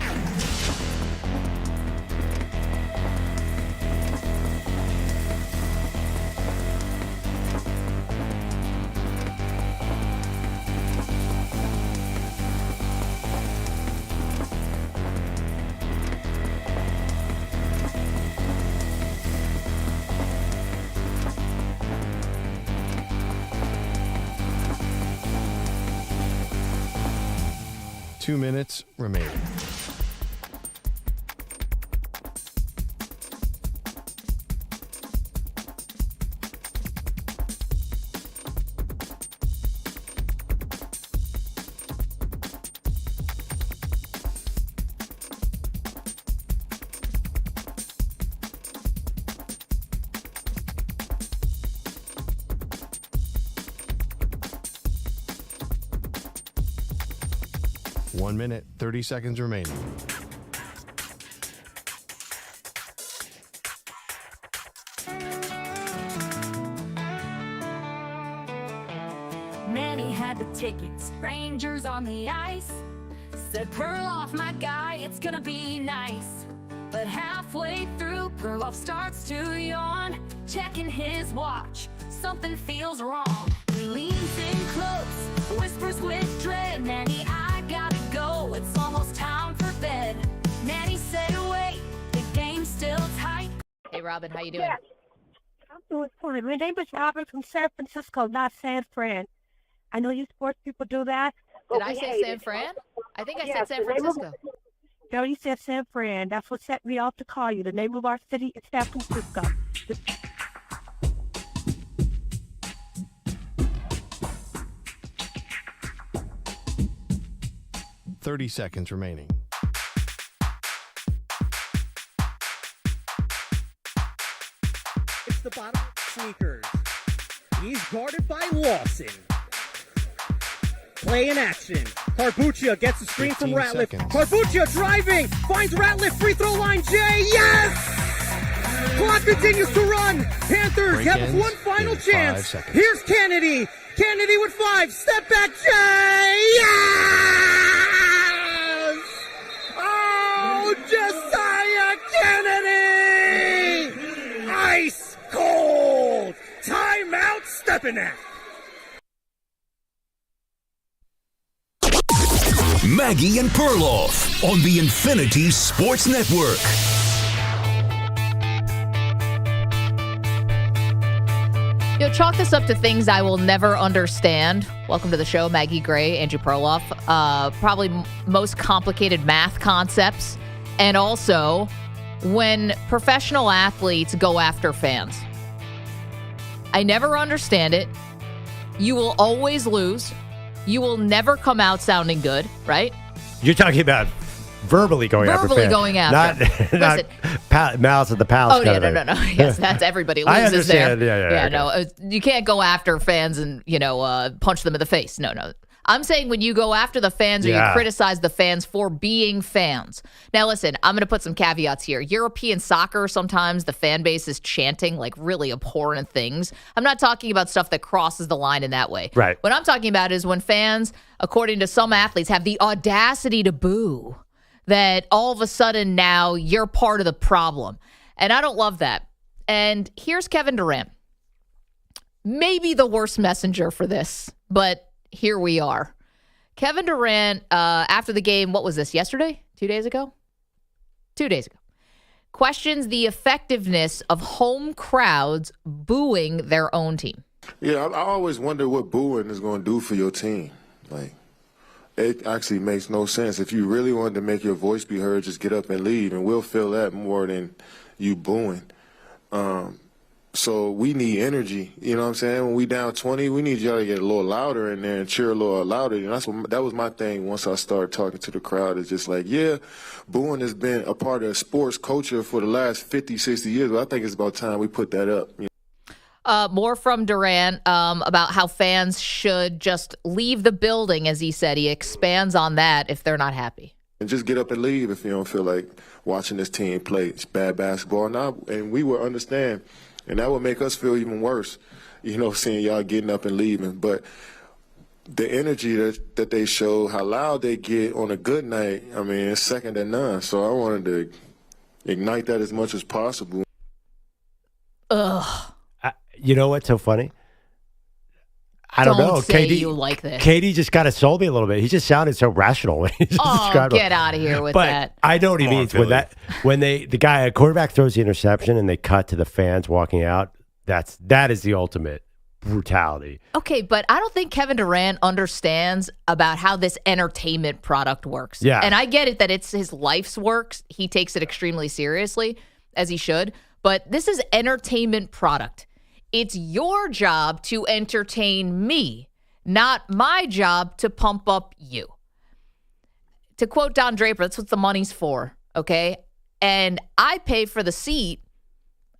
Two minutes remaining. One minute, 30 seconds remaining. Many had the tickets, strangers on the ice. Said, Perloff, my guy, it's gonna be nice. But But halfway through, Perloff starts to yawn, checking his watch. Something feels wrong. He leans in close, whispers with dread. Manny, I gotta go. It's almost time for bed. Manny said, wait, the game's still tight. Hey, Robin, how you doing? Yeah, I'm doing fine. My name is Robin from San Francisco, not San Fran. I know you sports people do that. Did I say San Fran? I think I said San Francisco. No, you said San Fran. That's what set me off to call you. The name of our city is San Francisco. 30 seconds remaining. It's the bottom of sneakers. He's guarded by Lawson. Play in action. Carbuccia gets a screen from Ratliff. Carbuccia driving. Finds Ratliff. Free throw line. Jay. Yes! Clock continues to run. Panthers have one final chance. Here's Kennedy. Kennedy with 5. Step back. Jay. Yes! Oh, Josiah Kennedy! Ice cold. Timeout Stepinac. Maggie and Perloff on the Infinity Sports Network. Chalk this up to things I will never understand. Welcome to the show, Maggie Gray, Andrew Perloff. Probably most complicated math concepts. And also when professional athletes go after fans. I never understand it. You will always lose. You will never come out sounding good, right? You're talking about verbally going after fans. Going after. Not mouths at the palace. Oh, yeah, no. Yes, that's everybody loses I understand. there. Yeah, no, you can't go after fans and, punch them in the face. No. I'm saying when you go after the fans or you criticize the fans for being fans. Now, listen, I'm going to put some caveats here. European soccer, sometimes the fan base is chanting like really abhorrent things. I'm not talking about stuff that crosses the line in that way. Right. What I'm talking about is when fans, according to some athletes, have the audacity to boo, that all of a sudden now you're part of the problem. And I don't love that. And here's Kevin Durant. Maybe the worst messenger for this, but here we are. Kevin Durant, after the game, what was this, yesterday? 2 days ago? 2 days ago. Questions the effectiveness of home crowds booing their own team. Yeah, I always wonder what booing is going to do for your team. Like, it actually makes no sense. If you really wanted to make your voice be heard, just get up and leave, and we'll feel that more than you booing. So we need energy, you know what I'm saying? When we down 20, we need y'all to get a little louder in there and cheer a little louder. And that was my thing once I started talking to the crowd. It's just like, yeah, booing has been a part of sports culture for the last 50, 60 years, but I think it's about time we put that up. More from Durant about how fans should just leave the building, as he said. He expands on that if they're not happy. And just get up and leave if you don't feel like watching this team play. It's bad basketball. And we will understand. And that would make us feel even worse, seeing y'all getting up and leaving. But the energy that they show, how loud they get on a good night, I mean, it's second to none. So I wanted to ignite that as much as possible. Ugh. You know what's so funny? I don't know. Say you like this. Katie just kind of sold me a little bit. He just sounded so rational when he just described get out of here with but that. I know what he means when a quarterback throws the interception and they cut to the fans walking out. That is the ultimate brutality. Okay, but I don't think Kevin Durant understands about how this entertainment product works. Yeah. And I get it that it's his life's work. He takes it extremely seriously, as he should. But this is entertainment product. It's your job to entertain me, not my job to pump up you. To quote Don Draper, that's what the money's for, okay? And I pay for the seat.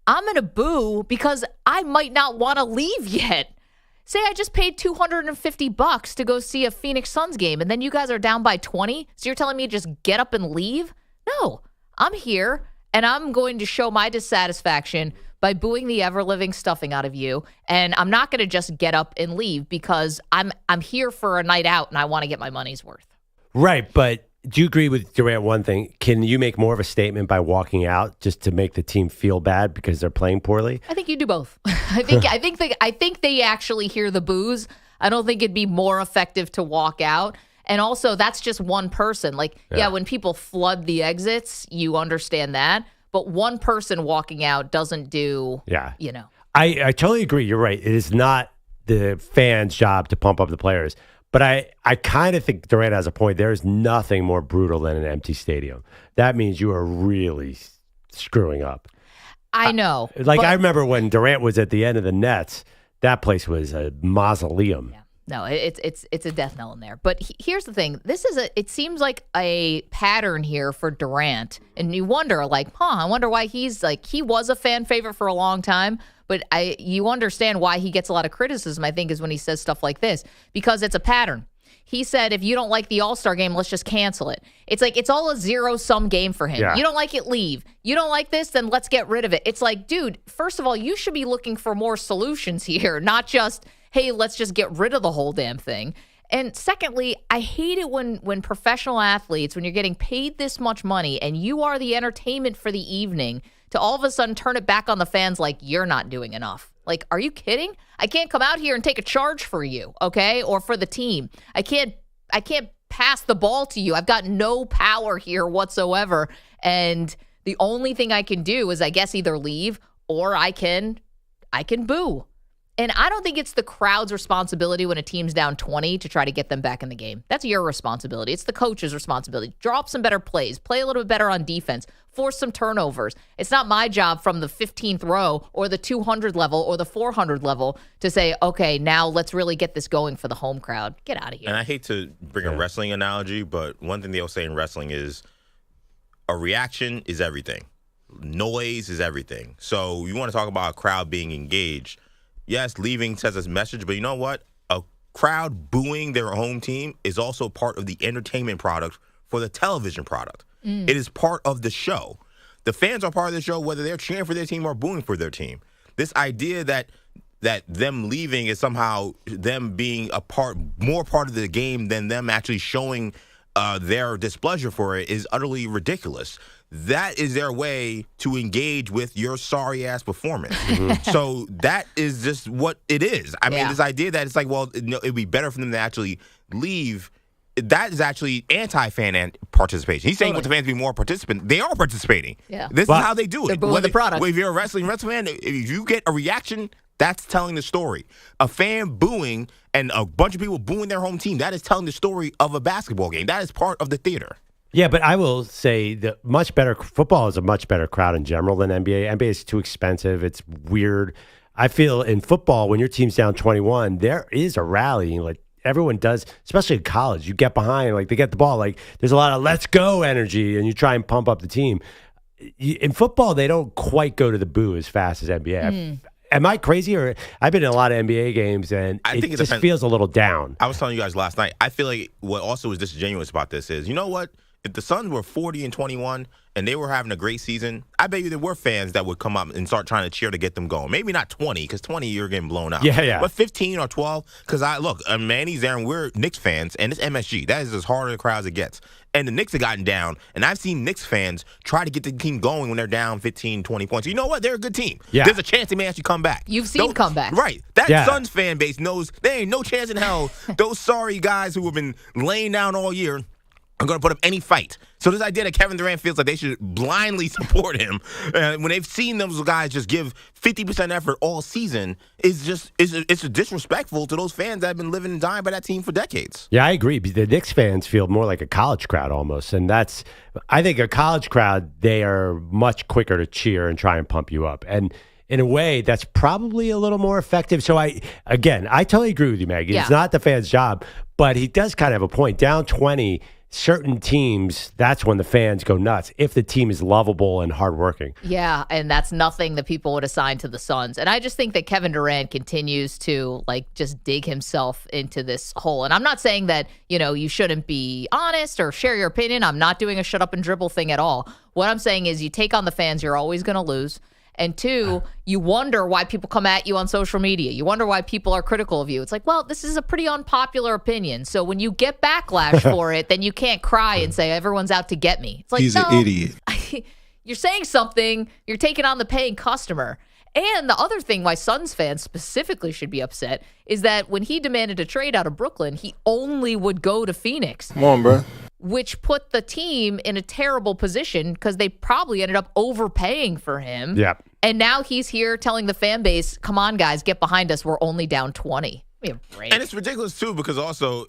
I'm going to boo because I might not want to leave yet. Say I just paid $250 to go see a Phoenix Suns game, and then you guys are down by 20, so you're telling me to just get up and leave? No, I'm here, and I'm going to show my dissatisfaction by booing the ever-living stuffing out of you. And I'm not going to just get up and leave because I'm here for a night out and I want to get my money's worth. Right, but do you agree with Durant one thing? Can you make more of a statement by walking out just to make the team feel bad because they're playing poorly? I think you do both. I think they actually hear the boos. I don't think it'd be more effective to walk out. And also, that's just one person. Like, yeah, when people flood the exits, you understand that. But one person walking out doesn't do, I totally agree. You're right. It is not the fans' job to pump up the players. But I kind of think Durant has a point. There's nothing more brutal than an empty stadium. That means you are really screwing up. I know. I remember when Durant was at the end of the Nets, that place was a mausoleum. Yeah. No, it's a death knell in there. But here's the thing. It seems like a pattern here for Durant. And you wonder, I wonder why he was a fan favorite for a long time. But you understand why he gets a lot of criticism, I think, is when he says stuff like this. Because it's a pattern. He said, if you don't like the All-Star game, let's just cancel it. It's like it's all a zero-sum game for him. Yeah. You don't like it, leave. You don't like this, then let's get rid of it. It's like, dude, first of all, you should be looking for more solutions here, not just, hey, let's just get rid of the whole damn thing. And secondly, I hate it when professional athletes, when you're getting paid this much money and you are the entertainment for the evening, to all of a sudden turn it back on the fans like you're not doing enough. Like, are you kidding? I can't come out here and take a charge for you, okay? Or for the team. I can't pass the ball to you. I've got no power here whatsoever. And the only thing I can do is, I guess, either leave or I can boo. And I don't think it's the crowd's responsibility when a team's down 20 to try to get them back in the game. That's your responsibility. It's the coach's responsibility. Draw up some better plays. Play a little bit better on defense. Force some turnovers. It's not my job from the 15th row or the 200 level or the 400 level to say, okay, now let's really get this going for the home crowd. Get out of here. And I hate to bring a wrestling analogy, but one thing they'll say in wrestling is a reaction is everything. Noise is everything. So you want to talk about a crowd being engaged. Yes, leaving says a message, but you know what? A crowd booing their home team is also part of the entertainment product for the television product. It is part of the show. The fans are part of the show, whether they're cheering for their team or booing for their team. This idea that them leaving is somehow them being more part of the game than them actually showing their displeasure for it is utterly ridiculous. That is their way to engage with your sorry-ass performance. So that is just what it is. I mean, this idea that it's like, well, it'd be better for them to actually leave, that is actually anti-fan participation. He's saying with the fans be more participant. They are participating. Yeah. This is how they do it. They're booing the product. If you're a wrestling fan, if you get a reaction, that's telling the story. A fan booing and a bunch of people booing their home team, that is telling the story of a basketball game. That is part of the theater. Yeah, but I will say that football is a much better crowd in general than NBA. NBA is too expensive. It's weird. I feel in football, when your team's down 21, there is a rally. Like everyone does, especially in college. You get behind, like they get the ball. Like there's a lot of let's go energy, and you try and pump up the team. In football, they don't quite go to the boo as fast as NBA. Am I crazy? Or I've been in a lot of NBA games, and I think it just feels a little down. I was telling you guys last night, I feel like what also is disingenuous about this is, you know what? If the Suns were 40-21 and they were having a great season, I bet you there were fans that would come up and start trying to cheer to get them going. Maybe not 20, because 20 you're getting blown out. Yeah. But 15 or 12, because Manny's there and we're Knicks fans, and it's MSG. That is as hard a crowd as it gets. And the Knicks have gotten down, and I've seen Knicks fans try to get the team going when they're down 15, 20 points. You know what? They're a good team. Yeah. There's a chance they may actually come back. You've seen comebacks. Right. That Suns fan base knows there ain't no chance in hell those sorry guys who have been laying down all year are going to put up any fight. So this idea that Kevin Durant feels like they should blindly support him when they've seen those guys just give 50% effort all season is disrespectful to those fans that have been living and dying by that team for decades. Yeah, I agree. The Knicks fans feel more like a college crowd almost. And I think a college crowd, they are much quicker to cheer and try and pump you up. And in a way, that's probably a little more effective. So I totally agree with you, Maggie. Yeah. It's not the fan's job, but he does kind of have a point. Down 20, certain teams, that's when the fans go nuts, if the team is lovable and hardworking. Yeah, and that's nothing that people would assign to the Suns. And I just think that Kevin Durant continues to just dig himself into this hole. And I'm not saying that, you shouldn't be honest or share your opinion. I'm not doing a shut up and dribble thing at all. What I'm saying is you take on the fans, you're always going to lose. And 2, you wonder why people come at you on social media. You wonder why people are critical of you. It's like, well, this is a pretty unpopular opinion. So when you get backlash for it, then you can't cry and say everyone's out to get me. It's like, He's no, an idiot. You're saying something, you're taking on the paying customer. And the other thing why Suns fans specifically should be upset is that when he demanded a trade out of Brooklyn, he only would go to Phoenix. Come on, bro. Which put the team in a terrible position because they probably ended up overpaying for him. Yeah. And now he's here telling the fan base, come on, guys, get behind us. We're only down 20. And it's ridiculous, too, because also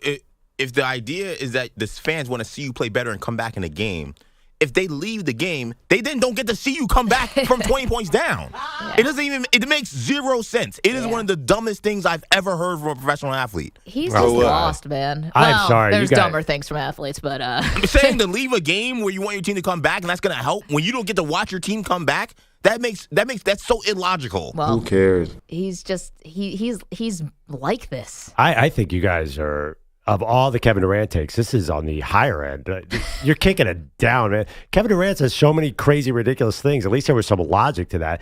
if the idea is that the fans want to see you play better and come back in a game, if they leave the game, they then don't get to see you come back from 20 points down. It makes zero sense. It is one of the dumbest things I've ever heard from a professional athlete. He's just lost, man. I'm sorry. There's dumber things from athletes, but I'm saying to leave a game where you want your team to come back and that's going to help when you don't get to watch your team come back. That's so illogical. Well, Who cares? He's just he's like this. I think you guys are, of all the Kevin Durant takes, this is on the higher end. You're kicking it down, man. Kevin Durant says so many crazy, ridiculous things. At least there was some logic to that.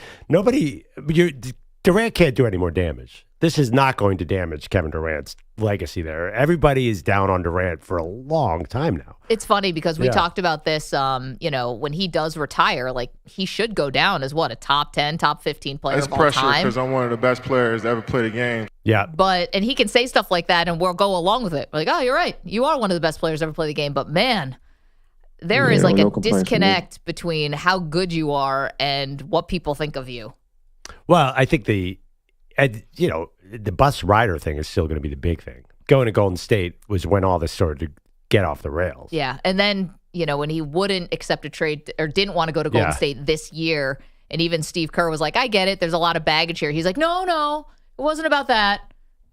Durant can't do any more damage. This is not going to damage Kevin Durant's legacy there. Everybody is down on Durant for a long time now. It's funny because we talked about this, when he does retire, like he should go down as a top 10, top 15 player of all time. That's pressure because I'm one of the best players to ever play the game. Yeah. And he can say stuff like that and we'll go along with it. We're like, oh, you're right. You are one of the best players to ever play the game. But man, there is like a disconnect between how good you are and what people think of you. Well, I think the bus rider thing is still going to be the big thing. Going to Golden State was when all this started to get off the rails. Yeah. And then, when he wouldn't accept a trade or didn't want to go to Golden State this year, and even Steve Kerr was like, I get it. There's a lot of baggage here. He's like, no, it wasn't about that.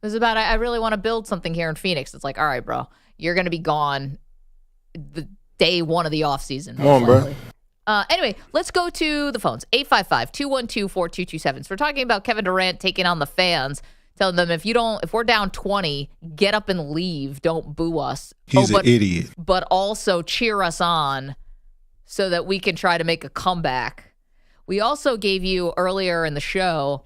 It was about, I really want to build something here in Phoenix. It's like, all right, bro, you're going to be gone the day one of the offseason. Come on, bro. Anyway, let's go to the phones. 855-212-4227. So we're talking about Kevin Durant taking on the fans, telling them if we're down 20, get up and leave. Don't boo us. He's an idiot. But also cheer us on so that we can try to make a comeback. We also gave you earlier in the show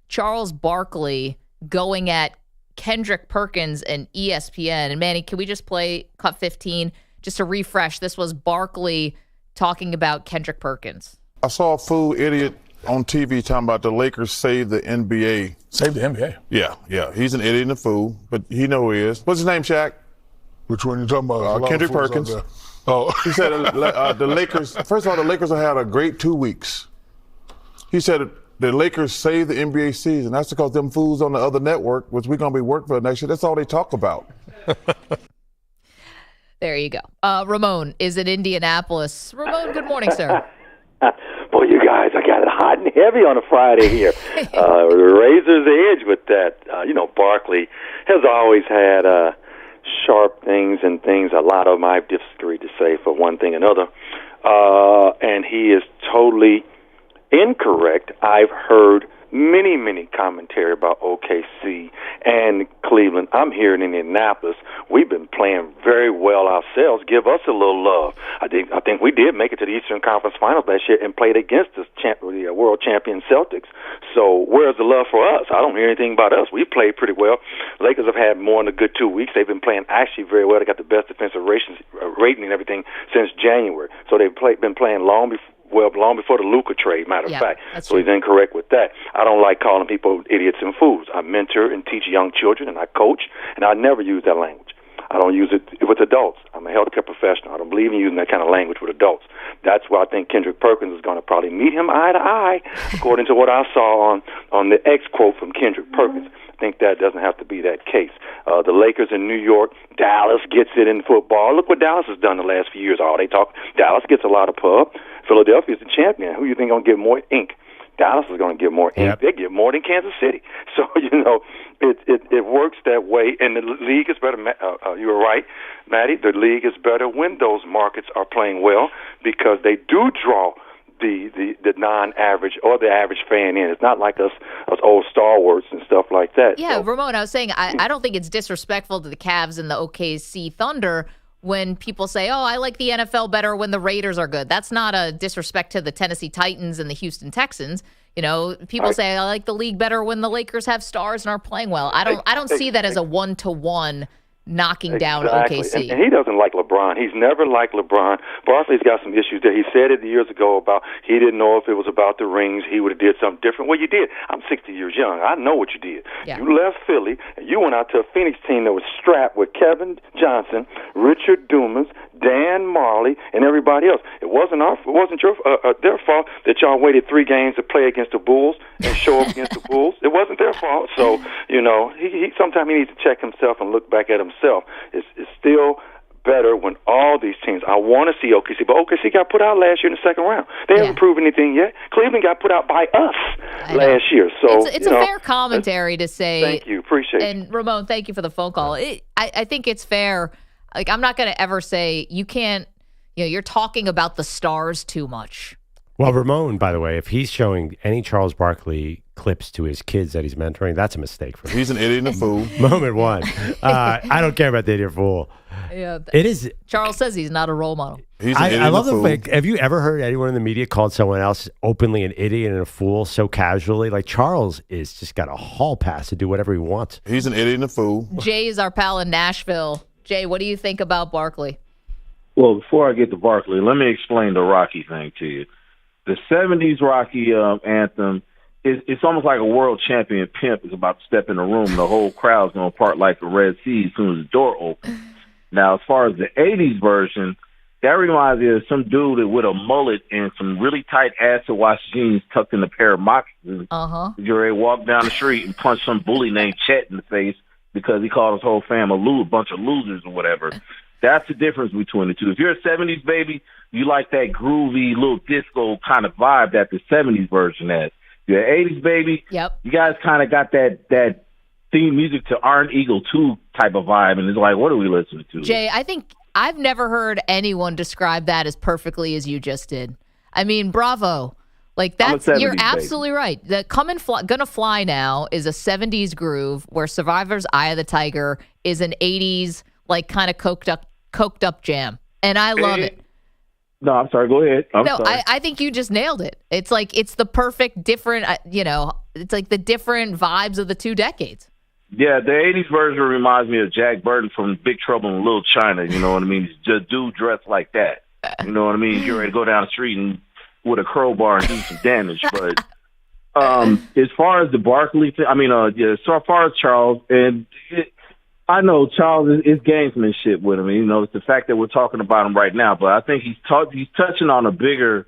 Charles Barkley going at Kendrick Perkins and ESPN. And Manny, can we just play cut 15 just to refresh? This was Barkley talking about Kendrick Perkins. I saw a fool idiot on TV talking about the Lakers save the NBA. Save the NBA? Yeah. He's an idiot and a fool, but he know who he is. What's his name, Shaq? Which one you talking about? Kendrick Perkins. Oh. He said the Lakers, first of all, the Lakers have had a great 2 weeks. He said the Lakers saved the NBA season. That's because them fools on the other network, which we're going to be working for next year, that's all they talk about. There you go. Ramon is in Indianapolis. Ramon, good morning, sir. Boy, you guys, I got it hot and heavy on a Friday here. Razor's edge with that. Barkley has always had sharp things and things. A lot of them I've disagreed to say for one thing or another. And he is totally incorrect. I've heard many commentary about OKC and Cleveland. I'm here in Indianapolis. We've been playing very well ourselves. Give us a little love. I think we did make it to the Eastern Conference Finals last year and played against the world champion Celtics. So where's the love for us? I don't hear anything about us. We played pretty well. Lakers have had more than a good 2 weeks. They've been playing actually very well. They got the best defensive rating and everything since January. So they've been playing long before the Luka trade, matter of fact. So he's incorrect with that. I don't like calling people idiots and fools. I mentor and teach young children, and I coach, and I never use that language. I don't use it with adults. I'm a healthcare professional. I don't believe in using that kind of language with adults. That's why I think Kendrick Perkins is going to probably meet him eye to eye, according to what I saw on the X quote from Kendrick Perkins. I think that doesn't have to be that case. The Lakers in New York, Dallas gets it in football. Look what Dallas has done the last few years. They talk. Dallas gets a lot of pub. Philadelphia's the champion. Who you think going to get more ink? Dallas is going to get more ink. They get more than Kansas City. So, it works that way. And the league is better. You were right, Maddie. The league is better when those markets are playing well because they do draw the non-average or the average fan in. It's not like us old stalwarts and stuff like that. Yeah, so. Ramon, I was saying, I don't think it's disrespectful to the Cavs and the OKC Thunder when people say, oh, I like the NFL better when the Raiders are good. That's not a disrespect to the Tennessee Titans and the Houston Texans. You know, people say, I like the league better when the Lakers have stars and are playing well. I don't see that as a one-to-one knocking down OKC. And he doesn't like LeBron. He's never liked LeBron. Barkley's got some issues there. He said it years ago about he didn't know if it was about the rings. He would have did something different. Well, you did. I'm 60 years young. I know what you did. Yeah. You left Philly, and you went out to a Phoenix team that was strapped with Kevin Johnson, Richard Dumas, Dan Marley, and everybody else. It wasn't their fault that y'all waited 3 games to play against the Bulls and show up against the Bulls. It wasn't their fault. So, you know, he sometimes he needs to check himself and look back at himself. It's still better when all these teams, I want to see OKC, but OKC got put out last year in the second round. They haven't proven anything yet. Cleveland got put out by us last year. So it's a fair commentary to say. Thank you. Appreciate it. And Ramon, thank you for the phone call. I think it's fair. Like, I'm not going to ever say you can't, you're talking about the stars too much. Well, Ramon, by the way, if he's showing any Charles Barkley clips to his kids that he's mentoring, that's a mistake for him. He's an idiot and a fool. Moment one. I don't care about the idiot fool. Yeah, it is. Charles says he's not a role model. He's an idiot I and love a fool. the fact. Have you ever heard anyone in the media called someone else openly an idiot and a fool so casually? Like, Charles is just got a hall pass to do whatever he wants. He's an idiot and a fool. Jay is our pal in Nashville. Jay, what do you think about Barkley? Well, before I get to Barkley, let me explain the Rocky thing to you. The 70s Rocky anthem, it's almost like a world champion pimp is about to step in the room. The whole crowd's going to part like the Red Sea as soon as the door opens. Now, as far as the 80s version, that reminds me of some dude with a mullet and some really tight acid wash jeans tucked in a pair of moccasins. You're ready to walk down the street and punch some bully named Chet in the face because he called his whole fam a bunch of losers or whatever. That's the difference between the two. If you're a 70s baby, you like that groovy little disco kind of vibe that the 70s version has. If you're an 80s baby, you guys kind of got that theme music to Iron Eagle 2 type of vibe, and it's like, what are we listening to? Jay, I think I've never heard anyone describe that as perfectly as you just did. I mean, bravo. Like, that's, you're absolutely right. The Gonna Fly Now is a 70s groove where Survivor's Eye of the Tiger is an 80s, like, kind of coked up jam. And I love it. No, I'm sorry. Go ahead. I think you just nailed it. It's like, it's the perfect different, it's like the different vibes of the 2 decades. Yeah, the 80s version reminds me of Jack Burton from Big Trouble in Little China. You know what I mean? He's just dude dressed like that. You know what I mean? You're ready to go down the street and with a crowbar and do some damage. But as far as the Barkley thing, so far as Charles, and I know Charles is gamesmanship with him. It's the fact that we're talking about him right now. But I think he's touching on a bigger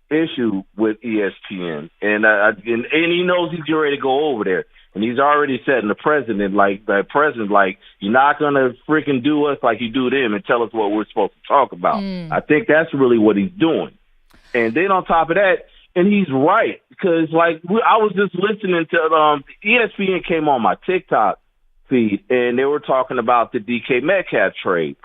issue with ESPN, and he knows he's getting ready to go over there. And he's already said, and the president, you're not going to freaking do us like you do them and tell us what we're supposed to talk about. I think that's really what he's doing. And then on top of that, and he's right, because I was just listening to ESPN came on my TikTok feed, and they were talking about the DK Metcalf trade.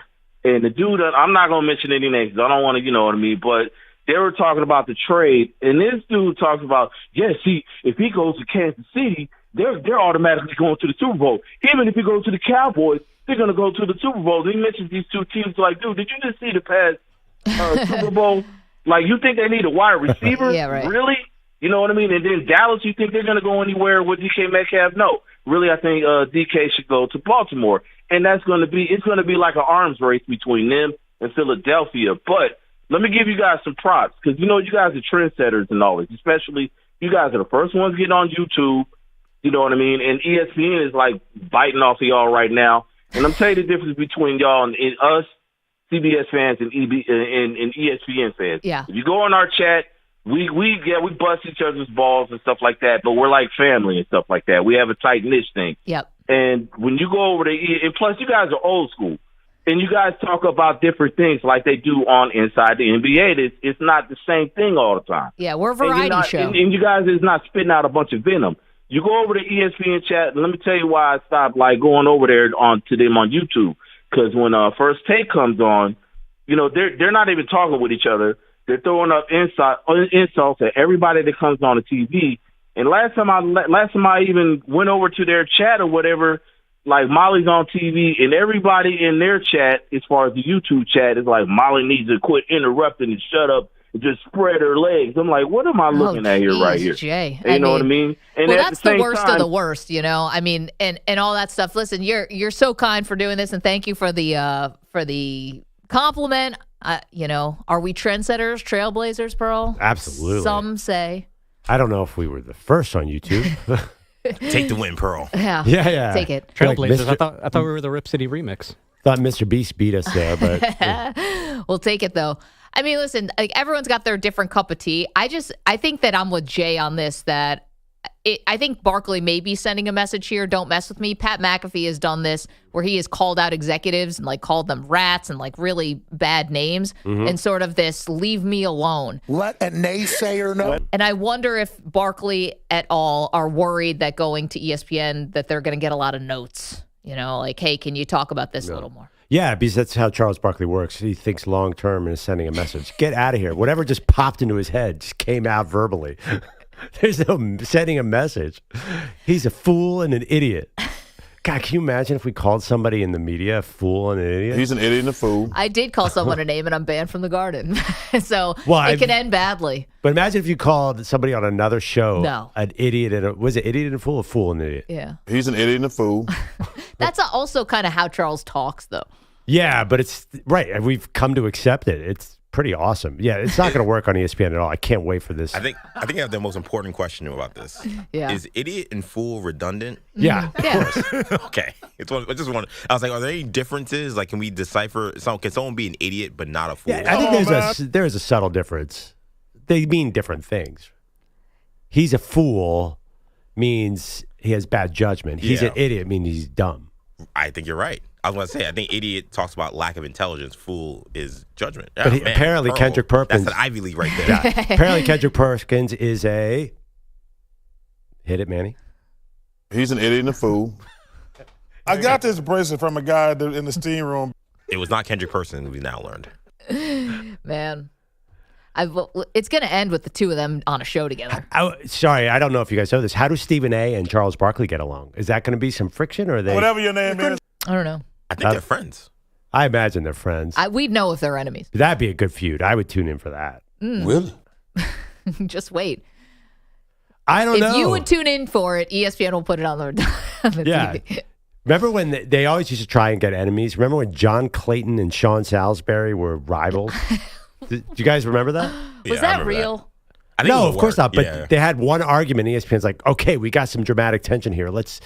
And the dude, I'm not going to mention any names, I don't want to, you know what I mean, but they were talking about the trade, and this dude talks about, if he goes to Kansas City, they're automatically going to the Super Bowl. Even if he goes to the Cowboys, they're going to go to the Super Bowl. He mentions these 2 teams like, dude, did you just see the past Super Bowl? Like, you think they need a wide receiver? Yeah, right. Really? You know what I mean? And then Dallas, you think they're going to go anywhere with DK Metcalf? No. Really, I think DK should go to Baltimore. And it's going to be like an arms race between them and Philadelphia. But let me give you guys some props, because, you guys are trendsetters and all this, especially you guys are the first ones getting on YouTube. You know what I mean? And ESPN is like biting off of y'all right now. And I'm telling you the difference between y'all and us, CBS fans, and ESPN fans. Yeah. If you go on our chat, we bust each other's balls and stuff like that, but we're like family and stuff like that. We have a tight niche thing. Yep. And when you go over and plus you guys are old school, and you guys talk about different things like they do on Inside the NBA. It's not the same thing all the time. Yeah, we're a variety show. And you guys is not spitting out a bunch of venom. You go over to ESPN chat, and let me tell you why I stopped going over there to them on YouTube. Because when First Take comes on, they're not even talking with each other. They're throwing up insults at everybody that comes on the TV. And last time I even went over to their chat or whatever, like Molly's on TV, and everybody in their chat, as far as the YouTube chat, is like Molly needs to quit interrupting and shut up and just spread her legs. I'm like, what am I looking at here right here? Jay. You know what I mean? And well, at that's the the same worst time, of the worst, you know. I mean, and all that stuff. Listen, you're so kind for doing this, and thank you for the compliment. You know, are we trendsetters, trailblazers, Pearl? Absolutely. Some say. I don't know if we were the first on YouTube. Take the win, Pearl. Yeah. Yeah. Take it. Trailblazers. I thought we were the Rip City remix. Thought Mr. Beast beat us there, but We'll take it though. I mean, listen, like everyone's got their different cup of tea. I think that I'm with Jay on this, that I think Barkley may be sending a message here. Don't mess with me. Pat McAfee has done this where he has called out executives and like called them rats and like really bad names and sort of this leave me alone. Let a naysayer know. And I wonder if Barkley et al. Are worried that going to ESPN that they're going to get a lot of notes. You know, like, hey, can you talk about this a little more? yeah, because that's how Charles Barkley works. He thinks long term and is sending a message. Get out of here. Whatever just popped into his head just came out verbally. There's no sending a message. He's a fool and an idiot. God, can you imagine if we called somebody in the media a fool and an idiot? He's an idiot and a fool. I did call someone a name, and I'm banned from the Garden. So it can end badly. But imagine if you called somebody on another show No. an idiot and was it idiot and a fool or fool and an idiot? Yeah. He's an idiot and a fool. That's also kind of how Charles talks, though. Yeah, but it's right. And we've come to accept it. It's pretty awesome. Yeah, it's not going to work on ESPN at all. I can't wait for this. I think I have the most important question about this. Yeah. Is idiot and fool redundant? Yeah. Yeah. Okay. I just want. I was like, are there any differences? Like, can we decipher? Can someone be an idiot but not a fool? Yeah, I think there's a subtle difference. They mean different things. He's a fool means he has bad judgment. He's an idiot means he's dumb. I think you're right. I was going to say, I think idiot talks about lack of intelligence. Fool is judgment. But apparently Pearl, Kendrick Perkins. That's an Ivy League right there. Yeah. Apparently Kendrick Perkins is a... Hit it, Manny. He's an idiot and a fool. I got this bracelet from a guy in the steam room. It was not Kendrick Person, we now learned. Man. It's going to end with the two of them on a show together. Sorry, I don't know if you guys know this. How do Stephen A. and Charles Barkley get along? Is that going to be some friction or are they... Whatever your name is. I don't know. I think they're friends. I imagine they're friends. We'd know if they're enemies. That'd be a good feud. I would tune in for that. Really? Just wait. I don't know. If you would tune in for it, ESPN will put it on the TV. Remember when they always used to try and get enemies? Remember when John Clayton and Sean Salisbury were rivals? Do you guys remember that? Was that real? No, of course not. But they had one argument. ESPN's like, okay, we got some dramatic tension here. Let's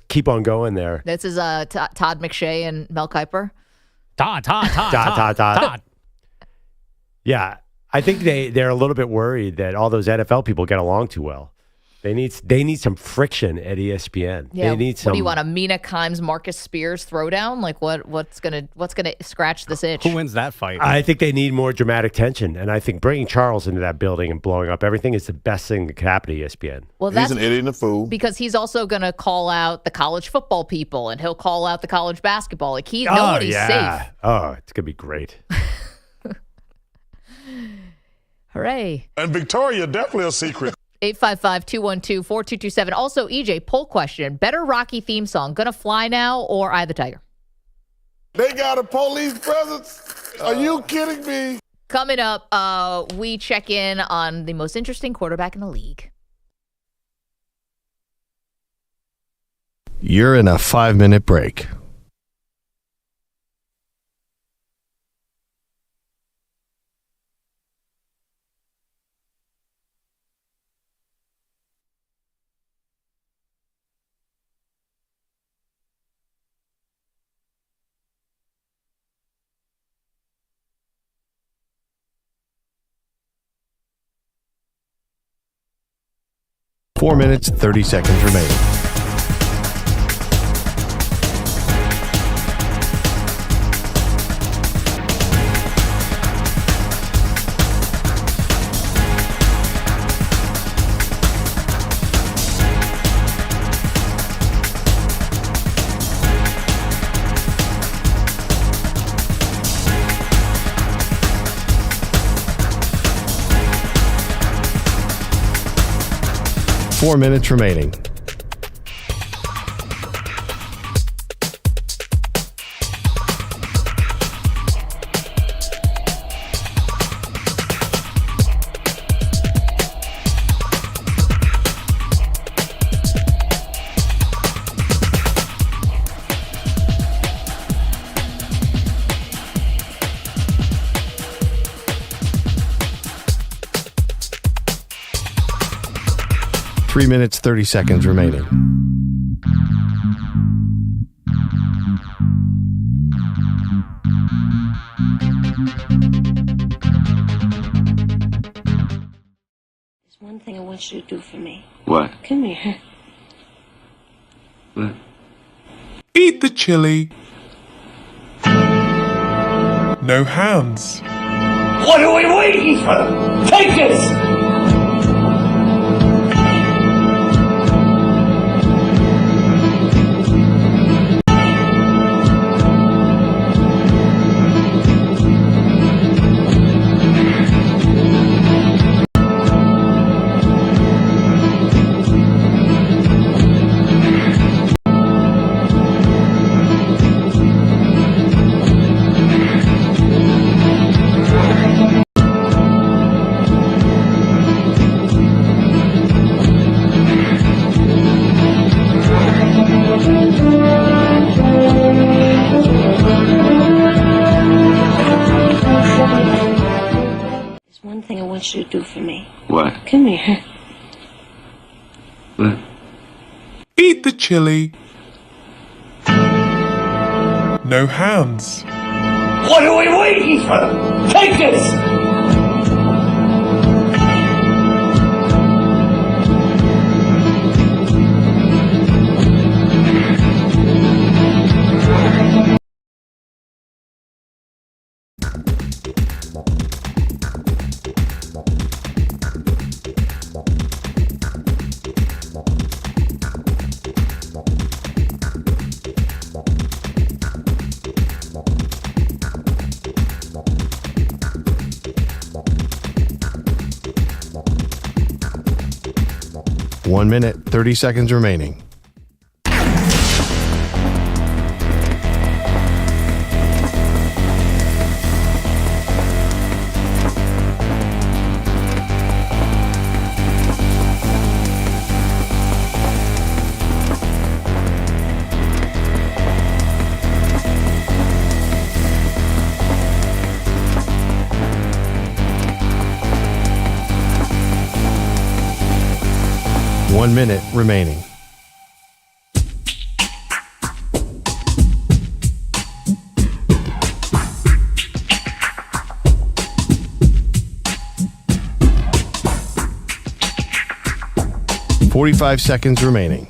keep on going there. This is Todd McShay and Mel Kiper. Todd. Yeah, I think they're a little bit worried that all those NFL people get along too well. They need some friction at ESPN. Yeah. They need some. What do you want, a Mina Kimes, Marcus Spears throwdown? Like what's gonna scratch this itch? Who wins that fight? I think they need more dramatic tension, and I think bringing Charles into that building and blowing up everything is the best thing that could happen to ESPN. Well, he's an idiot and a fool. Because he's also going to call out the college football people, and he'll call out the college basketball. Like nobody's safe. Oh, it's gonna be great. Hooray! And Victoria, definitely a secret. 855-212-4227. Also, EJ, poll question. Better Rocky theme song, Gonna Fly Now or Eye of the Tiger? They got a police presence? Are you kidding me? Coming up, we check in on the most interesting quarterback in the league. You're in a 5-minute break. Four minutes, 30 seconds remaining. Four minutes remaining. 3 minutes, 30 seconds remaining. There's one thing I want you to do for me. What? Come here. What? Eat the chili. No hands. What are we waiting for? Take this! You do for me. What? Come here. What? Eat the chili. No hands. What are we waiting for? Take this! One minute, 30 seconds remaining. One minute remaining. .45 seconds remaining.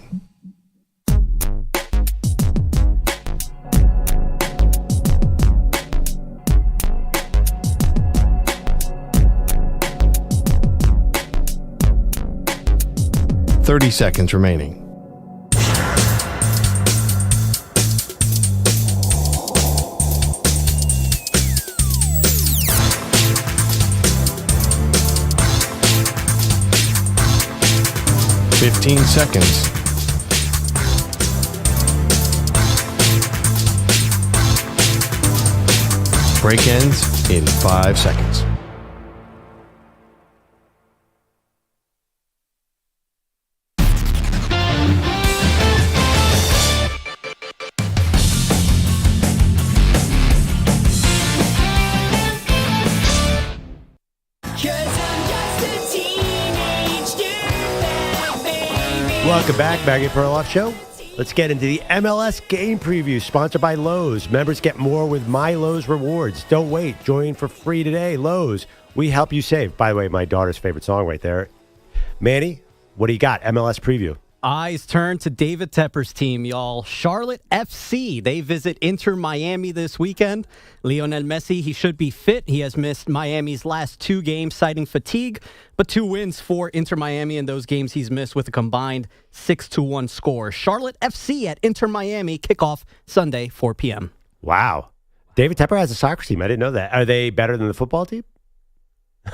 .30 seconds remaining. .15 seconds. Break ends in 5 seconds. Welcome back, Maggie Perloff Show. Let's get into the MLS game preview, sponsored by Lowe's. Members get more with My Lowe's Rewards. Don't wait. Join for free today. Lowe's, we help you save. By the way, my daughter's favorite song right there. Manny, what do you got? MLS preview. Eyes turn to David Tepper's team, y'all. Charlotte FC. They visit Inter Miami this weekend. Lionel Messi, he should be fit. He has missed Miami's last 2 games, citing fatigue, but 2 wins for Inter Miami in those games he's missed with a combined 6-1 score. Charlotte FC at Inter Miami, kickoff Sunday, 4 p.m. Wow. David Tepper has a soccer team. I didn't know that. Are they better than the football team?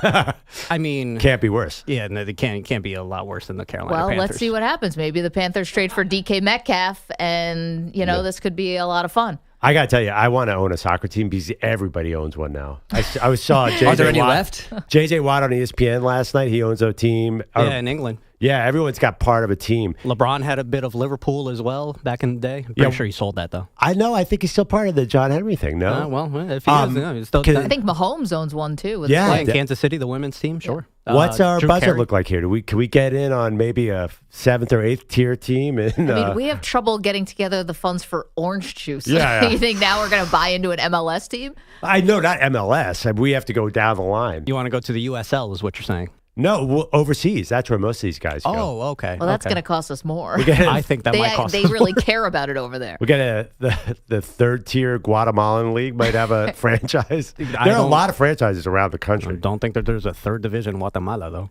I mean, can't be worse. Yeah, no, they can't be a lot worse than the Carolina Panthers. Well, let's see what happens. Maybe the Panthers trade for DK Metcalf, and this could be a lot of fun. I gotta tell you, I want to own a soccer team because everybody owns one now. I saw JJ Are there any Watt, left? JJ Watt on ESPN last night. He owns a team. In England. Yeah, everyone's got part of a team. LeBron had a bit of Liverpool as well back in the day. I'm pretty sure he sold that, though. I know. I think he's still part of the John Henry thing, no? Well, if he is, he's still... I think Mahomes owns one, too. In Kansas City, the women's team, sure. What's our Drew budget Carey. look like here? Can we get in on maybe a 7th or 8th tier team? And, we have trouble getting together the funds for orange juice. Yeah. You think now we're going to buy into an MLS team? I know, not MLS. We have to go down the line. You want to go to the USL is what you're saying. No, overseas. That's where most of these guys go. Oh, okay. Well, that's going to cost us more. I think that might cost They really care about it over there. We got the third tier Guatemalan league might have a franchise. There are a lot of franchises around the country. I don't think that there's a third division in Guatemala, though.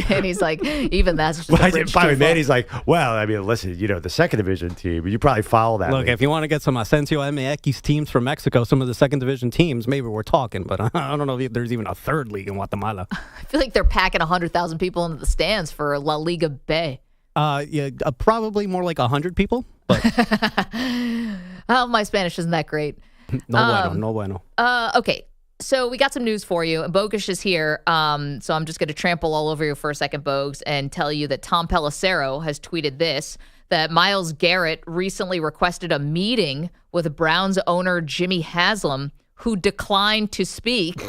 And he's like, even that's just By the way, Manny's like, well, I mean, listen, the second division team, you probably follow that. Look, league. if you want to get some Ascencio MX teams from Mexico, some of the second division teams, maybe we're talking, but I don't know if there's even a third league in Guatemala. I feel like they're packing 100,000 people into the stands for La Liga Bay. Probably more like 100 people. But Oh, my Spanish isn't that great. No bueno. Okay, so we got some news for you. Bogusch is here, so I'm just going to trample all over you for a second, Bogues, and tell you that Tom Pelissero has tweeted this, that Myles Garrett recently requested a meeting with Browns owner Jimmy Haslam, who declined to speak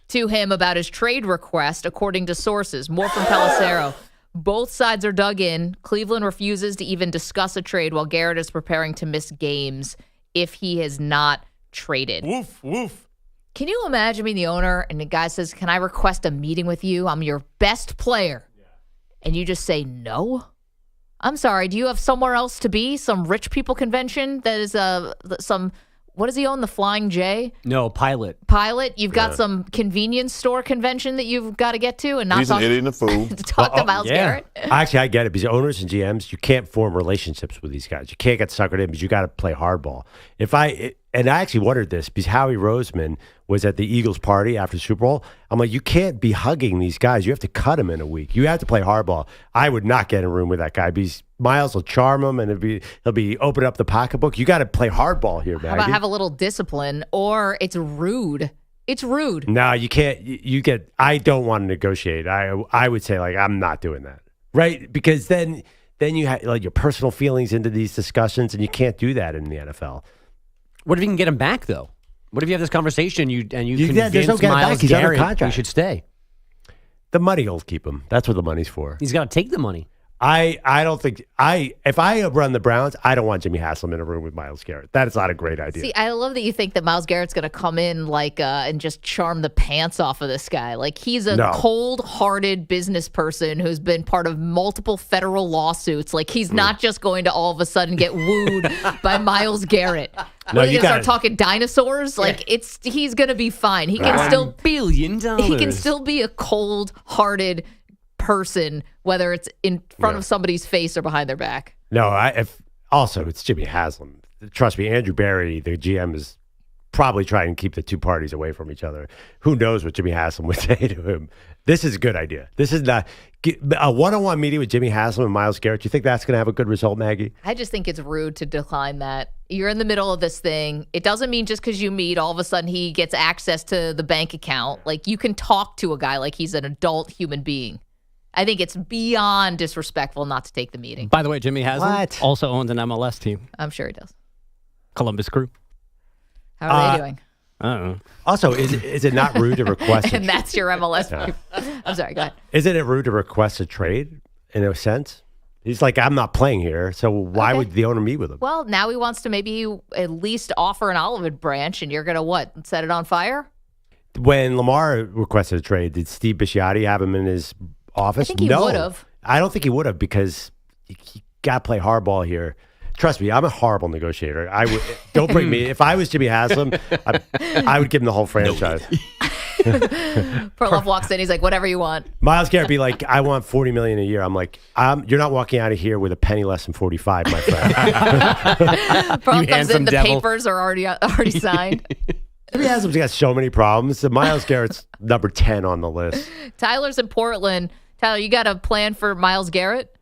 to him about his trade request, according to sources. More from Pelissero. Both sides are dug in. Cleveland refuses to even discuss a trade while Garrett is preparing to miss games if he is not traded. Woof, woof. Can you imagine being the owner and the guy says, can I request a meeting with you? I'm your best player. Yeah. And you just say no? I'm sorry. Do you have somewhere else to be? Some rich people convention that is what does he own? The Flying J? No, Pilot. Pilot? You've got some convenience store convention that you've got to get to and not He's an talk, idiot in the food. to talk to Myles Garrett? Actually, I get it because owners and GMs, you can't form relationships with these guys. You can't get suckered in because you got to play hardball. And I actually wondered this because Howie Roseman was at the Eagles party after the Super Bowl. I'm like, you can't be hugging these guys. You have to cut them in a week. You have to play hardball. I would not get in a room with that guy because Myles will charm him and he'll be open up the pocketbook. You got to play hardball here, man. How about have a little discipline, or it's rude? It's rude. No, you can't. I don't want to negotiate. I would say, like, I'm not doing that. Right? Because then you have like your personal feelings into these discussions, and you can't do that in the NFL. What if you can get him back, though? What if you have this conversation and you there's no convince getting Myles back. He's under Garrett contract. he should stay? The money will keep him. That's what the money's for. He's got to take the money. I don't think if I run the Browns, I don't want Jimmy Haslam in a room with Myles Garrett. That is not a great idea. See, I love that you think that Myles Garrett's going to come in like and just charm the pants off of this guy. Like he's a cold-hearted business person who's been part of multiple federal lawsuits. Like he's not just going to all of a sudden get wooed by Myles Garrett. No, you start talking dinosaurs. Like he's going to be fine. He can still $1 billion. He can still be a cold-hearted person, whether it's in front of somebody's face or behind their back. No, also it's Jimmy Haslam. Trust me, Andrew Barry, the GM, is probably trying to keep the two parties away from each other. Who knows what Jimmy Haslam would say to him? This is a good idea. This is not a one-on-one meeting with Jimmy Haslam and Myles Garrett. Do you think that's going to have a good result, Maggie? I just think it's rude to decline that. You're in the middle of this thing. It doesn't mean just because you meet, all of a sudden he gets access to the bank account. Like you can talk to a guy like he's an adult human being. I think it's beyond disrespectful not to take the meeting. By the way, Jimmy Haslam also owns an MLS team. I'm sure he does. Columbus Crew. How are they doing? I don't know. Also, is it not rude to request And that's your MLS. I'm sorry, go ahead. Isn't it rude to request a trade in a sense? He's like, I'm not playing here, so why would the owner meet with him? Well, now he wants to maybe at least offer an olive branch, and you're going to set it on fire? When Lamar requested a trade, did Steve Bisciotti have him in his office? I think he would have. I don't think he would have because he got to play hardball here. Trust me, I'm a horrible negotiator. Don't bring me. If I was Jimmy Haslam, I would give him the whole franchise. Perloff walks in. He's like, whatever you want. Myles Garrett be like, I want $40 million a year. I'm like, you're not walking out of here with a penny less than 45, my friend. Perloff comes in. The papers are already signed. Jimmy Haslam's got so many problems. So Myles Garrett's number 10 on the list. Tyler's in Portland. Tyler, you got a plan for Myles Garrett?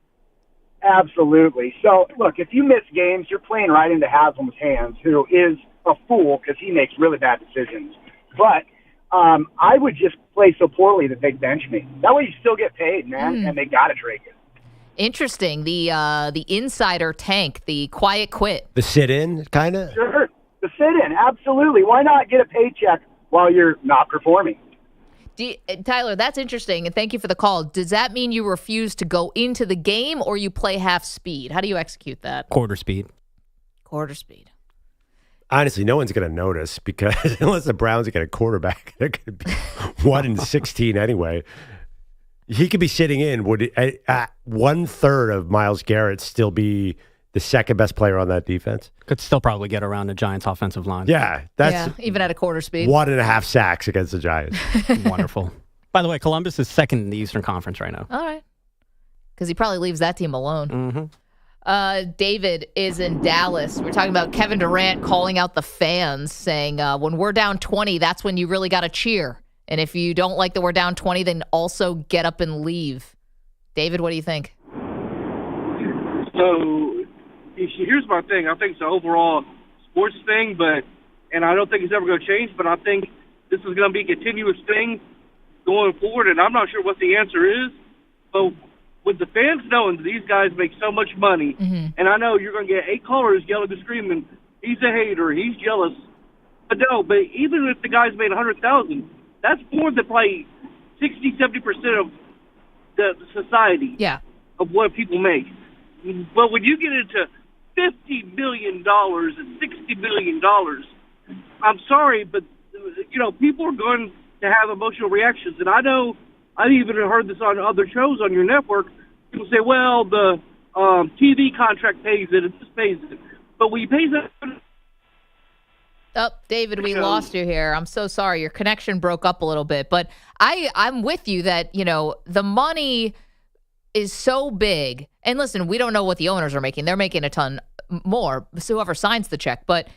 Absolutely. So, look, if you miss games, you're playing right into Haslam's hands, who is a fool because he makes really bad decisions. But I would just play so poorly that they bench me. That way you still get paid, man, and they got to trade you. Interesting. The insider tank, the quiet quit. The sit-in, kind of? Sure. The sit-in, absolutely. Why not get a paycheck while you're not performing? Tyler, that's interesting, and thank you for the call. Does that mean you refuse to go into the game or you play half speed? How do you execute that? Quarter speed. Quarter speed. Honestly, no one's going to notice because unless the Browns get a quarterback, they're going to be 1-16 anyway. He could be sitting in. Would 1/3 of Myles Garrett still be the second best player on that defense? Could still probably get around the Giants' offensive line. Yeah, even at a quarter speed. 1.5 sacks against the Giants. Wonderful. By the way, Columbus is second in the Eastern Conference right now. All right. Because he probably leaves that team alone. Mm-hmm. David is in Dallas. We're talking about Kevin Durant calling out the fans, saying, when we're down 20, that's when you really got to cheer. And if you don't like that we're down 20, then also get up and leave. David, what do you think? So here's my thing. I think it's an overall sports thing, and I don't think it's ever going to change, but I think this is going to be a continuous thing going forward, and I'm not sure what the answer is. But with the fans knowing that these guys make so much money, and I know you're going to get 8 callers yelling and screaming, he's a hater, he's jealous. But even if the guys made $100,000, that's more than probably 60-70% of the society of what people make. But when you get into $50 million and $60 million, I'm sorry, but people are going to have emotional reactions. And I know I've even heard this on other shows on your network. People say, "Well, the TV contract pays it, it just pays it." But when you pay that. David, we lost you here. I'm so sorry. Your connection broke up a little bit. But I'm with you that, the money is so big. And listen, we don't know what the owners are making. They're making a ton more, so whoever signs the check. But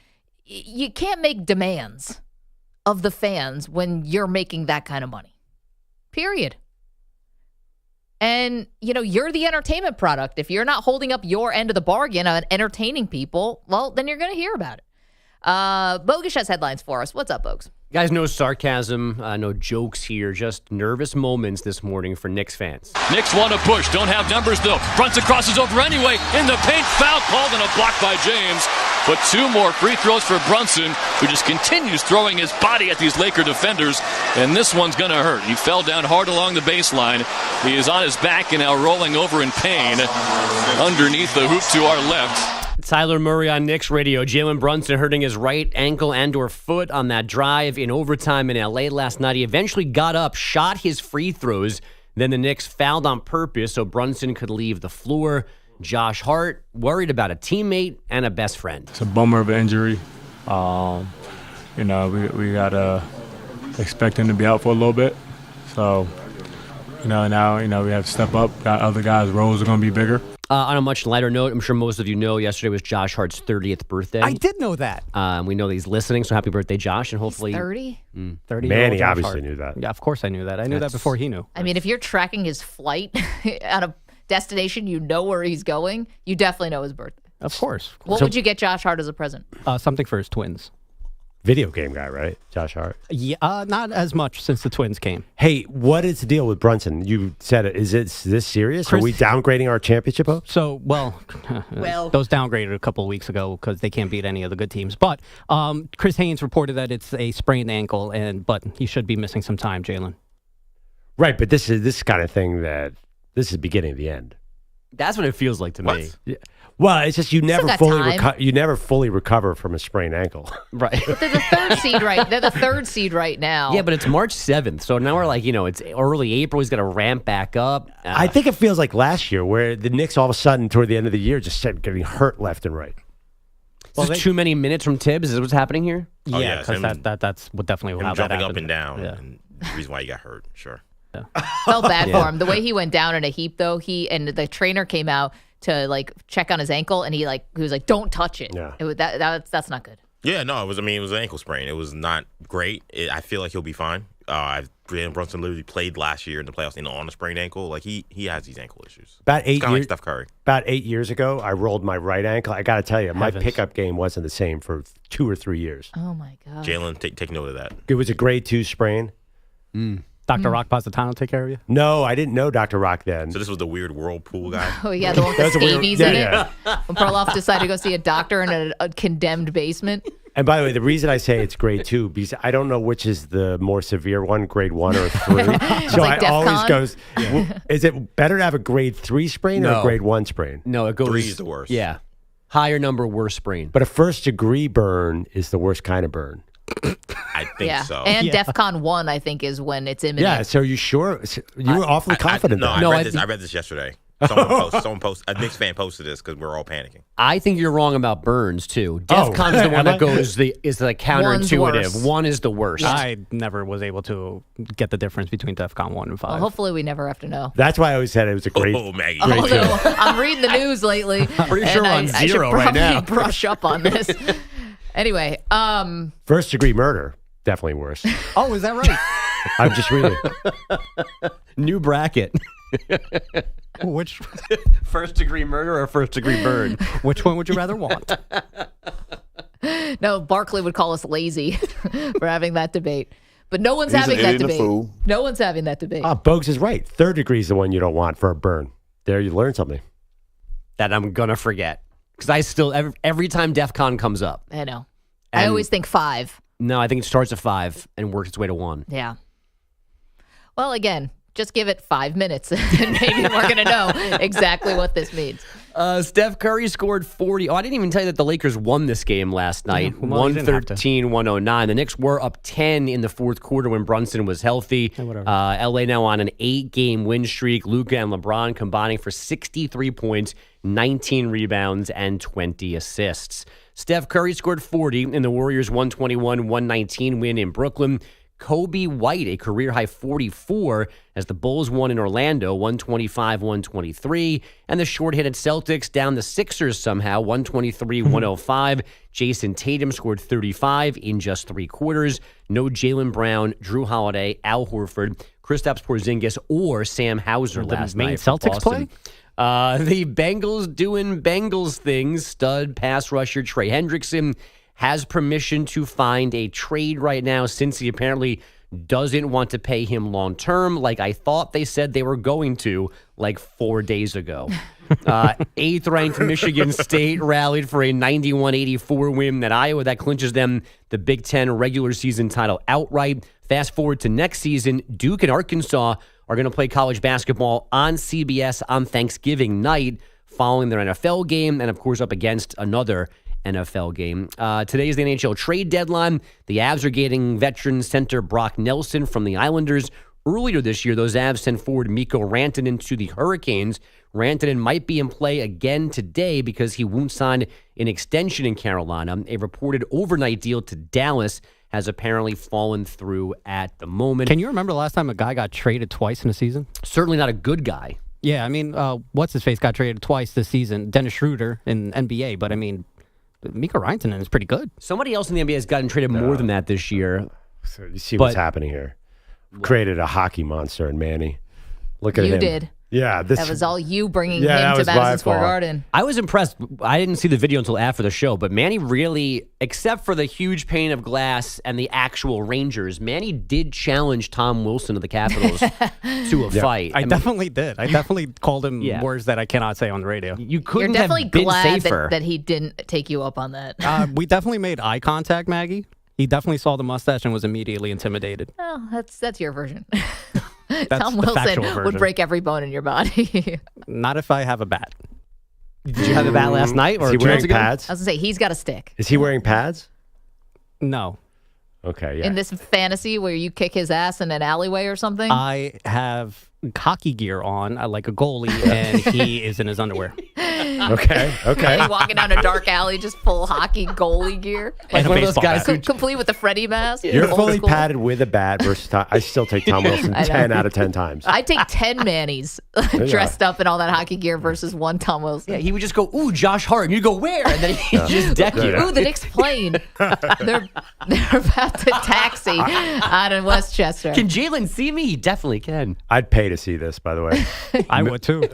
you can't make demands of the fans when you're making that kind of money. Period. And, you're the entertainment product. If you're not holding up your end of the bargain on entertaining people, well, then you're going to hear about it. Bogusch has headlines for us. What's up, Bogusch? Guys, no sarcasm, no jokes here, just nervous moments this morning for Knicks fans. Knicks want to push, don't have numbers though. Brunson crosses over anyway, in the paint, foul called and a block by James. But 2 more free throws for Brunson, who just continues throwing his body at these Laker defenders, and this one's going to hurt. He fell down hard along the baseline. He is on his back and now rolling over in pain underneath the hoop to our left. Tyler Murray on Knicks radio. Jalen Brunson hurting his right ankle and/or foot on that drive in overtime in L.A. last night. He eventually got up, shot his free throws. Then the Knicks fouled on purpose so Brunson could leave the floor. Josh Hart worried about a teammate and a best friend. It's a bummer of an injury. We got to expect him to be out for a little bit. So, now we have to step up. Got other guys' roles are going to be bigger. On a much lighter note, I'm sure most of you know yesterday was Josh Hart's 30th birthday. I did know that. We know that he's listening, so happy birthday, Josh, and hopefully... He's 30? 30. Manny obviously knew that. Yeah, of course I knew that. I knew that before he knew. I mean, if you're tracking his flight on a destination, you know where he's going, you definitely know his birthday. Of course. What would you get Josh Hart as a present? Something for his twins. Video game guy, right? Josh Hart? Yeah, not as much since the twins came. Hey, what is the deal with Brunson? You said it. Is this serious? Are we downgrading our championship hopes? So, those downgraded a couple of weeks ago because they can't beat any of the good teams. But Chris Haynes reported that it's a sprained ankle, but he should be missing some time, Jalen. Right, but this is kind of thing that this is beginning of the end. That's what it feels like to me. Yeah. Well, it's just you never fully recover from a sprained ankle. Right. But they're the third seed They're the third seed right now. Yeah, but it's March 7th. So now we're like, it's early April. He's got to ramp back up. I think it feels like last year where the Knicks all of a sudden toward the end of the year just started getting hurt left and right. Well, too many minutes from Tibbs. Is what's happening here? Yeah, because that's what definitely how that jumping happened. up and down. Yeah. And the reason why he got hurt, sure. Yeah. Felt bad for him. The way he went down in a heap, though, and the trainer came out to check on his ankle, and he was like, "Don't touch it." Yeah. That's not good. Yeah, no, it was an ankle sprain. It was not great. I feel like he'll be fine. Jalen Brunson literally played last year in the playoffs on a sprained ankle. Like he has these ankle issues. About 8 years, like Steph Curry. About 8 years ago, I rolled my right ankle. I got to tell you, my pickup game wasn't the same for 2 or 3 years. Oh my god. Jalen, take note of that. It was a grade 2 sprain. Dr. Rock Positano take care of you? No, I didn't know Dr. Rock then. So this was the weird whirlpool guy? Oh, yeah, the one with the scabies in it. When Perloff decided to go see a doctor in a condemned basement. And by the way, the reason I say it's grade 2 because I don't know which is the more severe one, grade 1 or 3. So like I always goes. Is it better to have a grade 3 sprain or a grade 1 sprain? No, it goes 3 is the worst. Yeah, higher number, worse sprain. But a first degree burn is the worst kind of burn. I think so. And DEFCON 1, I think, is when it's imminent. Yeah. So you sure? You were awfully confident. No, there. I read this yesterday. Someone posted. A Knicks fan posted this because we're all panicking. I think you're wrong about burns too. DEFCON is the one that goes is the counterintuitive. One is the worst. I never was able to get the difference between DEFCON 1 and 5. Well, hopefully we never have to know. That's why I always said it was a great. Maggie. Great no, I'm reading the news lately. Pretty sure we're on zero right now. Brush up on this. Anyway, first degree murder, definitely worse. Oh, is that right? I'm just reading. New bracket. Which first degree murder or first degree burn? Which one would you rather want? No, Barkley would call us lazy for having that debate. But no one's having that debate. No one's having that debate. Bogusch is right. Third degree is the one you don't want for a burn. There, you learned something. That I'm going to forget. Because I still, every time DEFCON comes up. I know. I always think 5. No, I think it starts at 5 and works its way to 1. Yeah. Well, again, just give it 5 minutes and maybe we're going to know exactly what this means. Steph Curry scored 40. Oh, I didn't even tell you that the Lakers won this game last night, 113-109. The Knicks were up 10 in the fourth quarter when Brunson was healthy. LA now on an 8-game win streak. Luka and LeBron combining for 63 points, 19 rebounds, and 20 assists. Steph Curry scored 40 in the Warriors' 121-119 win in Brooklyn. Kobe White, a career-high 44, as the Bulls won in Orlando, 125-123. And the short-handed Celtics down the Sixers somehow, 123-105. Jason Tatum scored 35 in just 3 quarters. No Jaylen Brown, Drew Holiday, Al Horford, Kristaps Porzingis, or Sam Hauser last night. Celtics play? The Bengals doing Bengals things. Stud pass rusher Trey Hendrickson has permission to find a trade right now since he apparently doesn't want to pay him long term like I thought they said they were going to like 4 days ago. 8th ranked Michigan State rallied for a 91-84 win at Iowa that clinches them the Big Ten regular season title outright. Fast forward to next season, Duke and Arkansas are going to play college basketball on CBS on Thanksgiving night following their NFL game and, of course, up against another NFL game. Today is the NHL trade deadline. The Avs are getting veteran center Brock Nelson from the Islanders. Earlier this year, those Avs sent forward Mikko Rantanen to the Hurricanes. Rantanen might be in play again today because he won't sign an extension in Carolina. A reported overnight deal to Dallas has apparently fallen through at the moment. Can you remember the last time a guy got traded twice in a season? Certainly not a good guy. Yeah, I mean, what's-his-face got traded twice this season. Dennis Schroeder in NBA, but I mean, Mikko Rantanen is pretty good. Somebody else in the NBA has gotten traded more than that this year. So you see what's happening here. Created a hockey monster in Manny. Look at him. You did. Yeah. That was all you bringing him to Madison Square Garden. I was impressed. I didn't see the video until after the show, but Manny really, except for the huge pane of glass and the actual Rangers, Manny did challenge Tom Wilson of the Capitals to a fight. I definitely did. I definitely called him words that I cannot say on the radio. You couldn't You're definitely have been glad safer. that he didn't take you up on that. We definitely made eye contact, Maggie. He definitely saw the mustache and was immediately intimidated. Oh, that's your version. That's Tom the factual Wilson would version. break every bone in your body. Not if I have a bat. Did you have a bat last night or Is he 2 wearing nights ago? pads? I was going to say, he's got a stick. Is he wearing pads? No. Okay, yeah. In this fantasy where you kick his ass in an alleyway or something? I have hockey gear on, like a goalie, and he is in his underwear. Okay. He's walking down a dark alley, just full hockey goalie gear. Like one of those guys complete with the Freddie mask. You're Old fully school. padded with a bat versus Tom. I still take Tom Wilson I know. 10 out of 10 times. I take 10 Mannies dressed up in all that hockey gear versus one Tom Wilson. Yeah, he would just go, ooh, Josh Hart. And you'd go, where? And then he'd just deck you. Ooh, the Knicks plane. They're about to taxi out in Westchester. Can Jalen see me? He definitely can. I'd pay to see this, by the way. I would too.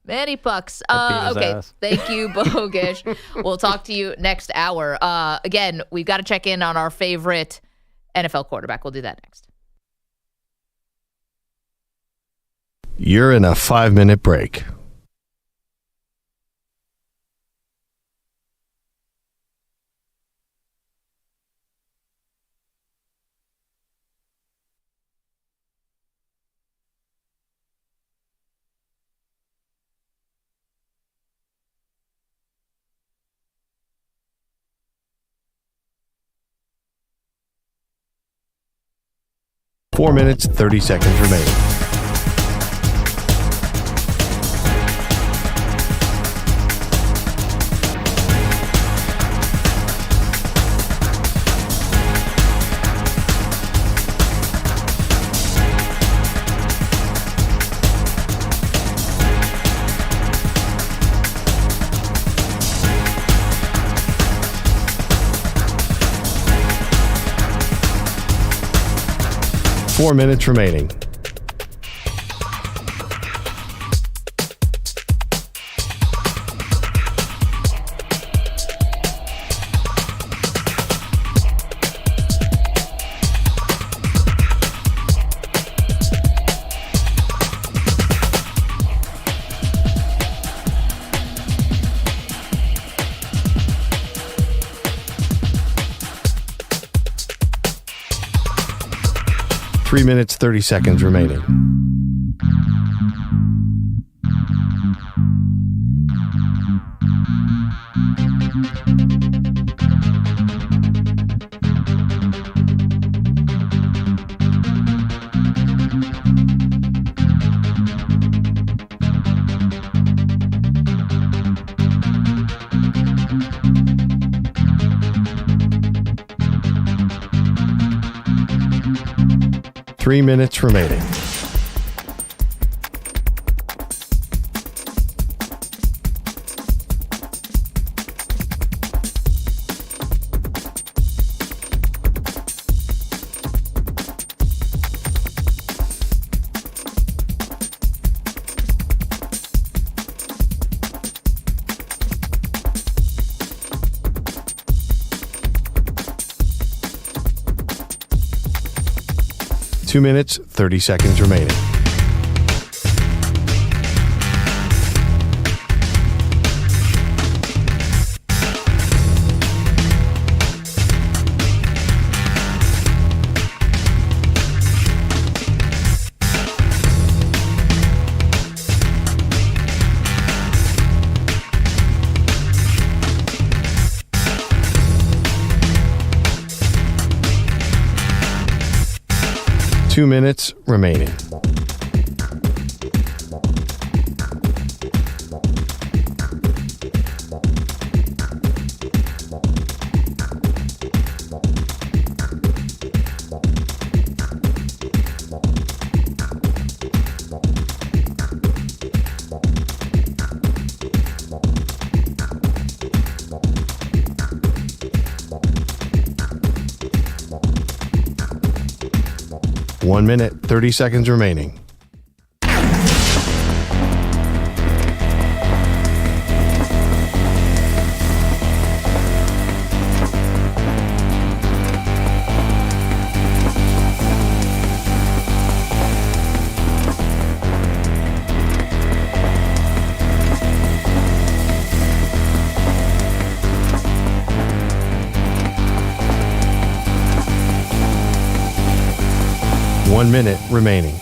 Manny Pucks. I'd beat his Okay, ass. thank you, Bogusch. We'll talk to you next hour. Again, we've got to check in on our favorite NFL quarterback. We'll do that next. You're in a 5-minute break. 4 minutes, 30 seconds remaining. Four minutes remaining. Three minutes, 30 seconds remaining. Three minutes remaining. Two minutes, 30 seconds remaining. Two minutes remaining. One minute, 30 seconds remaining. One minute remaining.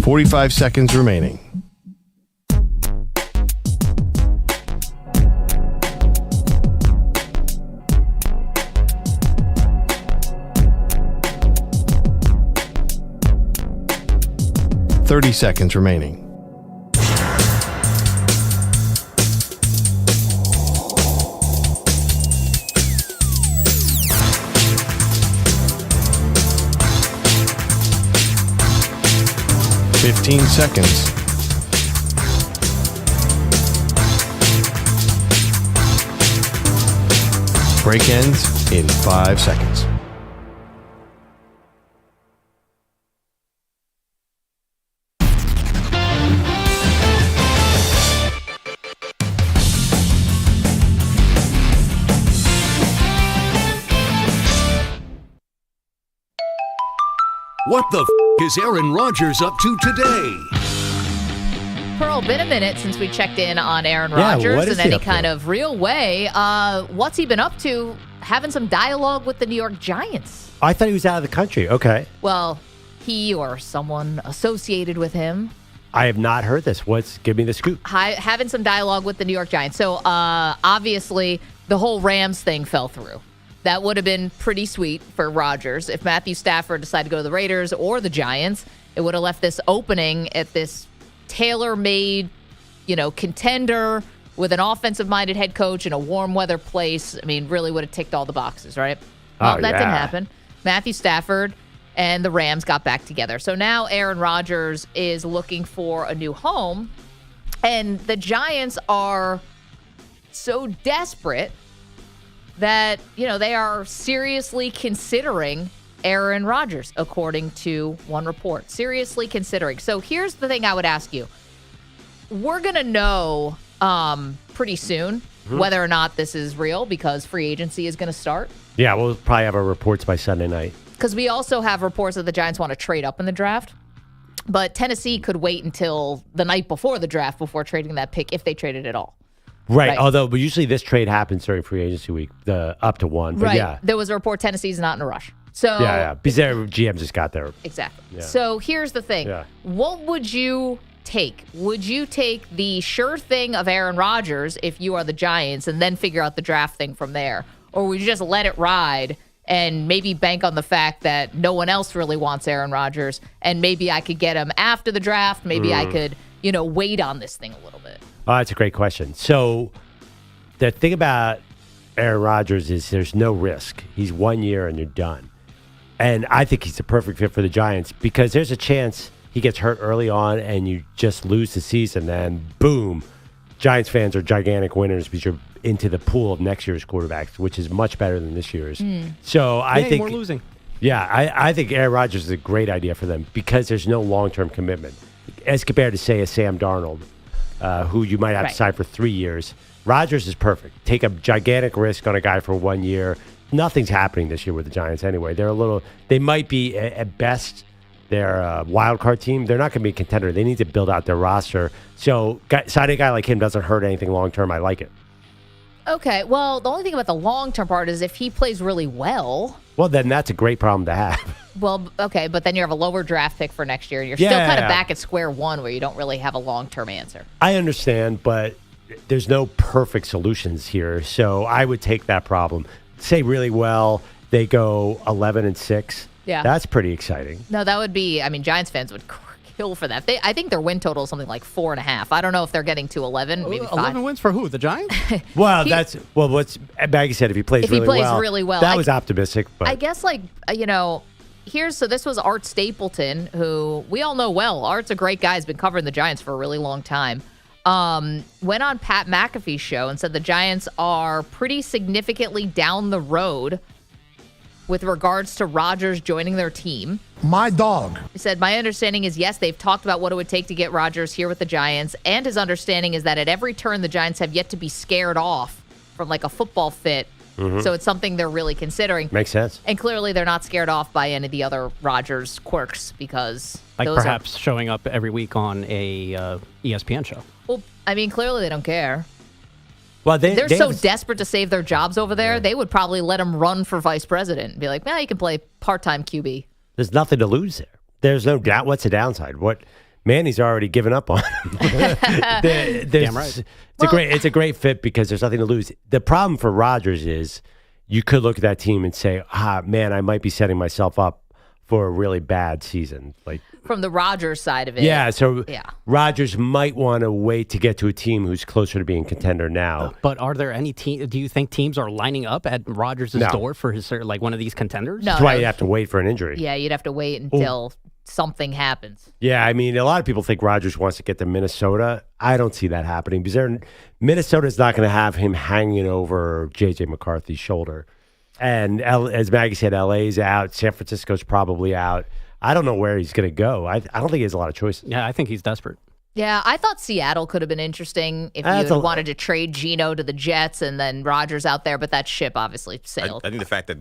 Forty-five seconds remaining. Thirty seconds remaining. Fifteen seconds. Break ends in 5 seconds. What the is Aaron Rodgers up to today? Pearl, been a minute since we checked in on Aaron Rodgers in any kind of real way. What's he been up to? Having some dialogue with the New York Giants. I thought he was out of the country. Okay. Well, he or someone associated with him. I have not heard this. Give me the scoop. Having some dialogue with the New York Giants. So obviously the whole Rams thing fell through. That would have been pretty sweet for Rodgers. If Matthew Stafford decided to go to the Raiders or the Giants, it would have left this opening at this tailor-made, contender with an offensive-minded head coach in a warm weather place. I mean, really would have ticked all the boxes, right? Well, that didn't happen. Matthew Stafford and the Rams got back together. So now Aaron Rodgers is looking for a new home, and the Giants are so desperate that, they are seriously considering Aaron Rodgers, according to one report. Seriously considering. So here's the thing I would ask you. We're going to know pretty soon whether or not this is real because free agency is going to start. Yeah, we'll probably have our reports by Sunday night. Because we also have reports that the Giants want to trade up in the draft. But Tennessee could wait until the night before the draft before trading that pick if they traded at all. Right. Although, but usually this trade happens during free agency week, the up to one. But right. Yeah. There was a report Tennessee's not in a rush. So yeah. Because their GM just got there. Exactly. Yeah. So here's the thing. Yeah. What would you take? Would you take the sure thing of Aaron Rodgers if you are the Giants and then figure out the draft thing from there? Or would you just let it ride and maybe bank on the fact that no one else really wants Aaron Rodgers and maybe I could get him after the draft? Maybe I could, wait on this thing a little bit. Oh, that's a great question. So the thing about Aaron Rodgers is there's no risk. He's 1 year and you're done. And I think he's the perfect fit for the Giants because there's a chance he gets hurt early on and you just lose the season and boom, Giants fans are gigantic winners because you're into the pool of next year's quarterbacks, which is much better than this year's. So I think more losing. Yeah, I think Aaron Rodgers is a great idea for them because there's no long-term commitment as compared to, say, a Sam Darnold, who you might have to sign for 3 years. Rodgers is perfect. Take a gigantic risk on a guy for 1 year. Nothing's happening this year with the Giants anyway. They might be at best their wild card team. They're not going to be a contender. They need to build out their roster. So signing a guy like him doesn't hurt anything long term. I like it. Okay. Well, the only thing about the long term part is if he plays really well. Well, then that's a great problem to have. Well, okay, but then you have a lower draft pick for next year. You're still kind of back at square one where you don't really have a long term answer. I understand, but there's no perfect solutions here. So I would take that problem. Say really well, they go 11-6. Yeah. That's pretty exciting. No, that would be, Giants fans would kill for that. I think their win total is something like 4.5. I don't know if they're getting to 11, maybe 5. 11 wins for who? The Giants? Well, what's Maggie said, if he plays really well. That was optimistic. But I guess, this was Art Stapleton, who we all know well. Art's a great guy. He's been covering the Giants for a really long time. Went on Pat McAfee's show and said the Giants are pretty significantly down the road with regards to Rodgers joining their team. My dog. He said, my understanding is, yes, they've talked about what it would take to get Rodgers here with the Giants, and his understanding is that at every turn, the Giants have yet to be scared off from like a football fit. Mm-hmm. So it's something they're really considering. Makes sense. And clearly they're not scared off by any of the other Rodgers quirks because perhaps showing up every week on a ESPN show. Well, clearly they don't care. Well, they're so desperate to save their jobs over there, they would probably let him run for vice president and be like, you can play part-time QB. There's nothing to lose there. There's no doubt. What's the downside? Manny's already given up on him. Damn right. It's a great fit because there's nothing to lose. The problem for Rodgers is you could look at that team and say, I might be setting myself up for a really bad season. From the Rodgers side of it. Yeah, Rodgers might want to wait to get to a team who's closer to being contender now. But are there any do you think teams are lining up at Rodgers' door for his one of these contenders? No. That's why you have to wait for an injury. Yeah, you'd have to wait until something happens. Yeah, a lot of people think Rodgers wants to get to Minnesota. I don't see that happening because Minnesota's not going to have him hanging over J.J. McCarthy's shoulder. And as Maggie said, L.A.'s out. San Francisco's probably out. I don't know where he's going to go. I don't think he has a lot of choices. Yeah, I think he's desperate. Yeah, I thought Seattle could have been interesting if you wanted to trade Geno to the Jets and then Rodgers out there, but that ship obviously sailed. I think the fact that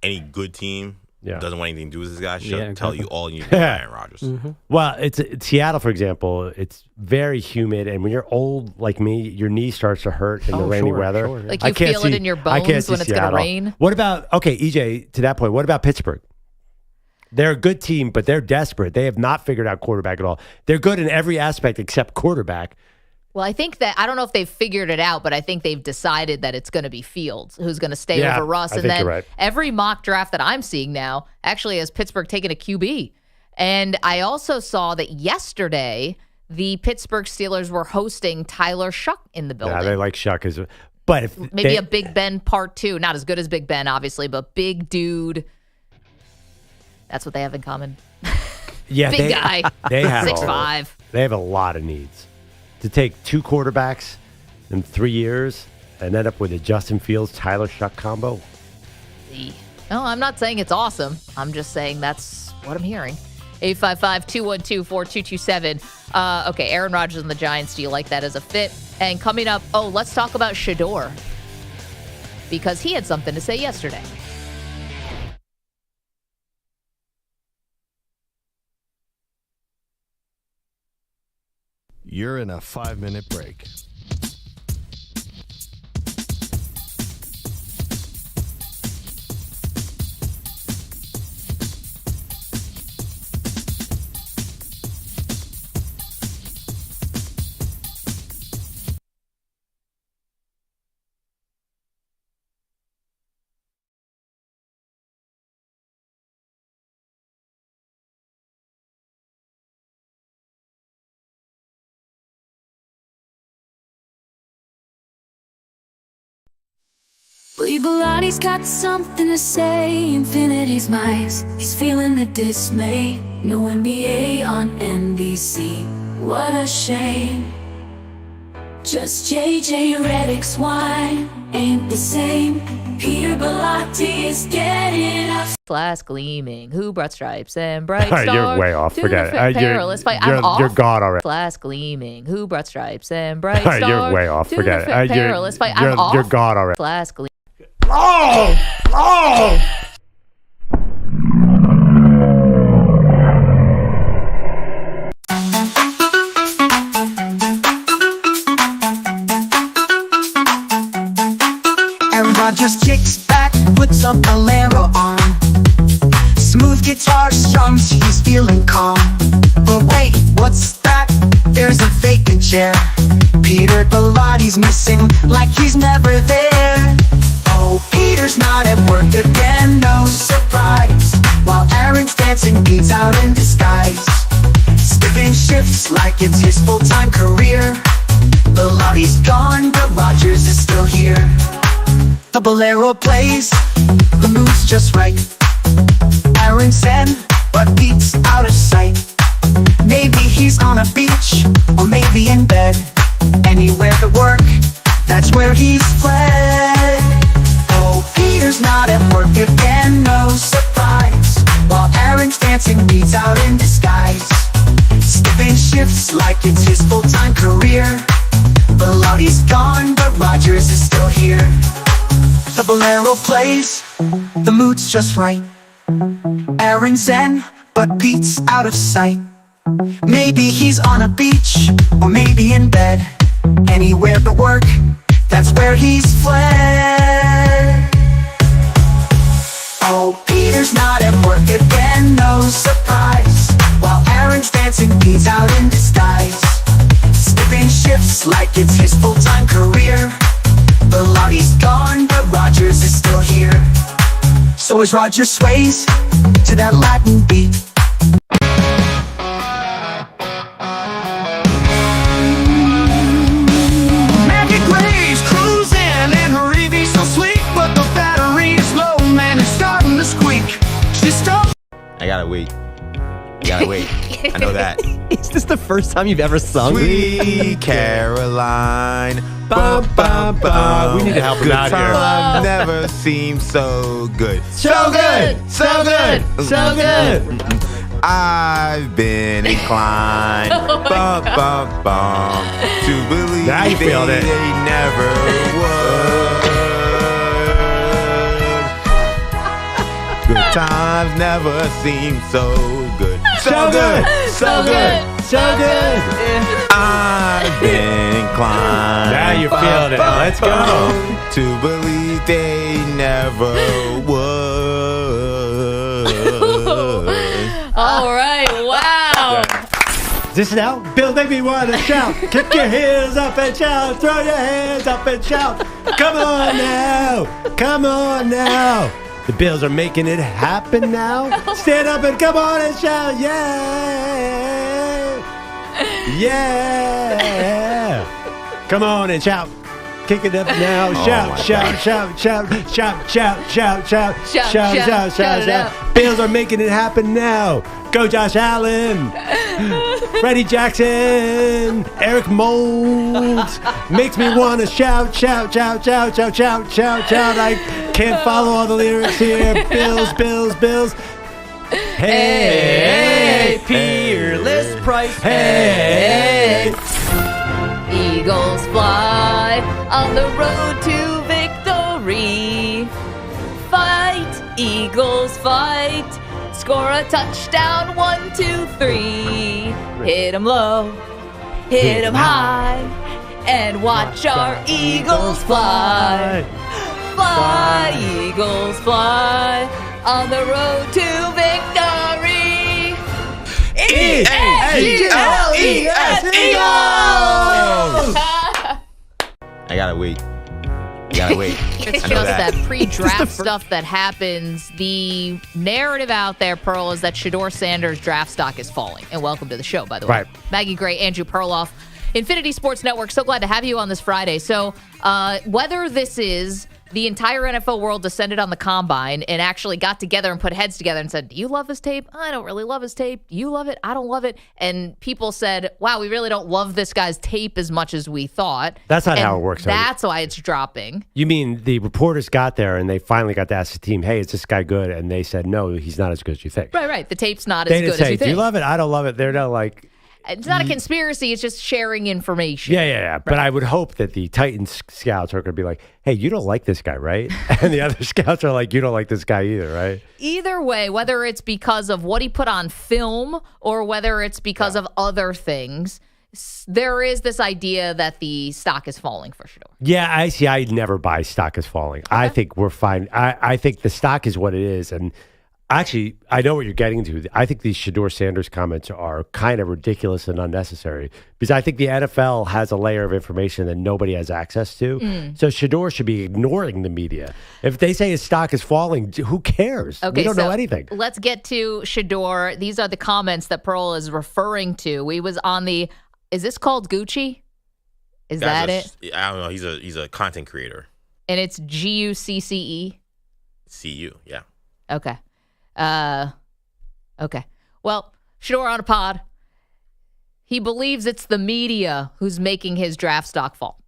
any good team doesn't want anything to do with this guy should tell you all you need to know about Aaron Rodgers. Mm-hmm. Well, it's Seattle, for example. It's very humid, and when you're old like me, your knee starts to hurt in the rainy weather. Sure. Like you feel it in your bones when it's going to rain. What about EJ? To that point, what about Pittsburgh? They're a good team, but they're desperate. They have not figured out quarterback at all. They're good in every aspect except quarterback. Well, I think that I don't know if they've figured it out, but I think they've decided that it's going to be Fields who's going to stay over Russ. And then every mock draft that I'm seeing now actually has Pittsburgh taking a QB. And I also saw that yesterday the Pittsburgh Steelers were hosting Tyler Shuck in the building. Yeah, they like Shuck as but if maybe a Big Ben part 2, not as good as Big Ben, obviously, but big dude. That's what they have in common. Yeah, big guy. They have 6'5". They have a lot of needs. To take 2 quarterbacks in 3 years and end up with a Justin Fields, Tyler Shuck combo? No, I'm not saying it's awesome. I'm just saying that's what I'm hearing. 855-212-4227. Okay, Aaron Rodgers and the Giants. Do you like that as a fit? And coming up, let's talk about Shedeur. Because he had something to say yesterday. You're in a 5-minute break. Believe Bilatti's got something to say. Infinity's mice. He's feeling the dismay. No NBA on NBC. What a shame. Just JJ Redick's wine ain't the same. Peter Bellotti is getting up. Glass gleaming. Who brought stripes and bright stars? You're way off. Forget it. Perilous fight. I'm off. You're gone already. Glass gleaming. Who brought stripes and bright stars? You're way off. Forget it. Perilous fight. I'm off. You're gone already. Glass gleaming. Oh! Aaron Rodgers kicks back, puts a bolero on. Smooth guitar strums, he's feeling calm. But wait, what's that? There's a vacant chair. Peter Bellotti's missing, like he's never there. Oh, Peter's not at work again, no surprise. While Aaron's dancing beats out in disguise. Skipping shifts like it's his full-time career. Bellotti's gone, but Rodgers is still here. The bolero plays, the mood's just right. Aaron's zen, but Pete's out of sight. Maybe he's on a beach, or maybe in bed. Anywhere but work, that's where he's fled. Oh, Peter's not at work again, no surprise. While Aaron's dancing beats out in disguise. Skipping shifts like it's his full-time career. Bellotti's gone, but Rodgers is still here. The bolero plays, the mood's just right. Aaron's zen, but Pete's out of sight. Maybe he's on a beach, or maybe in bed. Anywhere but work, that's where he's fled. Oh, Peter's not at work again, no surprise. While Aaron's dancing beats out in disguise. Skipping shifts like it's his full-time career. Bellotti's gone, but Rodgers is still here. So as Rodgers sways to that Latin beat, Maggie cruising in her EV so sweet, but the battery's low, man, it's starting to squeak. She's stuck. I gotta wait. I know that. Is this the first time you've ever sung? Sweet Caroline. Bum, bum, bum. We need to help him out here. Good never seemed so good. So good. So good. So good. I've been inclined bum, bum, bum, to believe now you failed it. They never would. Good times never seem so good. So good. So good. So good. I've been inclined. Now you failed it. Let's go. To believe they never would. All right. Wow. Is this now? Bill, make me want to shout. Kick your heels up and shout. Throw your hands up and shout. Come on now. Come on now. The Bills are making it happen now. Stand up and come on and shout. Yeah. Yeah. Come on and shout. Kick it up now. Shout, shout, shout, shout, shout, shout, shout, shout, shout, shout, shout. Bills are making it happen now. Go Josh Allen. Freddie Jackson. Eric Moulds. Makes me want to shout, shout, shout, shout, shout, shout, shout, shout. I can't follow all the lyrics here. Bills, Bills, Bills. Hey, Peerless Price. Hey. Eagles fly on the road to victory. Fight, Eagles fight. Score a touchdown, 1, 2, 3. Hit 'em low, hit 'em high, and watch our Eagles fly. Fly, Eagles fly on the road to victory. E-A-G-L-E-S, Eagles! I gotta wait. You gotta wait. It's just that pre-draft stuff that happens. The narrative out there, Pearl, is that Shedeur Sanders' draft stock is falling. And welcome to the show, by the way. Right. Maggie Gray, Andrew Perloff, Infinity Sports Network. So glad to have you on this Friday. So whether this is the entire NFL world descended on the combine and actually got together and put heads together and said, do you love his tape? I don't really love his tape. Do you love it? I don't love it. And people said, wow, we really don't love this guy's tape as much as we thought. That's not how it works. That's why it's dropping. You mean the reporters got there and they finally got to ask the team, hey, is this guy good? And they said, no, he's not as good as you think. Right. The tape's not They as didn't good say, as you think. do you love it? I don't love it. They're not like... It's not a conspiracy. It's just sharing information. Yeah. But I would hope that the Titans scouts are going to be like, hey, you don't like this guy, right? And the other scouts are like, you don't like this guy either, right? Either way, whether it's because of what he put on film or whether it's because of other things, there is this idea that the stock is falling for Shedeur. Yeah, I see. I never buy stock is falling. Okay. I think we're fine. I think the stock is what it is. And actually, I know what you're getting to. I think these Shedeur Sanders comments are kind of ridiculous and unnecessary because I think the NFL has a layer of information that nobody has access to. So Shedeur should be ignoring the media. If they say his stock is falling, who cares? Okay, we don't know anything. Let's get to Shedeur. These are the comments that Pearl is referring to. We was on the, is this called Gucci? Is that it? I don't know. He's a content creator. And it's Gucce? CU, yeah. Okay. Okay. Well, Shedeur on a pod. He believes it's the media who's making his draft stock fall.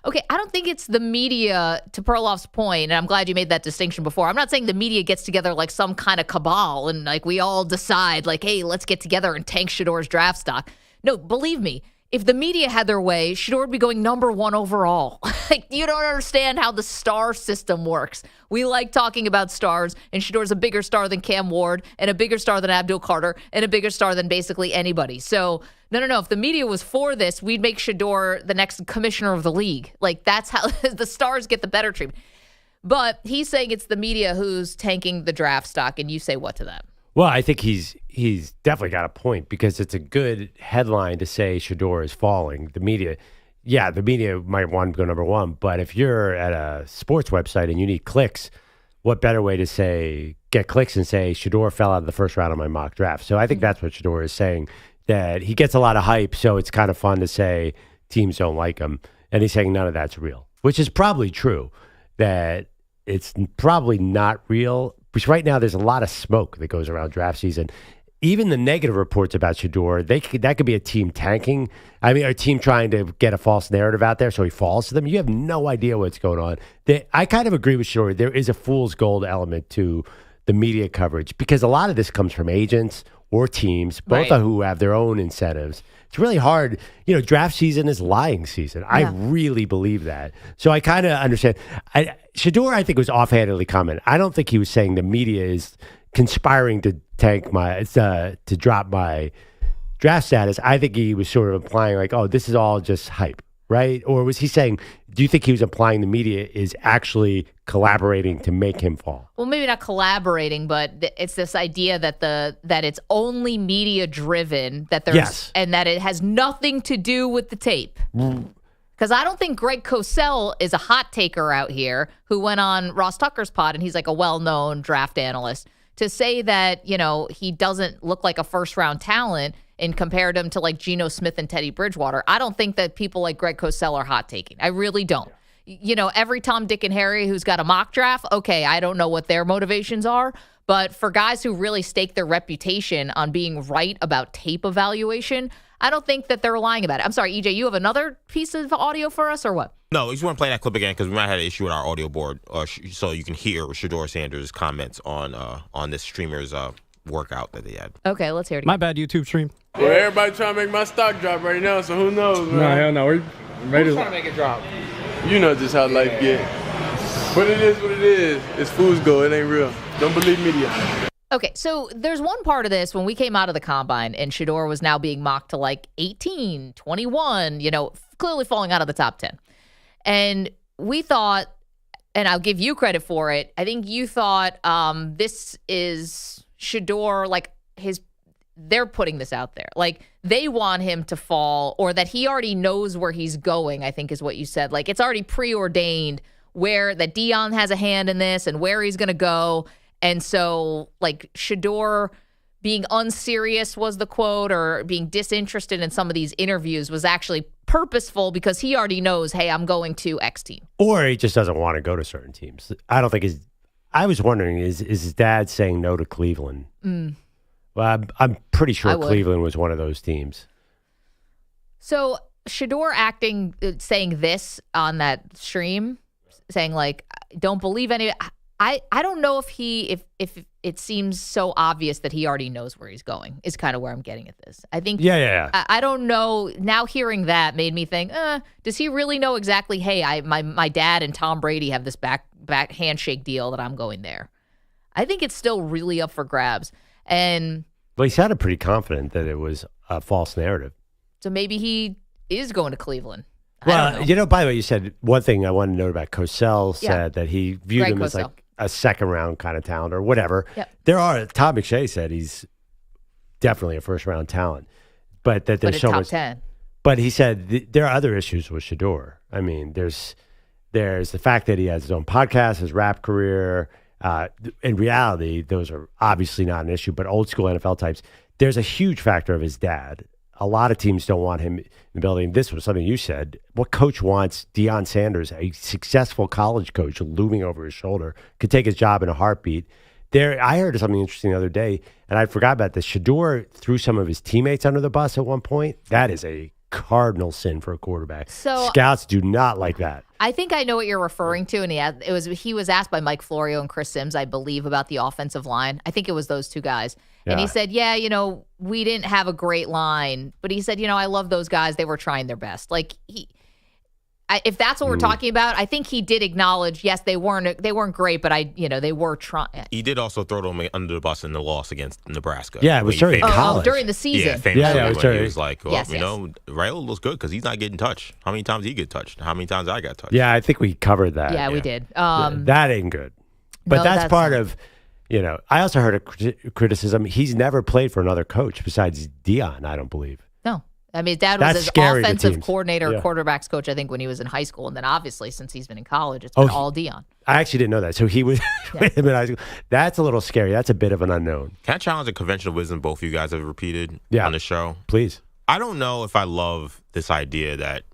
Okay, I don't think it's the media, to Perloff's point, and I'm glad you made that distinction before. I'm not saying the media gets together like some kind of cabal and like we all decide like, hey, let's get together and tank Shedeur's draft stock. No, believe me, if the media had their way, Shedeur would be going number 1 overall. Like, you don't understand how the star system works. We like talking about stars, and Shedeur's a bigger star than Cam Ward, and a bigger star than Abdul Carter, and a bigger star than basically anybody. So, no. If the media was for this, we'd make Shedeur the next commissioner of the league. Like, that's how the stars get the better treatment. But he's saying it's the media who's tanking the draft stock, and you say what to that? Well, I think he's definitely got a point because it's a good headline to say Shedeur is falling. The media might want to go number 1, but if you're at a sports website and you need clicks, what better way to get clicks and say Shedeur fell out of the first round of my mock draft? So I think that's what Shedeur is saying, that he gets a lot of hype, so it's kind of fun to say teams don't like him. And he's saying none of that's real, which is probably true, that it's probably not real. Because right now there's a lot of smoke that goes around draft season. Even the negative reports about Shedeur, that could be a team tanking. I mean, a team trying to get a false narrative out there so he falls to them. You have no idea what's going on. I kind of agree with Shedeur. There is a fool's gold element to the media coverage because a lot of this comes from agents or teams, both of who have their own incentives. It's really hard. Draft season is lying season. Yeah. I really believe that. So I kind of understand. Shedeur, I think, was offhandedly comment. I don't think he was saying the media is conspiring to tank to drop my draft status, I think he was sort of implying like, oh, this is all just hype, right? Or was he saying, do you think he was implying the media is actually collaborating to make him fall? Well, maybe not collaborating, but it's this idea that that it's only media driven, that there's and that it has nothing to do with the tape. Because I don't think Greg Cosell is a hot taker out here who went on Ross Tucker's pod, and he's like a well-known draft analyst, to say that, you know, he doesn't look like a first-round talent and compared him to like Geno Smith and Teddy Bridgewater. I don't think that people like Greg Cosell are hot taking. I really don't. You know, every Tom, Dick, and Harry who's got a mock draft, okay, I don't know what their motivations are. But for guys who really stake their reputation on being right about tape evaluation, I don't think that they're lying about it. I'm sorry, EJ, you have another piece of audio for us or what? No, we just want to play that clip again because we might have an issue with our audio board, so you can hear Shedeur Sanders' comments on this streamer's workout that they had. Okay, let's hear it again. My bad, YouTube stream. Well, everybody trying to make my stock drop right now, so who knows, man? No, hell no. We're ready trying to make it drop. You know just how life get. But it is what it is. It's fool's gold. It ain't real. Don't believe media. Okay, so there's one part of this when we came out of the combine and Shedeur was now being mocked to like 18, 21, you know, clearly falling out of the top 10. And we thought, and I'll give you credit for it, I think you thought this is Shedeur, like they're putting this out there. Like they want him to fall or that he already knows where he's going, I think is what you said. Like it's already preordained where that Deion has a hand in this and where he's going to go. And so, like, Shedeur being unserious was the quote, or being disinterested in some of these interviews was actually purposeful because he already knows, hey, I'm going to X team. Or he just doesn't want to go to certain teams. I don't think I was wondering, is his dad saying no to Cleveland? Well, I'm pretty sure Cleveland was one of those teams. So, Shedeur saying this on that stream, saying, like, don't believe any... I don't know if it seems so obvious that he already knows where he's going is kind of where I'm getting at this. I think I don't know. Now hearing that made me think, does he really know exactly, hey, my dad and Tom Brady have this back handshake deal that I'm going there. I think it's still really up for grabs. And well, he sounded pretty confident that it was a false narrative. So maybe he is going to Cleveland. Well, you know, by the way, you said one thing I wanted to note about Cosell said that he viewed him as like a second round kind of talent or whatever. Yep. Tom McShay said he's definitely a first round talent, but that there's so top much. 10. But he said there are other issues with Shedeur. I mean, there's the fact that he has his own podcast, his rap career. In reality, those are obviously not an issue, but old school NFL types. There's a huge factor of his dad. A lot of teams don't want him in the building. This was something you said. What coach wants Deion Sanders, a successful college coach, looming over his shoulder, could take his job in a heartbeat? I heard something interesting the other day, and I forgot about this. Shedeur threw some of his teammates under the bus at one point. That is a cardinal sin for a quarterback. So Scouts do not like that. I think I know what you're referring to, and he was asked by Mike Florio and Chris Sims, I believe, about the offensive line. I think it was those two guys. And he said, yeah, you know, we didn't have a great line, but he said, you know, I love those guys. They were trying their best. Like if that's what we're talking about, I think he did acknowledge, yes, they weren't great, but they were trying. He did also throw them under the bus in the loss against Nebraska. Yeah, it was during college. During the season. Yeah, famously when he was like, well, yes. Raiola looks good because he's not getting touched. How many times did he get touched? How many times I got touched? Yeah, I think we covered that. Yeah, we did. That ain't good. But that's part of... You know, I also heard a criticism. He's never played for another coach besides Deion, I don't believe. No. I mean, his dad was his offensive coordinator, quarterbacks coach, I think, when he was in high school. And then obviously, since he's been in college, it's been all Deion. I actually didn't know that. So he was with him in high school. That's a little scary. That's a bit of an unknown. Can I challenge a conventional wisdom both of you guys have repeated on the show? Please. I don't know if I love this idea that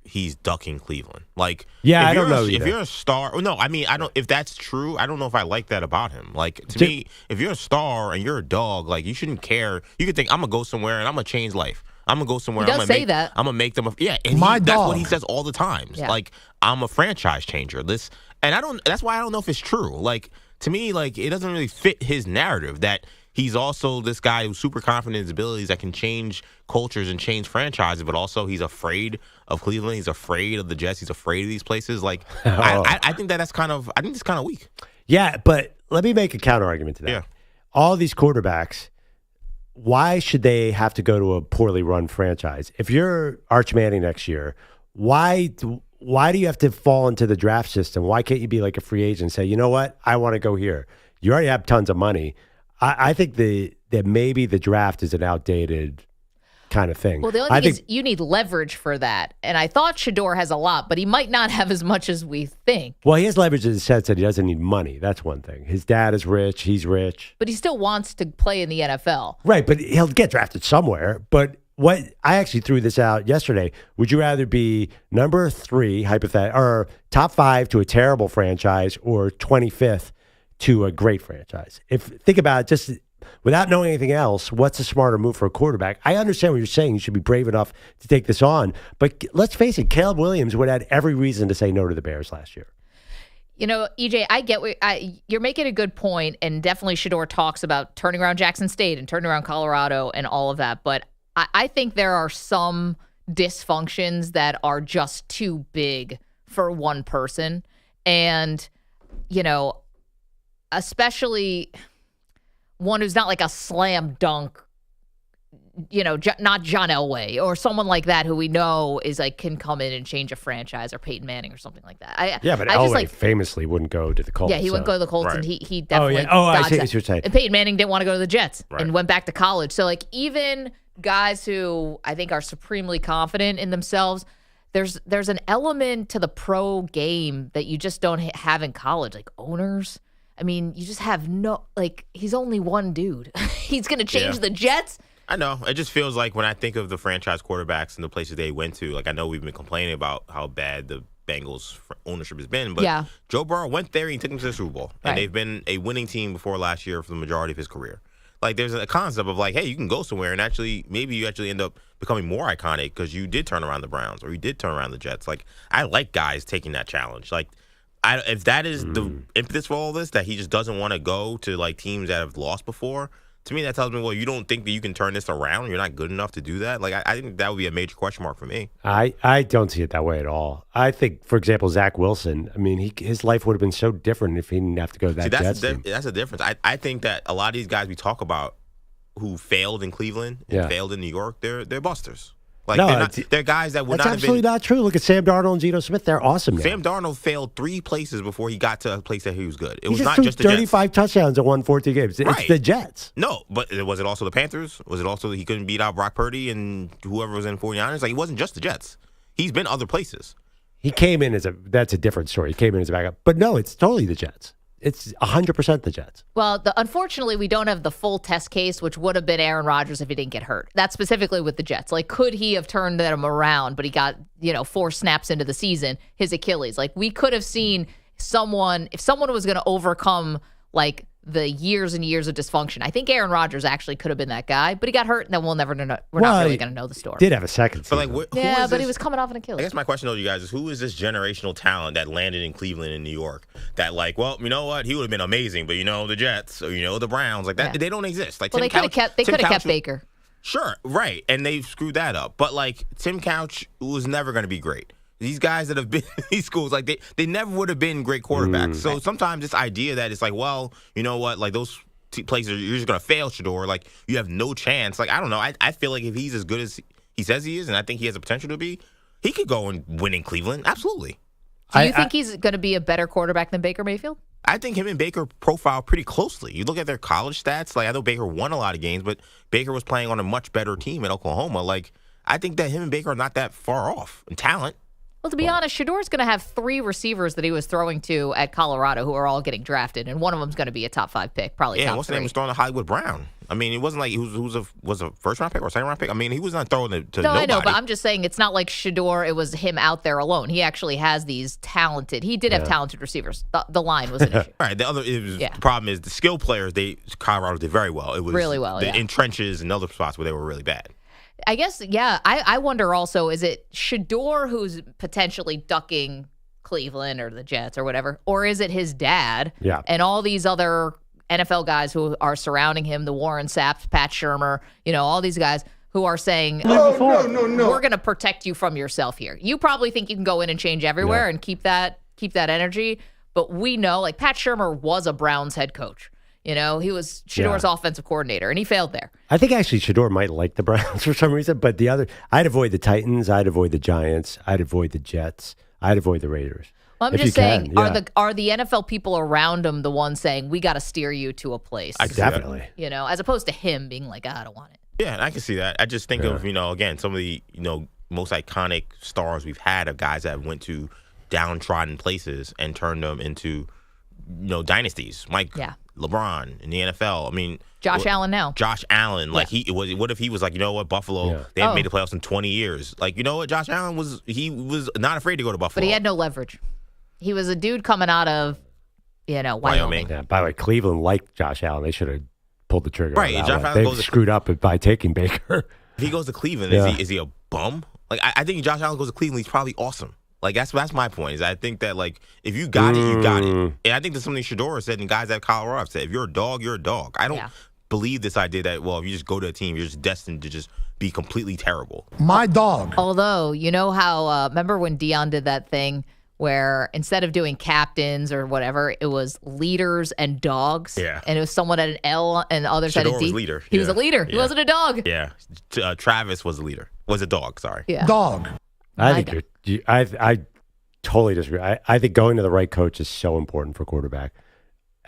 he's ducking Cleveland. Like, I don't know. If you're a star, no, I mean, I don't. If that's true, I don't know if I like that about him. Like, to me, if you're a star and you're a dog, like, you shouldn't care. You could think, I'm gonna go somewhere and I'm gonna change life. I'm gonna go somewhere. He does say that. I'm gonna make them. And that's what he says all the times. Yeah. Like, I'm a franchise changer. And I don't. That's why I don't know if it's true. Like, to me, like, it doesn't really fit his narrative that he's also this guy who's super confident in his abilities that can change cultures and change franchises, but also he's afraid of Cleveland. He's afraid of the Jets. He's afraid of these places. Like, I think that's kind of weak. Yeah, but let me make a counter argument to that. Yeah. All these quarterbacks, why should they have to go to a poorly run franchise? If you're Arch Manning next year, why do you have to fall into the draft system? Why can't you be like a free agent and say, you know what, I want to go here? You already have tons of money. I think that maybe the draft is an outdated kind of thing. Well, the only thing is you need leverage for that. And I thought Shedeur has a lot, but he might not have as much as we think. Well, he has leverage in the sense that he doesn't need money. That's one thing. His dad is rich. He's rich. But he still wants to play in the NFL. Right, but he'll get drafted somewhere. But what I actually threw this out yesterday. Would you rather be number 3, hypothetical, or top 5 to a terrible franchise, or 25th to a great franchise? Think about it, just without knowing anything else, what's a smarter move for a quarterback? I understand what you're saying. You should be brave enough to take this on. But let's face it, Caleb Williams would have had every reason to say no to the Bears last year. You know, EJ, I get you're making a good point, and definitely Shedeur talks about turning around Jackson State and turning around Colorado and all of that. But I think there are some dysfunctions that are just too big for one person. And, you know, especially one who's not like a slam dunk, you know, not John Elway or someone like that who we know is like can come in and change a franchise, or Peyton Manning or something like that. But Elway famously wouldn't go to the Colts. Yeah, he wouldn't go to the Colts, right. and he definitely. I see what you're saying. And Peyton Manning didn't want to go to the Jets and Right. went back to college. So like even guys who I think are supremely confident in themselves, there's an element to the pro game that you just don't have in college, like owners. I mean, you just have he's only one dude. He's going to change the Jets. I know. It just feels like when I think of the franchise quarterbacks and the places they went to, like I know we've been complaining about how bad the Bengals ownership has been, but Joe Burrow went there and he took them to the Super Bowl. And they've been a winning team before last year for the majority of his career. Like there's a concept of like, hey, you can go somewhere and maybe you end up becoming more iconic because you did turn around the Browns or you did turn around the Jets. Like I like guys taking that challenge. Like if that is the impetus for all this, that he just doesn't want to go to like teams that have lost before, to me that tells me, well, you don't think that you can turn this around? You're not good enough to do that? Like I think that would be a major question mark for me. I don't see it that way at all. I think, for example, Zach Wilson, I mean, his life would have been so different if he didn't have to go to that Jets team. That's a difference. I think that a lot of these guys we talk about who failed in Cleveland and failed in New York, they're busters. Like they're guys that would not have been. That's absolutely not true. Look at Sam Darnold and Geno Smith. They're awesome now. Sam Darnold failed 3 places before he got to a place that he was good. It was He not threw just the Jets. 35 touchdowns and won 14 games. It's the Jets. No, but was it also the Panthers? Was it also he couldn't beat out Brock Purdy and whoever was in 49ers? Like, it wasn't just the Jets. He's been other places. He came in that's a different story. He came in as a backup. But no, it's totally the Jets. It's 100% the Jets. Well, unfortunately, we don't have the full test case, which would have been Aaron Rodgers if he didn't get hurt. That's specifically with the Jets. Like, could he have turned them around, but he got, 4 snaps into the season, his Achilles. Like, we could have seen if someone was going to overcome, like, the years and years of dysfunction. I think Aaron Rodgers actually could have been that guy, but he got hurt, and then we're not really going to know the story. Did have a second season. But but he was coming off an Achilles. I guess my question to you guys is, who is this generational talent that landed in Cleveland and New York that, like, well, you know what? He would have been amazing, but, the Jets or, the Browns, like that, they don't exist. Like, well, they could have kept Baker. Sure, right, and they screwed that up. But, like, Tim Couch was never going to be great. These guys that have been in these schools, like they never would have been great quarterbacks. So sometimes this idea that it's like, well, you know what, like those places you're just gonna fail, Shedeur. Like you have no chance. Like I don't know. I feel like if he's as good as he says he is, and I think he has the potential to be, he could go and win in Cleveland. Absolutely. Do you think he's going to be a better quarterback than Baker Mayfield? I think him and Baker profile pretty closely. You look at their college stats. Like I know Baker won a lot of games, but Baker was playing on a much better team at Oklahoma. Like I think that him and Baker are not that far off in talent. Well, to be honest, Shedeur's going to have 3 receivers that he was throwing to at Colorado who are all getting drafted, and one of them's going to be a top 5 pick, probably top 3. Yeah, what's the name? Was throwing to Hollywood Brown. I mean, it wasn't like he was a first-round pick or second-round pick. I mean, he was not throwing to No, nobody. I know, but I'm just saying it's not like Shedeur, it was him out there alone. He actually has these talented – he did have talented receivers. The line was an issue. All right, the problem is the skill players, Colorado did very well. It was really well, in trenches and other spots where they were really bad. I guess, I wonder also, is it Shedeur who's potentially ducking Cleveland or the Jets or whatever, or is it his dad and all these other NFL guys who are surrounding him, the Warren Sapps, Pat Shurmur, all these guys who are saying, no. We're going to protect you from yourself here. You probably think you can go in and change everywhere and keep that energy, but we know, like Pat Shurmur was a Browns head coach. You know, he was Shedeur's offensive coordinator, and he failed there. I think actually Shedeur might like the Browns for some reason, but I'd avoid the Titans, I'd avoid the Giants, I'd avoid the Jets, I'd avoid the Raiders. Well, I'm just saying, are the NFL people around him the ones saying, we got to steer you to a place? Definitely. You know, as opposed to him being like, I don't want it. Yeah, and I can see that. I just think of, again, some of the, most iconic stars we've had of guys that went to downtrodden places and turned them into, dynasties. LeBron in the NFL. I mean, Josh Allen now. Josh Allen, what if he was like, Buffalo, they haven't made the playoffs in 20 years. Like, you know what, Josh Allen was not afraid to go to Buffalo. But he had no leverage. He was a dude coming out of, Wyoming. Yeah, by the way, Cleveland liked Josh Allen. They should have pulled the trigger. Right. Josh Allen they screwed up by taking Baker. If he goes to Cleveland, is he a bum? Like, I think if Josh Allen goes to Cleveland, he's probably awesome. Like, that's my point. Is I think that, like, if you got it, you got it. And I think that's something Shedeur said and guys at Colorado have said. If you're a dog, you're a dog. I don't believe this idea that, if you just go to a team, you're just destined to just be completely terrible. My dog. Although, you know how, remember when Deion did that thing where instead of doing captains or whatever, it was leaders and dogs? Yeah. And it was someone at an L and the other side Shedeur at D. was leader. He was a leader. He wasn't a dog. Yeah. Travis was a leader. Was a dog, sorry. Yeah. Dog. I think I totally disagree. I think going to the right coach is so important for quarterback.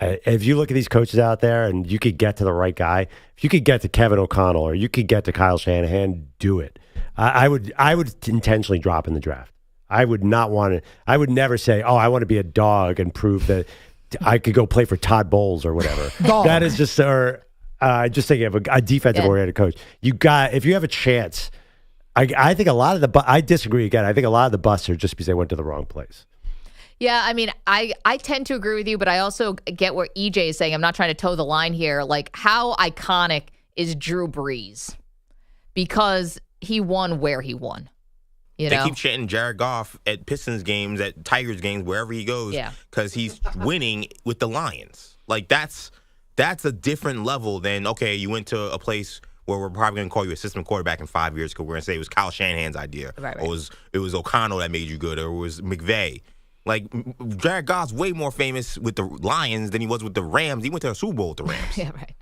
If you look at these coaches out there and you could get to the right guy, if you could get to Kevin O'Connell or you could get to Kyle Shanahan, do it. I would intentionally drop in the draft. I would not want to. I would never say, "Oh, I want to be a dog and prove that I could go play for Todd Bowles or whatever." That is just, just thinking of a defensive-oriented coach. If you have a chance. I think a lot of I disagree again. I think a lot of the busts are just because they went to the wrong place. Yeah, I mean, I tend to agree with you, but I also get what EJ is saying. I'm not trying to toe the line here. Like, how iconic is Drew Brees? Because he won where he won. They keep chanting Jared Goff at Pistons games, at Tigers games, wherever he goes, because he's winning with the Lions. Like, that's a different level than, okay, you went to a place where we're probably going to call you assistant quarterback in 5 years because we're going to say it was Kyle Shanahan's idea. Right. Or it was O'Connell that made you good, or it was McVay. Like, Jared Goff's way more famous with the Lions than he was with the Rams. He went to a Super Bowl with the Rams. Yeah, right.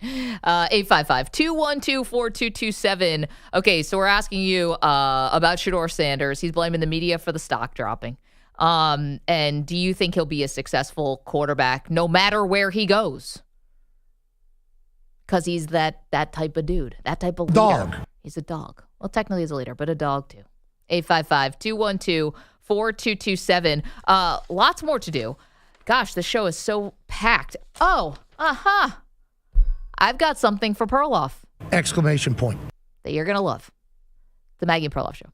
855-212-4227. Okay, so we're asking you about Shedeur Sanders. He's blaming the media for the stock dropping. And do you think he'll be a successful quarterback no matter where he goes? Because he's that type of dude, that type of leader. Dog. He's a dog. Well, technically he's a leader, but a dog too. 855-212-4227. Lots more to do. Gosh, the show is so packed. Oh, I've got something for Perloff. Exclamation point. That you're going to love. The Maggie Perloff Show.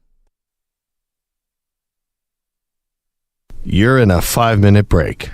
You're in a 5-minute break.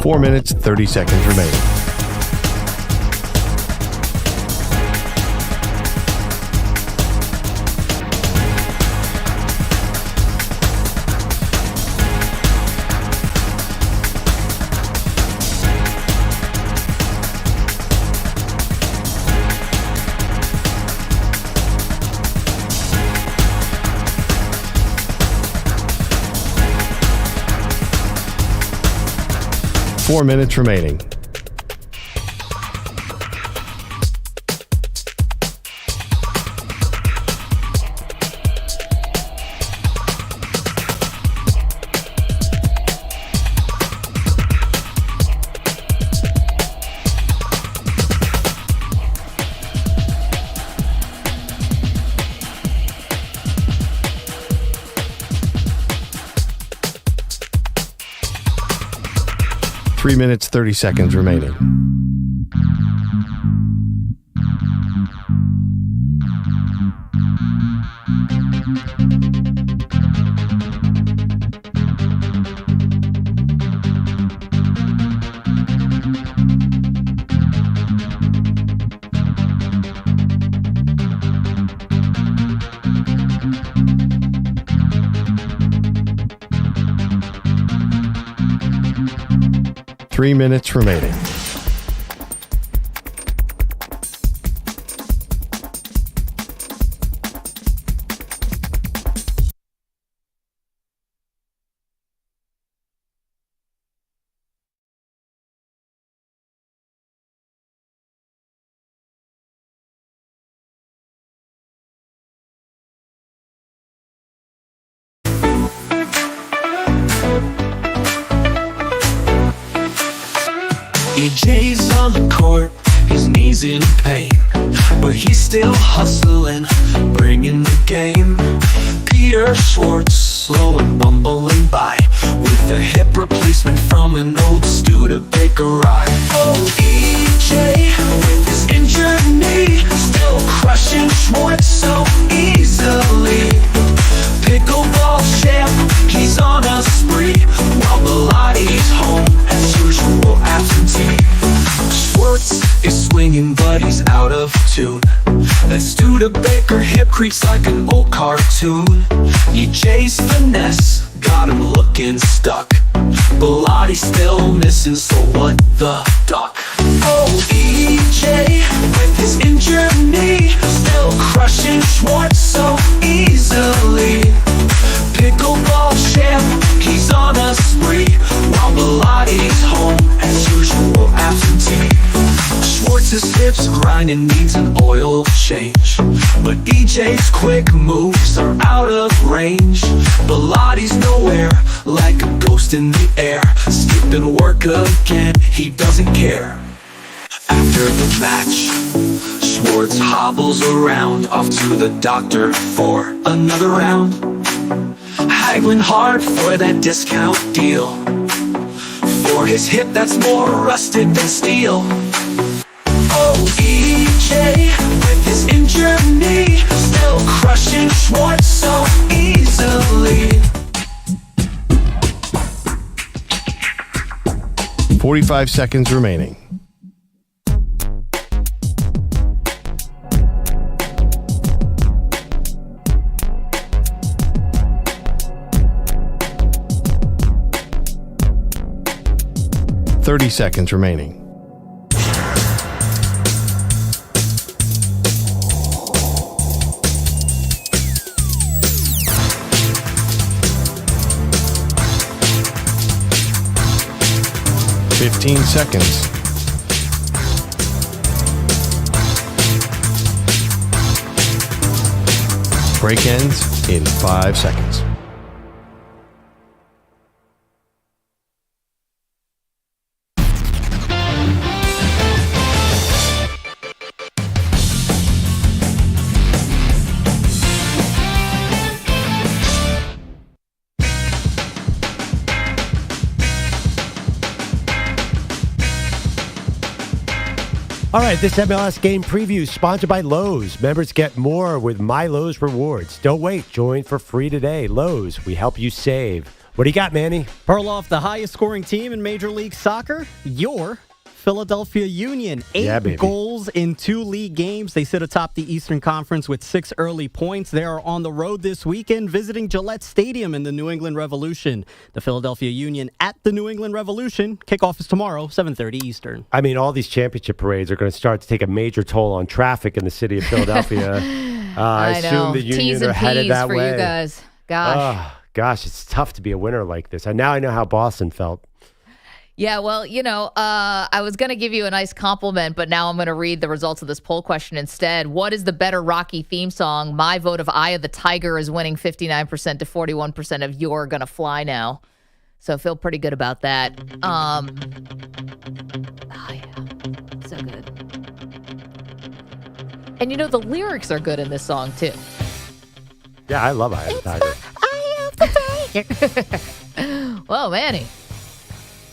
Four minutes, 30 seconds remaining. Four minutes remaining. Three minutes, 30 seconds remaining. 3 minutes remaining. EJ's on the court, his knees in pain, but he's still hustling, bringing the game. Peter Schwartz, slow and bumbling by, with a hip replacement from an old Studebaker ride. Oh, EJ, with his injured knee, still crushing Schwartz so easily. Pickleball champ, he's on a spree, while Melodi's home, as usual, absentee. Schwartz is swinging, but he's out of tune. That Studebaker hip creaks like an old cartoon. EJ's finesse got him looking stuck. Melodi's still missing, so what the duck? Oh, EJ, with his injured knee, still crushing Schwartz so easily. Pickleball champ, he's on a spree, while Melodi's home, as usual, absentee. Schwartz's hips grinding, needs an oil change, but EJ's quick moves are out of range. Melodi's nowhere, like a ghost in the air, skipping work again, he doesn't care. After the match, Schwartz hobbles around, off to the doctor for another round, haggling hard for that discount deal, for his hip that's more rusted than steel. Oh, EJ, with his injured knee, still crushing Schwartz so easily. 45 seconds remaining. Thirty seconds remaining. Fifteen seconds. Break ends in 5 seconds. All right, this MLS game preview is sponsored by Lowe's. Members get more with My Lowe's Rewards. Don't wait. Join for free today. Lowe's, we help you save. What do you got, Manny? Perloff, the highest scoring team in Major League Soccer, your Philadelphia Union. 8 goals in 2 league games. They sit atop the Eastern Conference with 6 early points. They are on the road this weekend visiting Gillette Stadium in the New England Revolution. The Philadelphia Union at the New England Revolution. Kickoff is tomorrow, 7:30 Eastern. I mean, all these championship parades are going to start to take a major toll on traffic in the city of Philadelphia. I assume the Union are headed that way. You guys. Gosh, it's tough to be a winner like this. And now I know how Boston felt. Yeah, well, I was going to give you a nice compliment, but now I'm going to read the results of this poll question instead. What is the better Rocky theme song? My vote of Eye of the Tiger is winning 59% to 41% of You're Gonna Fly Now. So I feel pretty good about that. Oh, yeah. So good. And the lyrics are good in this song, too. Yeah, I love Eye of the Tiger. Eye of the Tiger. Well, Manny.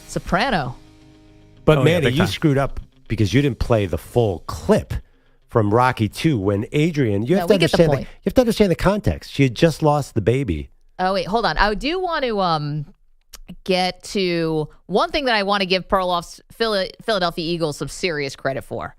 Soprano. But Manny, you screwed up because you didn't play the full clip from Rocky 2 when Adrian, you have to understand the context. She had just lost the baby. Oh, wait, hold on. I do want to get to one thing that I want to give Perloff's Philadelphia Eagles some serious credit for.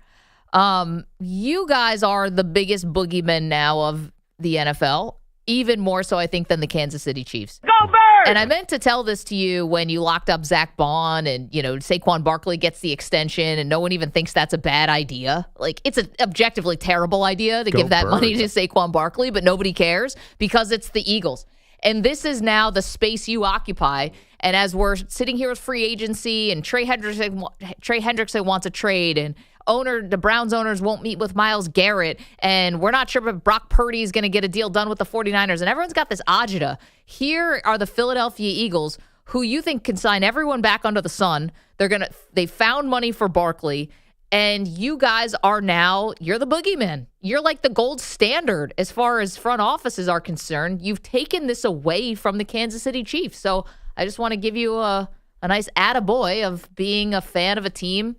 You guys are the biggest boogeymen now of the NFL, even more so, I think, than the Kansas City Chiefs. Go Birds! And I meant to tell this to you when you locked up Zach Bond and, Saquon Barkley gets the extension and no one even thinks that's a bad idea. Like, it's an objectively terrible idea to give that money to Saquon Barkley, but nobody cares because it's the Eagles. And this is now the space you occupy. And as we're sitting here with free agency and Trey Hendrickson wants a trade and the Browns owners won't meet with Myles Garrett, and we're not sure if Brock Purdy is going to get a deal done with the 49ers, and everyone's got this agita. Here are the Philadelphia Eagles, who you think can sign everyone back under the sun. They found money for Barkley, and you guys you're the boogeyman. You're like the gold standard as far as front offices are concerned. You've taken this away from the Kansas City Chiefs. So I just want to give you a nice attaboy of being a fan of a team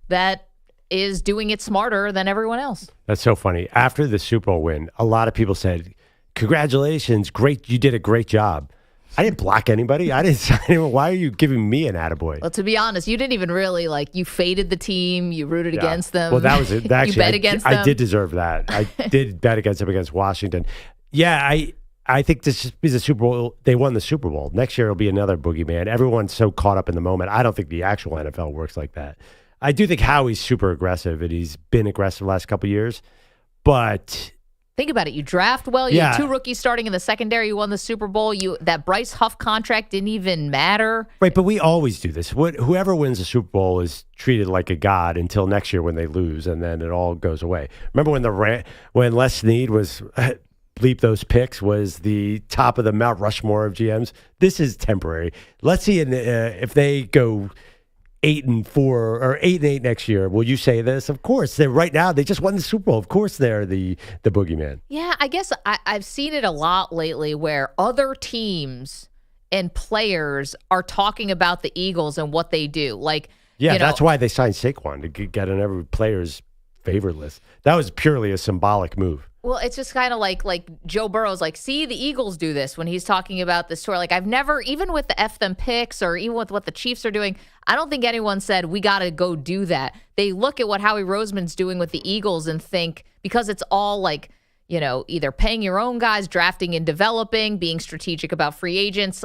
that is doing it smarter than everyone else. That's so funny. After the Super Bowl win, a lot of people said, congratulations, great, you did a great job. I didn't block anybody. I didn't sign anyone. Why are you giving me an attaboy? Well, to be honest, you didn't even really, you faded the team. You rooted against them. Well, that was it. Actually, you bet against them. I did deserve that. I did bet against them against Washington. Yeah, I think this is a Super Bowl. They won the Super Bowl. Next year, it'll be another boogeyman. Everyone's so caught up in the moment. I don't think the actual NFL works like that. I do think Howie's super aggressive, and he's been aggressive the last couple of years. But think about it. You draft well. You had 2 rookies starting in the secondary. You won the Super Bowl. That Bryce Huff contract didn't even matter. Right, but we always do this. Whoever wins the Super Bowl is treated like a god until next year when they lose, and then it all goes away. Remember when Les Snead was bleep those picks was the top of the Mount Rushmore of GMs? This is temporary. Let's see if they go 8-4 or 8-8 next year. Will you say this? Of course. Right now, they just won the Super Bowl. Of course, they're the boogeyman. Yeah, I guess I've seen it a lot lately where other teams and players are talking about the Eagles and what they do. That's why they signed Saquon, to get on every player's favorite list. That was purely a symbolic move. Well, it's just kind of like Joe Burrow's see, the Eagles do this when he's talking about this tour. I've never, even with the F them picks or even with what the Chiefs are doing, I don't think anyone said, we got to go do that. They look at what Howie Roseman's doing with the Eagles and think, because it's all either paying your own guys, drafting and developing, being strategic about free agents,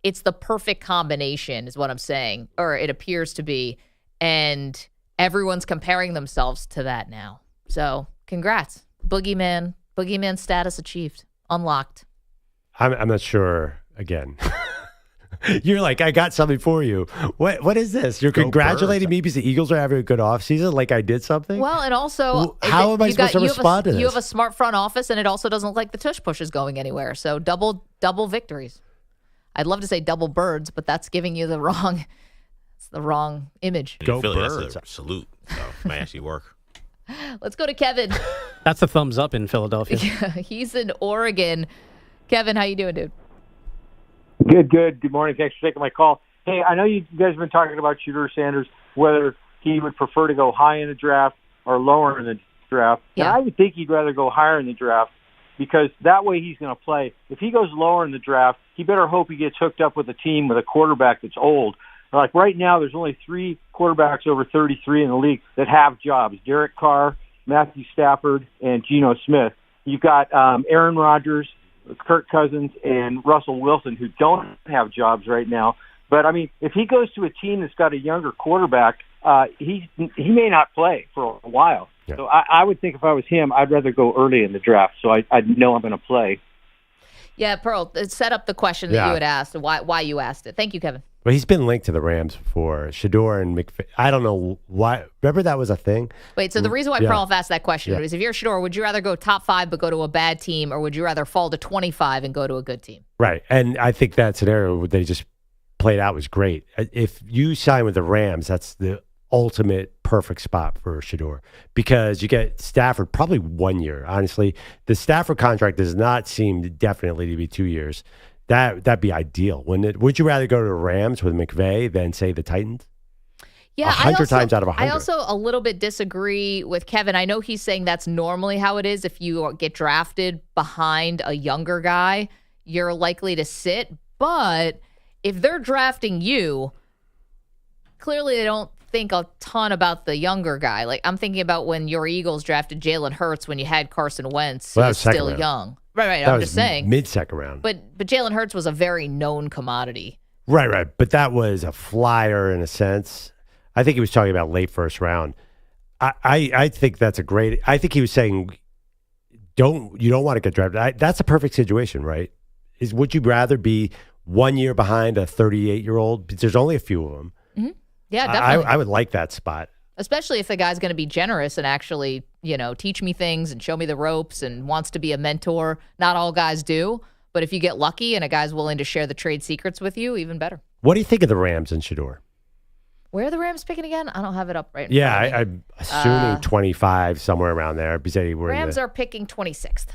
it's the perfect combination is what I'm saying, or it appears to be. And everyone's comparing themselves to that now. So congrats. Boogeyman status achieved. Unlocked. I'm not sure, again. You're like, I got something for you. What is this? You're congratulating me because the Eagles are having a good offseason? Like I did something? Well, and also, how am I supposed to respond to this? You have a smart front office, and it also doesn't look like the tush push is going anywhere. So double victories. I'd love to say double birds, but that's giving you the wrong image. Go Birds. That's a salute. So it might actually work. Let's go to Kevin. That's a thumbs up in Philadelphia. Yeah, he's in Oregon. Kevin, how you doing, dude? Good. Good morning. Thanks for taking my call. Hey, I know you guys have been talking about Shedeur Sanders, whether he would prefer to go high in the draft or lower in the draft. Yeah. And I would think he'd rather go higher in the draft because that way he's going to play. If he goes lower in the draft, he better hope he gets hooked up with a team with a quarterback that's old. Right now, there's only 3 quarterbacks over 33 in the league that have jobs: Derek Carr, Matthew Stafford, and Geno Smith. You've got Aaron Rodgers, Kirk Cousins, and Russell Wilson, who don't have jobs right now. But, if he goes to a team that's got a younger quarterback, he may not play for a while. Yeah. So I would think if I was him, I'd rather go early in the draft so I'd know I'm going to play. Yeah, Pearl, set up the question that you had asked and why you asked it. Thank you, Kevin. Well, he's been linked to the Rams before. Shedeur and McVay. I don't know why. Remember that was a thing? Wait, so the reason why Pearl asked that question is if you're Shedeur, would you rather go top 5 but go to a bad team, or would you rather fall to 25 and go to a good team? Right. And I think that scenario they just played out was great. If you sign with the Rams, that's the ultimate perfect spot for Shedeur because you get Stafford probably 1 year. Honestly, the Stafford contract does not seem definitely to be 2 years. That'd be ideal, wouldn't it? Would you rather go to the Rams with McVay than say the Titans? Yeah, 100 times out of 100. I also a little bit disagree with Kevin. I know he's saying that's normally how it is. If you get drafted behind a younger guy, you're likely to sit. But if they're drafting you, clearly they don't think a ton about the younger guy. I'm thinking about when your Eagles drafted Jalen Hurts when you had Carson Wentz, who was still young. Right. That I'm was just saying. Mid-second round. But Jalen Hurts was a very known commodity. Right. But that was a flyer in a sense. I think he was talking about late first round. I think that's a great. I think he was saying, you don't want to get drafted. That's a perfect situation, right? Would you rather be 1 year behind a 38-year-old? There's only a few of them. Mm-hmm. Yeah, definitely. I would like that spot. Especially if the guy's going to be generous and actually, teach me things and show me the ropes and wants to be a mentor. Not all guys do, but if you get lucky and a guy's willing to share the trade secrets with you, even better. What do you think of the Rams and Shedeur? Where are the Rams picking again? I don't have it up right now. I'm assuming 25, somewhere around there. Rams are picking 26th.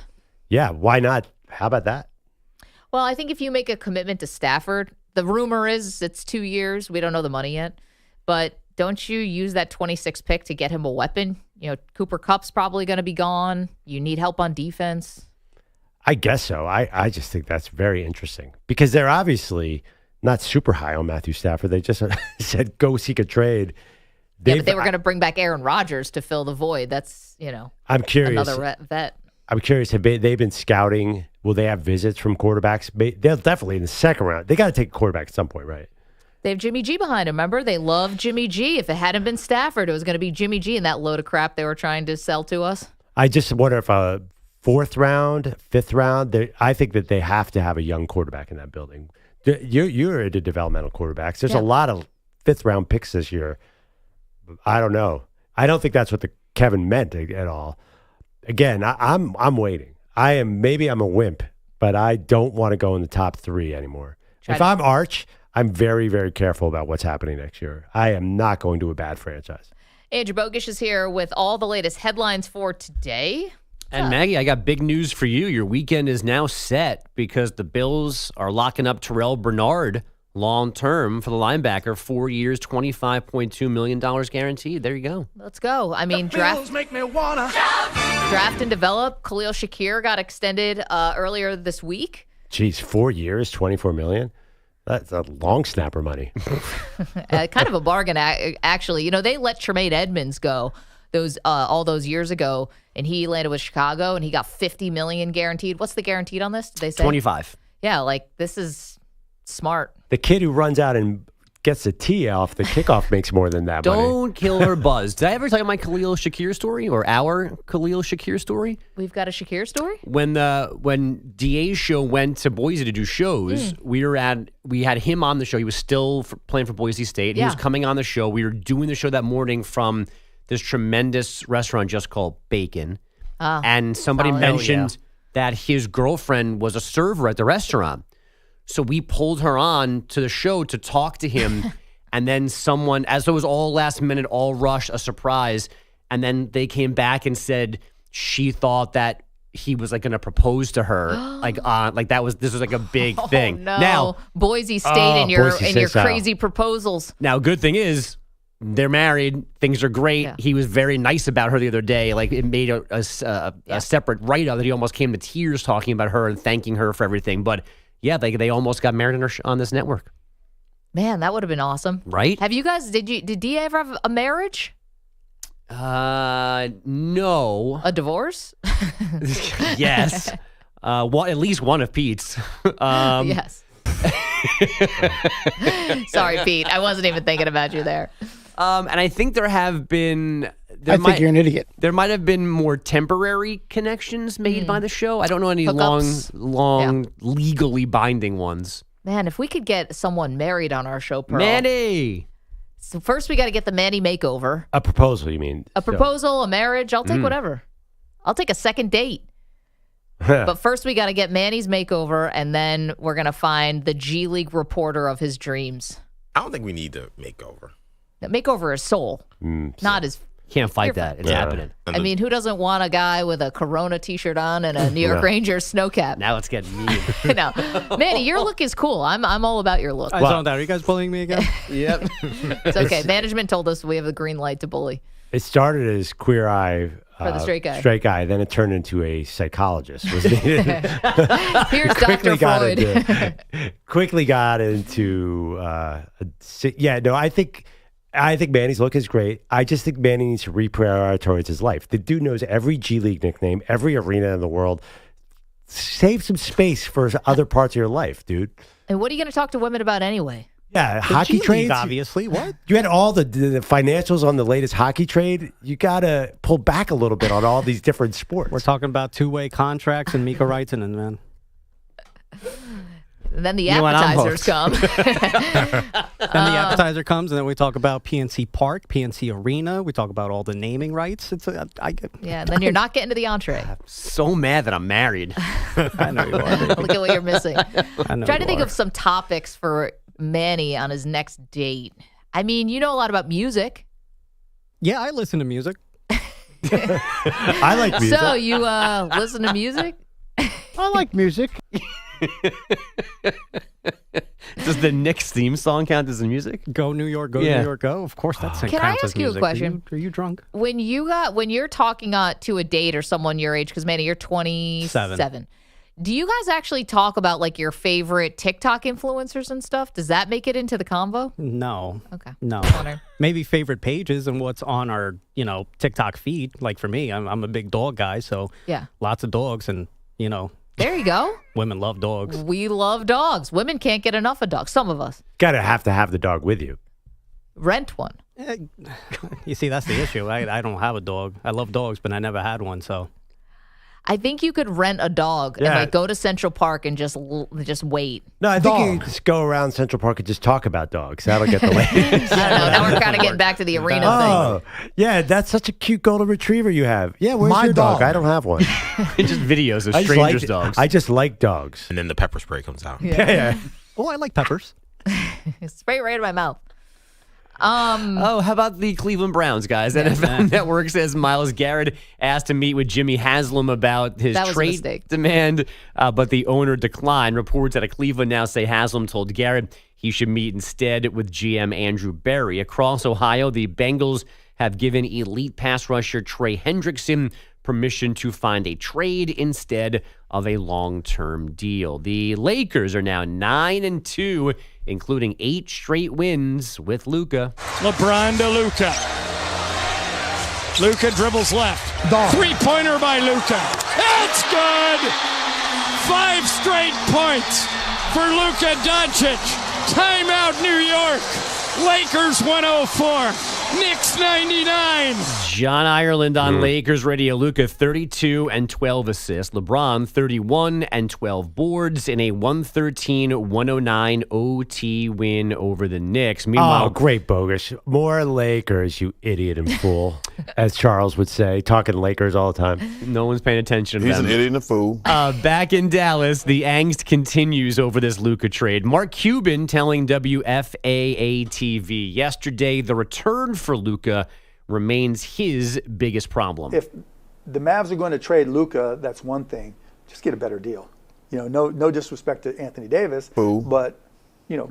Yeah, why not? How about that? Well, I think if you make a commitment to Stafford, the rumor is it's 2 years. We don't know the money yet. But don't you use that 26th pick to get him a weapon? Cooper Kupp's probably going to be gone. You need help on defense. I guess so. I just think that's very interesting because they're obviously not super high on Matthew Stafford. They just said, go seek a trade. But they were going to bring back Aaron Rodgers to fill the void. That's, I'm curious. Another vet. I'm curious, have they been scouting? Will they have visits from quarterbacks? They'll definitely in the second round. They got to take a quarterback at some point, right? They have Jimmy G behind him. Remember, they love Jimmy G. If it hadn't been Stafford, it was going to be Jimmy G and that load of crap they were trying to sell to us. I just wonder if a fourth round, fifth round, I think that they have to have a young quarterback in that building. You're into developmental quarterbacks. There's a lot of fifth round picks this year. I don't know. I don't think that's what Kevin meant at all. Again, I'm waiting. Maybe I'm a wimp, but I don't want to go in the top 3 anymore. If I'm Arch, I'm very, very careful about what's happening next year. I am not going to a bad franchise. Andrew Bogusch is here with all the latest headlines for today. And Maggie, I got big news for you. Your weekend is now set because the Bills are locking up Terrell Bernard long-term for the linebacker, 4 years, $25.2 million guaranteed. There you go. Let's go. I mean, draft and develop. Khalil Shakir got extended earlier this week. Geez, 4 years, $24 million? That's a long snapper money. Kind of a bargain, actually. They let Tremaine Edmonds go all those years ago, and he landed with Chicago, and he got $50 million guaranteed. What's the guaranteed on this? Did they say 25? Yeah, this is smart. The kid who runs out and gets the tee off the kickoff makes more than that money. Don't kill her buzz. Did I ever tell you my Khalil Shakir story or our Khalil Shakir story? We've got a Shakir story? When DA's show went to Boise to do shows, we had him on the show. He was still playing for Boise State. He was coming on the show. We were doing the show that morning from this tremendous restaurant just called Bacon. And somebody mentioned that his girlfriend was a server at the restaurant. So we pulled her on to the show to talk to him. And then someone, as it was all last minute, all rush, a surprise. And then they came back and said she thought that he was going to propose to her. This was a big thing. No. Now, Boise State and your crazy proposals. Now, good thing is, they're married. Things are great. Yeah. He was very nice about her the other day. It made a separate write-up that he almost came to tears talking about her and thanking her for everything. But yeah, they almost got married on this network. Man, that would have been awesome, right? Have you guys? Did DA ever have a marriage? No. A divorce? Yes. At least one of Pete's. Yes. Sorry, Pete. I wasn't even thinking about you there. And I think there have been... I think you're an idiot. There might have been more temporary connections made by the show. I don't know any long legally binding ones. Man, if we could get someone married on our show, Pearl. Manny! So first we got to get the Manny makeover. A proposal, you mean? A proposal, a marriage. I'll take whatever. I'll take a second date. But first we got to get Manny's makeover, and then we're going to find the G League reporter of his dreams. I don't think we need the makeover. The makeover is soul, not his... Can't fight that. It's happening. I mean, who doesn't want a guy with a Corona t-shirt on and a New York Rangers snow cap? Now it's getting mean. No. Manny, your look is cool. I'm all about your look. I zoned out. Are you guys bullying me again? Yep. It's okay. Management told us we have the green light to bully. It started as Queer Eye. For the straight guy. Then it turned into a psychologist. Here's Dr. Freud. Quickly got into, I think Manny's look is great. I just think Manny needs to reprioritize his life. The dude knows every G League nickname, every arena in the world. Save some space for other parts of your life, dude. And what are you going to talk to women about anyway? Yeah, hockey trades, obviously. What? You had all the financials on the latest hockey trade. You got to pull back a little bit on all these different sports. We're talking about two-way contracts and Mika Raitanen, man. And then the appetizers come. Then the appetizer comes, and then we talk about PNC Park, PNC Arena. We talk about all the naming rights. Yeah, then you're not getting to the entree. I'm so mad that I'm married. I know you are. Look at what you're missing. I know Trying to you think are. of some topics for Manny on his next date. I mean, you know a lot about music. Yeah, I listen to music. I like music. So you listen to music? I like music. Does the Knicks theme song count as music? Go New York, go New York, go. Of course, that's Can I ask you a question? Are you drunk? When you're talking to a date or someone your age, because Manny, you're 27. Do you guys actually talk about like your favorite TikTok influencers and stuff? Does that make it into the convo? No. Okay. No. Maybe favorite pages and what's on our, TikTok feed. Like for me, I'm a big dog guy, so yeah, lots of dogs, and there you go. Women love dogs. We love dogs. Women can't get enough of dogs. Some of us. Gotta have to have the dog with you. Rent one. You see, that's the issue. I don't have a dog. I love dogs, but I never had one, so. I think you could rent a dog and like go to Central Park and just wait. No, I think you just go around Central Park and just talk about dogs. That'll get the ladies. I don't know. Now we're kind of getting back to the arena thing. Yeah, that's such a cute golden retriever you have. Yeah, where's your dog? I don't have one. Just videos of strangers' dogs. I just like dogs. And then the pepper spray comes out. Yeah. Oh, I like peppers. Spray right in my mouth. How about the Cleveland Browns, guys? NFL Network says Myles Garrett asked to meet with Jimmy Haslam about his trade demand, but the owner declined. Reports out of Cleveland now say Haslam told Garrett he should meet instead with GM Andrew Berry. Across Ohio, the Bengals have given elite pass rusher Trey Hendrickson permission to find a trade instead of a long-term deal. The Lakers are now 9-2, including 8 straight wins with Luka. LeBron to Luka. Luka dribbles left. Three-pointer by Luka. It's good! 5 straight points for Luka Doncic. Timeout, New York. Lakers 104. Knicks 99. John Ireland on Lakers radio. Luka 32 and 12 assists. LeBron 31 and 12 boards in a 113-109 OT win over the Knicks. Meanwhile, great, Bogusch. More Lakers, you idiot and fool, as Charles would say. Talking Lakers all the time. No one's paying attention to He's them. an idiot and a fool. Back in Dallas, the angst continues over this Luka trade. Mark Cuban telling WFAA-TV yesterday the return for Luka remains his biggest problem. If the Mavs are going to trade Luka, that's one thing. Just get a better deal. No disrespect to Anthony Davis, but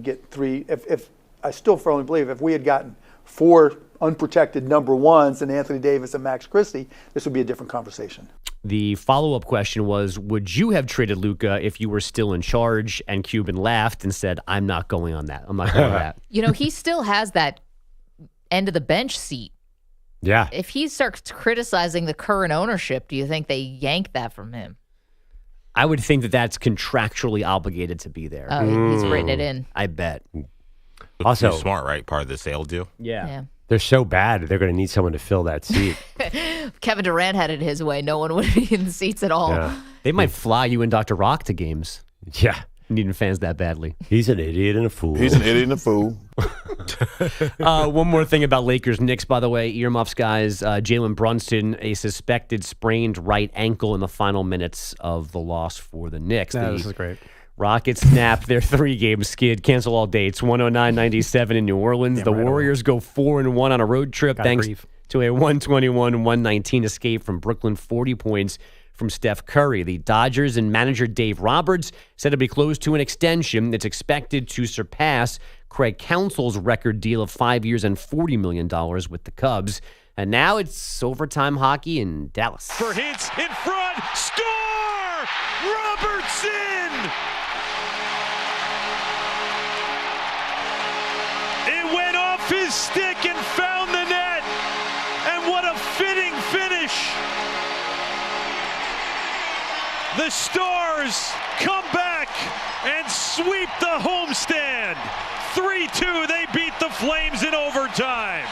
get 3. If I still firmly believe if we had gotten 4 unprotected number ones and Anthony Davis and Max Christie, this would be a different conversation. The follow-up question was, would you have traded Luka if you were still in charge? And Cuban laughed and said, I'm not going on that. I'm not going on that. He still has that end of the bench seat. Yeah. If he starts criticizing the current ownership, do you think they yank that from him? I would think that that's contractually obligated to be there. Oh, he's written it in. I bet. Also, Too smart, right? Part of the sale deal. Yeah. They're so bad, they're going to need someone to fill that seat. Kevin Durant had it his way. No one would be in the seats at all. Yeah. They might fly you and Dr. Rock to games. Yeah. Needing fans that badly. He's an idiot and a fool. He's an idiot and a fool. One more thing about Lakers Knicks, by the way. Earmuffs, guys. Jalen Brunson, a suspected sprained right ankle in the final minutes of the loss for the Knicks. This is great. Rockets snap their 3-game skid, cancel all dates, 109-97 in New Orleans. Damn the right Warriors go 4-1 on a road trip thanks to a 121-119 escape from Brooklyn, 40 points from Steph Curry. The Dodgers and manager Dave Roberts said to be close to an extension that's expected to surpass Craig Counsell's record deal of 5 years and $40 million with the Cubs. And now it's overtime hockey in Dallas. For Hintz in front. Score! Robertson! It went off his stick and found the net. And what a fitting finish. The Stars Bombers come back and sweep the homestand. 3-2, they beat the Flames in overtime.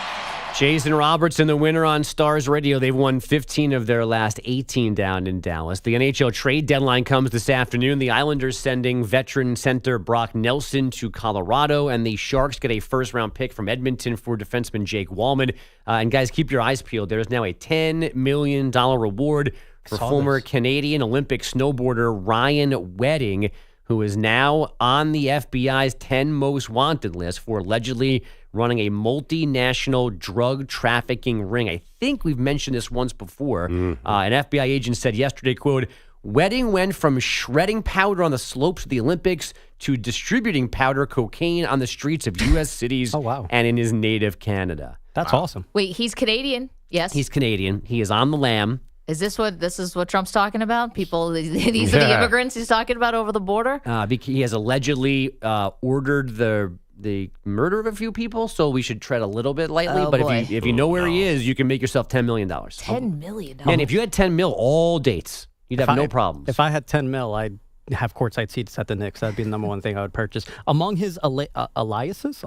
Jason Robertson, the winner on Stars Radio. They've won 15 of their last 18 down in Dallas. The NHL trade deadline comes this afternoon. The Islanders sending veteran center Brock Nelson to Colorado, and the Sharks get a first-round pick from Edmonton for defenseman Jake Wallman. And guys, keep your eyes peeled. There's now a $10 million reward for former Canadian Olympic snowboarder Ryan Wedding, who is now on the FBI's 10 most wanted list for allegedly running a multinational drug trafficking ring. I think we've mentioned this once before. An FBI agent said yesterday, quote, Wedding went from shredding powder on the slopes of the Olympics to distributing powder cocaine on the streets of U.S. cities and in his native Canada. That's awesome. Wait, he's Canadian, yes? He's Canadian. He is on the lam. Is this what Trump's talking about? People, these are the immigrants he's talking about over the border? He has allegedly ordered the murder of a few people, so we should tread a little bit lightly. But if you know where he is, you can make yourself $10 million. $10 million? And if you had $10 million, all dates, you'd have no problems. If I had $10 million, I'd have courtside seats at the Knicks. That'd be the number one thing I would purchase. Among his aliases?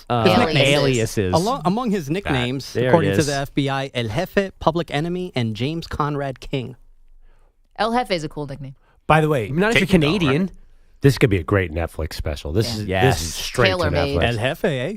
Among his nicknames, according to the FBI, El Jefe, Public Enemy, and James Conrad King. El Jefe is a cool nickname. By the way, not if you're Canadian. Right? This could be a great Netflix special. This is straight tailor-made. to El Netflix. Jefe, eh?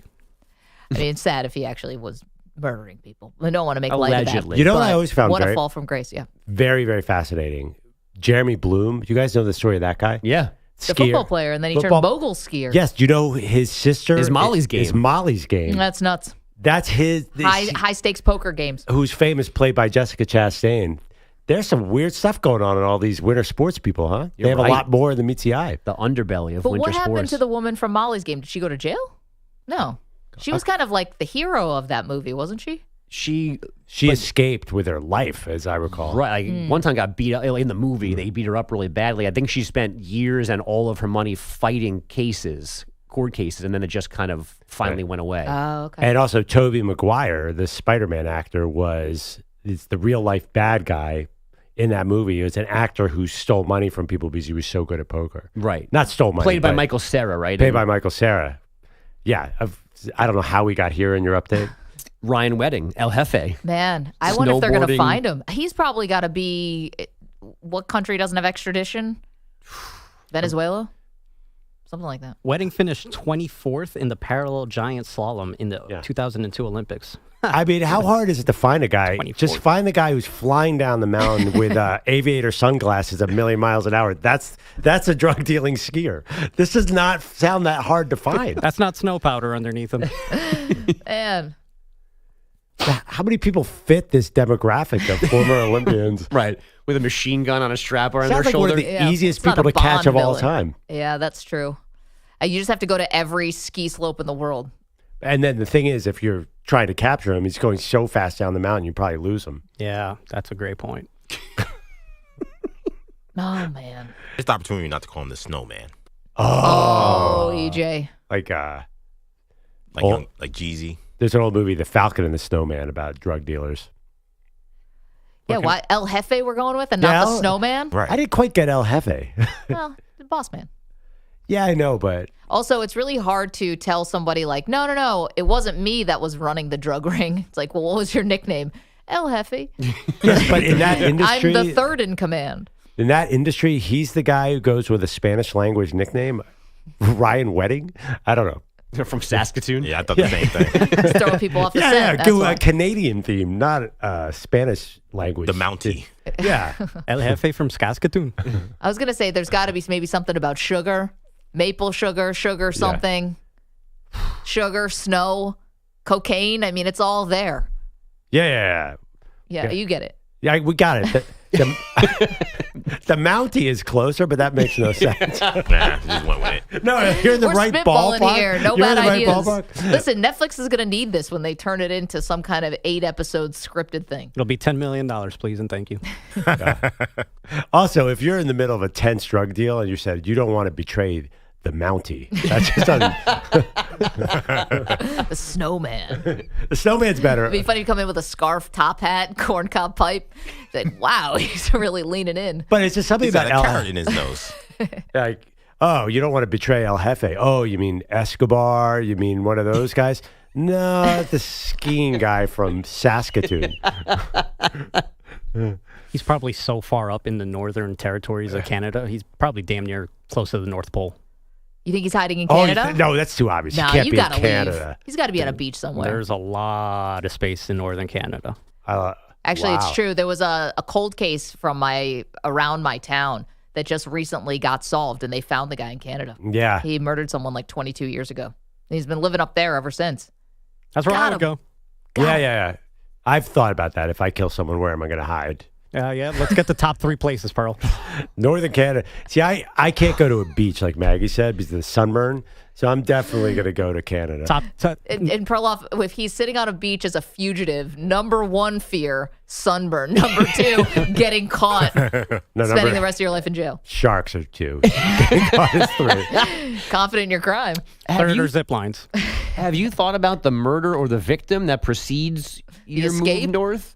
I mean, it's sad if he actually was murdering people. I don't want to make light of that. You know what I always found what a fall from grace, yeah. Very, very fascinating. Jeremy Bloom. You guys know the story of that guy? Yeah. The football player, and then he turned mogul skier. Yes. Do you know his sister? Is Molly's game. Is Molly's game. That's nuts. That's his. High stakes poker games. Who's famous, played by Jessica Chastain. There's some weird stuff going on in all these winter sports people, huh? They have a lot more than meets the eye. The underbelly of but winter what happened sports. to the woman from Molly's game? Did she go to jail? No. She was kind of like the hero of that movie, wasn't she? She escaped with her life, as I recall. Right. One time got beat up in the movie. They beat her up really badly. I think she spent years and all of her money fighting court cases, and then it just kind of finally went away. Oh, okay. And also, Tobey Maguire, the Spider-Man actor, is the real-life bad guy in that movie. It was an actor who stole money from people because he was so good at poker. Right. Not stole money. Played by Michael Cera, right? Played by Michael Cera. Yeah. I don't know how we got here in your update. Ryan Wedding, El Jefe. Man, I wonder if they're going to find him. He's probably got to be, what country doesn't have extradition? Venezuela? Something like that. Wedding finished 24th in the parallel giant slalom in the 2002 Olympics. I mean, how hard is it to find a guy? 24th. Just find the guy who's flying down the mountain with aviator sunglasses a million miles an hour. That's a drug dealing skier. This does not sound that hard to find. That's not snow powder underneath him. Man. How many people fit this demographic of former Olympians? Right. With a machine gun on a strap around Sounds their like one shoulder. of the easiest people to catch of all time. Yeah, that's true. You just have to go to every ski slope in the world. And then the thing is, if you're trying to capture him, he's going so fast down the mountain, you probably lose him. Yeah, that's a great point. Oh, man. It's the opportunity not to call him the snowman. Oh, EJ. Like Jeezy. There's an old movie, The Falcon and the Snowman, about drug dealers. Yeah, why El Jefe we're going with and not the snowman? Right. I didn't quite get El Jefe. Well, the boss man. Yeah, I know, but... Also, it's really hard to tell somebody like, no, it wasn't me that was running the drug ring. It's like, well, what was your nickname? El Jefe. Yes, but in that industry... I'm the third in command. In that industry, he's the guy who goes with a Spanish language nickname. Ryan Wedding? I don't know. They're from Saskatoon? Yeah, I thought the same thing. Just throwing people off the scent. Yeah, That's why. a Canadian theme, not Spanish language. The Mountie. Yeah. El Jefe from Saskatoon. I was going to say there's got to be maybe something about sugar, maple sugar something, sugar, snow, cocaine. I mean, it's all there. Yeah. Yeah, you get it. Yeah, we got it. The Mountie is closer, but that makes no sense. Nah, just went with it. No, you're in the We're right spitballing ballpark. here. No You're bad in the right ideas. ballpark. Listen, Netflix is going to need this when they turn it into some kind of 8-episode scripted thing. It'll be $10 million, please, and thank you. Also, if you're in the middle of a tense drug deal and you said you don't want to betray the Mountie. That just doesn't. The snowman. The snowman's better. It'd be funny to come in with a scarf, top hat, corncob pipe. Like, wow, he's really leaning in. But it's just something He's about got a El carrot in his nose. Like, oh, you don't want to betray El Jefe. Oh, you mean Escobar? You mean one of those guys? No, the skiing guy from Saskatoon. He's probably so far up in the northern territories of Canada. He's probably damn near close to the North Pole. You think he's hiding in Canada? No, that's too obvious. No, he can't you be in gotta Canada. leave. He's got to be at a beach somewhere. There's a lot of space in northern Canada. Actually, wow. it's true. There was a cold case from around my town that just recently got solved, and they found the guy in Canada. Yeah. He murdered someone like 22 years ago. He's been living up there ever since. That's where I would go. Yeah. I've thought about that. If I kill someone, where am I going to hide? Yeah. Let's get the top 3 places, Pearl. Northern Canada. See, I can't go to a beach like Maggie said because of the sunburn. So I'm definitely going to go to Canada. And Perloff, if he's sitting on a beach as a fugitive, number 1 fear, sunburn. Number 2, getting caught. Spending the rest of your life in jail. Sharks are 2. Getting caught is 3. Confident in your crime. Third are zip lines. Have you thought about the murder or the victim that precedes your move north?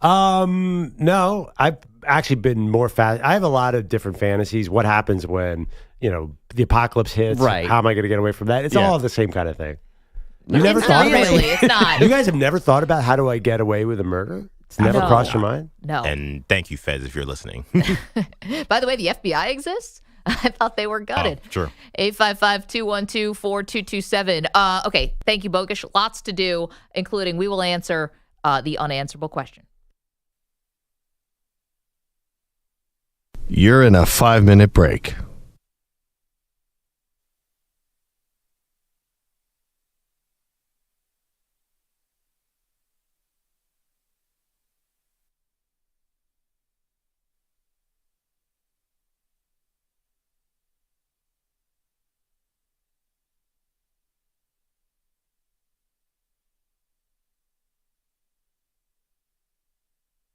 No, I've actually been more I have a lot of different fantasies. What happens when, the apocalypse hits? Right. How am I going to get away from that? It's all the same kind of thing. You It's never not thought about really. it? It's not. You guys have never thought about how do I get away with a murder? It's never No. crossed your mind? No. And thank you, Feds, if you're listening. By the way, the FBI exists? I thought they were gutted. Oh, sure. 855-212-4227. Okay, thank you, Bogusch. Lots to do, including we will answer the unanswerable question. You're in a 5-minute break.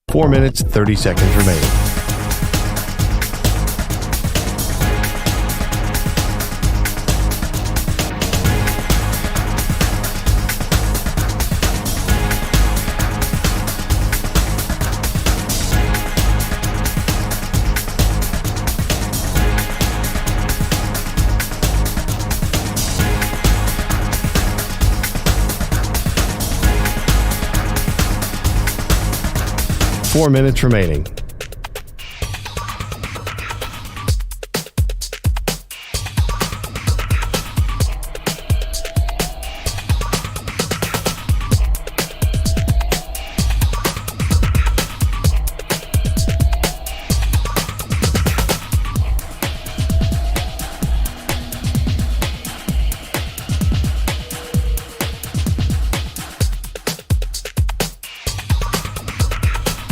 Four minutes, 30 seconds remaining. Four minutes remaining.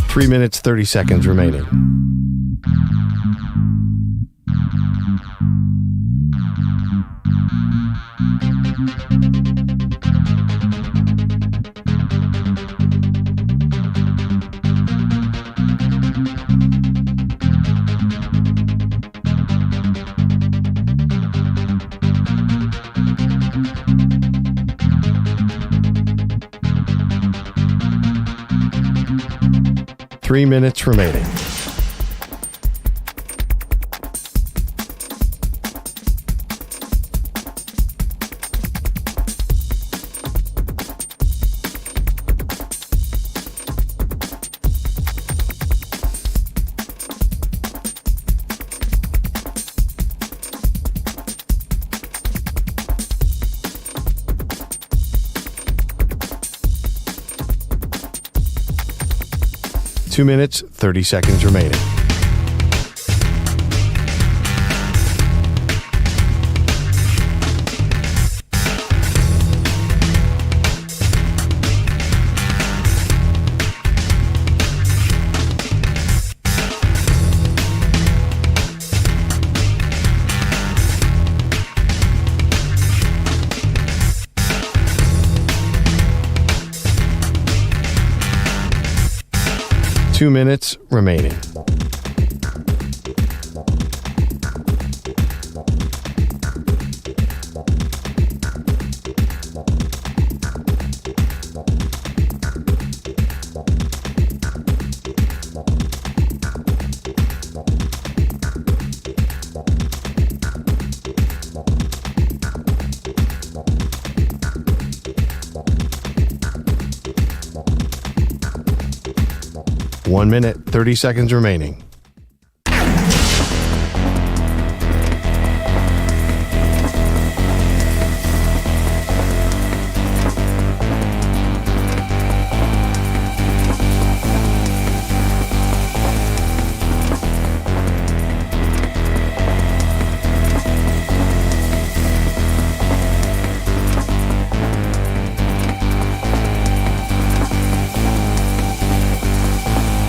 Three minutes, 30 seconds remaining. Three minutes remaining. Two minutes, 30 seconds remaining. Two minutes remaining. 1 minute, 30 seconds remaining.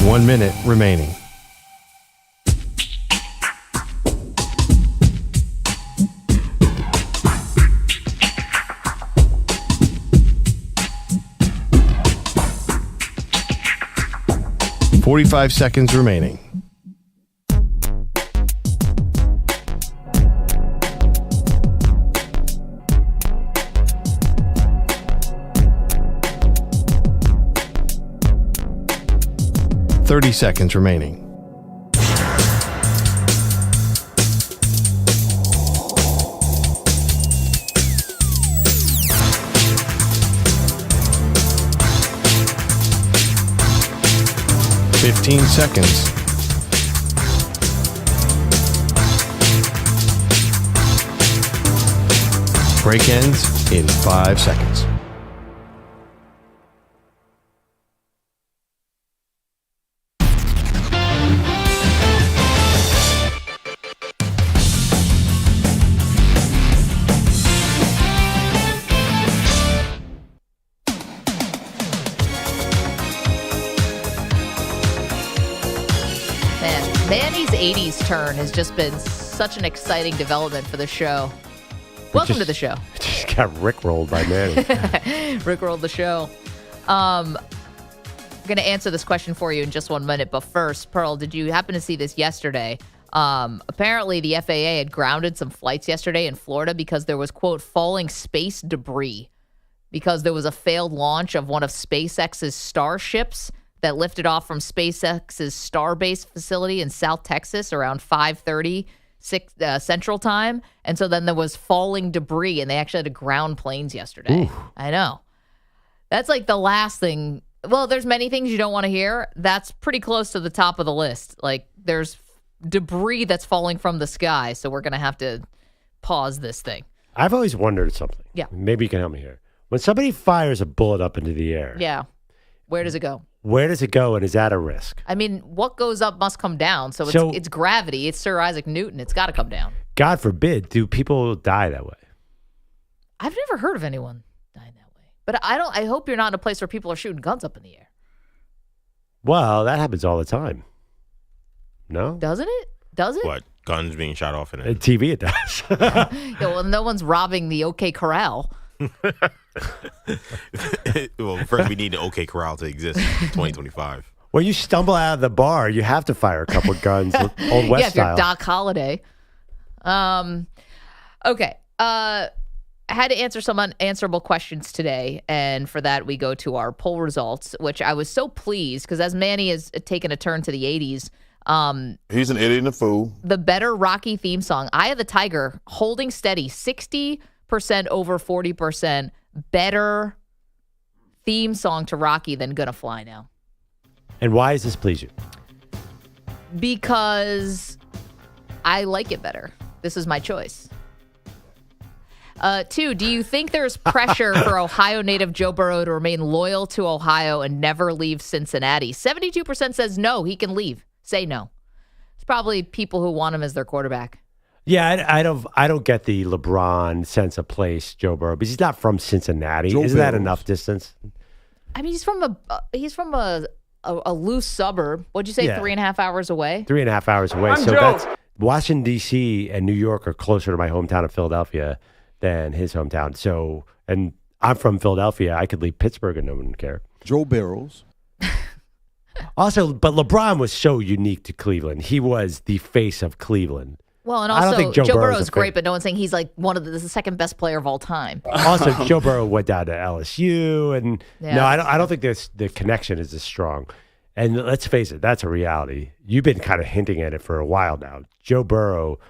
One minute remaining. $45 seconds remaining. $30 seconds remaining. $15 seconds. Break ends in 5 seconds. Manny's 80s turn has just been such an exciting development for the show. Welcome to the show. Just got rickrolled by Manny. Rickrolled the show. I'm going to answer this question for you in just 1 minute. But first, Pearl, did you happen to see this yesterday? Apparently, the FAA had grounded some flights yesterday in Florida because there was, quote, falling space debris because there was a failed launch of one of SpaceX's Starships that lifted off from SpaceX's Starbase facility in South Texas around 5:30 Central Time. And so then there was falling debris, and they actually had to ground planes yesterday. Ooh. I know. That's like the last thing. Well, there's many things you don't want to hear. That's pretty close to the top of the list. Like, there's debris that's falling from the sky, so we're going to have to pause this thing. I've always wondered something. Yeah. Maybe you can help me here. When somebody fires a bullet up into the air. Yeah. Where does it go? Where does it go, and is that a risk? I mean, what goes up must come down. So it's gravity. It's Sir Isaac Newton. It's got to come down. God forbid, do people die that way? I've never heard of anyone dying that way. But I hope you're not in a place where people are shooting guns up in the air. Well, that happens all the time. No? Doesn't it? Does it? What? Guns being shot off in it? TV, it does. Yeah, well, no one's robbing the OK Corral. Well, first we need the OK Corral to exist in 2025. When you stumble out of the bar, you have to fire a couple guns, Old West yeah, if style. you're Doc Holliday. Okay. I had to answer some unanswerable questions today, and for that we go to our poll results, which I was so pleased because as Manny has taken a turn to the 80s, he's an idiot and a fool. The better Rocky theme song, Eye of the Tiger, holding steady, 60% over 40%, better theme song to Rocky than Gonna Fly Now. And why does this please you? Because I like it better. This is my choice. 2, do you think there's pressure for Ohio native Joe Burrow to remain loyal to Ohio and never leave Cincinnati? 72% says no, he can leave. Say no. It's probably people who want him as their quarterback. Yeah, I don't get the LeBron sense of place, Joe Burrow, because he's not from Cincinnati. Isn't that enough distance? I mean, he's from a loose suburb. What'd you say? Yeah. 3.5 hours away. 3.5 hours away. So that's Washington D.C. and New York are closer to my hometown of Philadelphia than his hometown. So, and I'm from Philadelphia. I could leave Pittsburgh and no one would care. Joe Barrows. Also, but LeBron was so unique to Cleveland. He was the face of Cleveland. Well, and I don't also think Joe Burrow is a great, but no one's saying he's like the second best player of all time. Also, Joe Burrow went down to LSU, and Yeah. no, I don't think the connection is as strong. And let's face it, that's a reality. You've been kind of hinting at it for a while now. Joe Burrow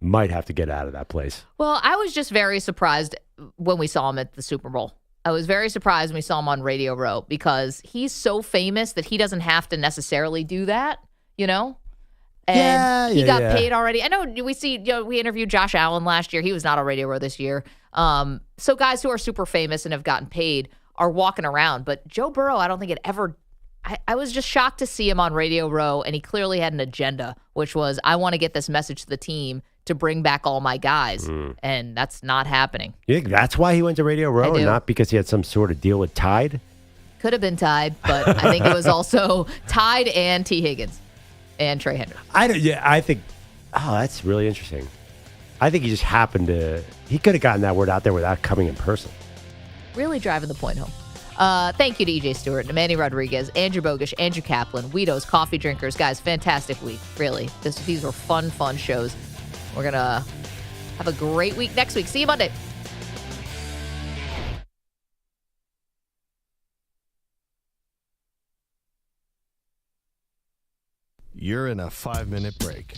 might have to get out of that place. Well, I was just very surprised when we saw him at the Super Bowl. I was very surprised when we saw him on Radio Row because he's so famous that he doesn't have to necessarily do that, you know? And he got paid already. I know we interviewed Josh Allen last year. He was not on Radio Row this year. So guys who are super famous and have gotten paid are walking around. But Joe Burrow, I don't think it ever. I was just shocked to see him on Radio Row, and he clearly had an agenda, which was, I want to get this message to the team to bring back all my guys. And that's not happening. You think that's why he went to Radio Row and not because he had some sort of deal with Tide? Could have been Tide, but I think it was also Tide and T. Higgins and Trey Hendrickson. I think, that's really interesting. I think he just happened to, he could have gotten that word out there without coming in person. Really driving the point home. Thank you to EJ Stewart, Manny Rodriguez, Andrew Bogusch, Andrew Kaplan, Weedos, Coffee Drinkers. Guys, fantastic week, really. These were fun shows. We're going to have a great week next week. See you Monday. You're in a 5-minute break.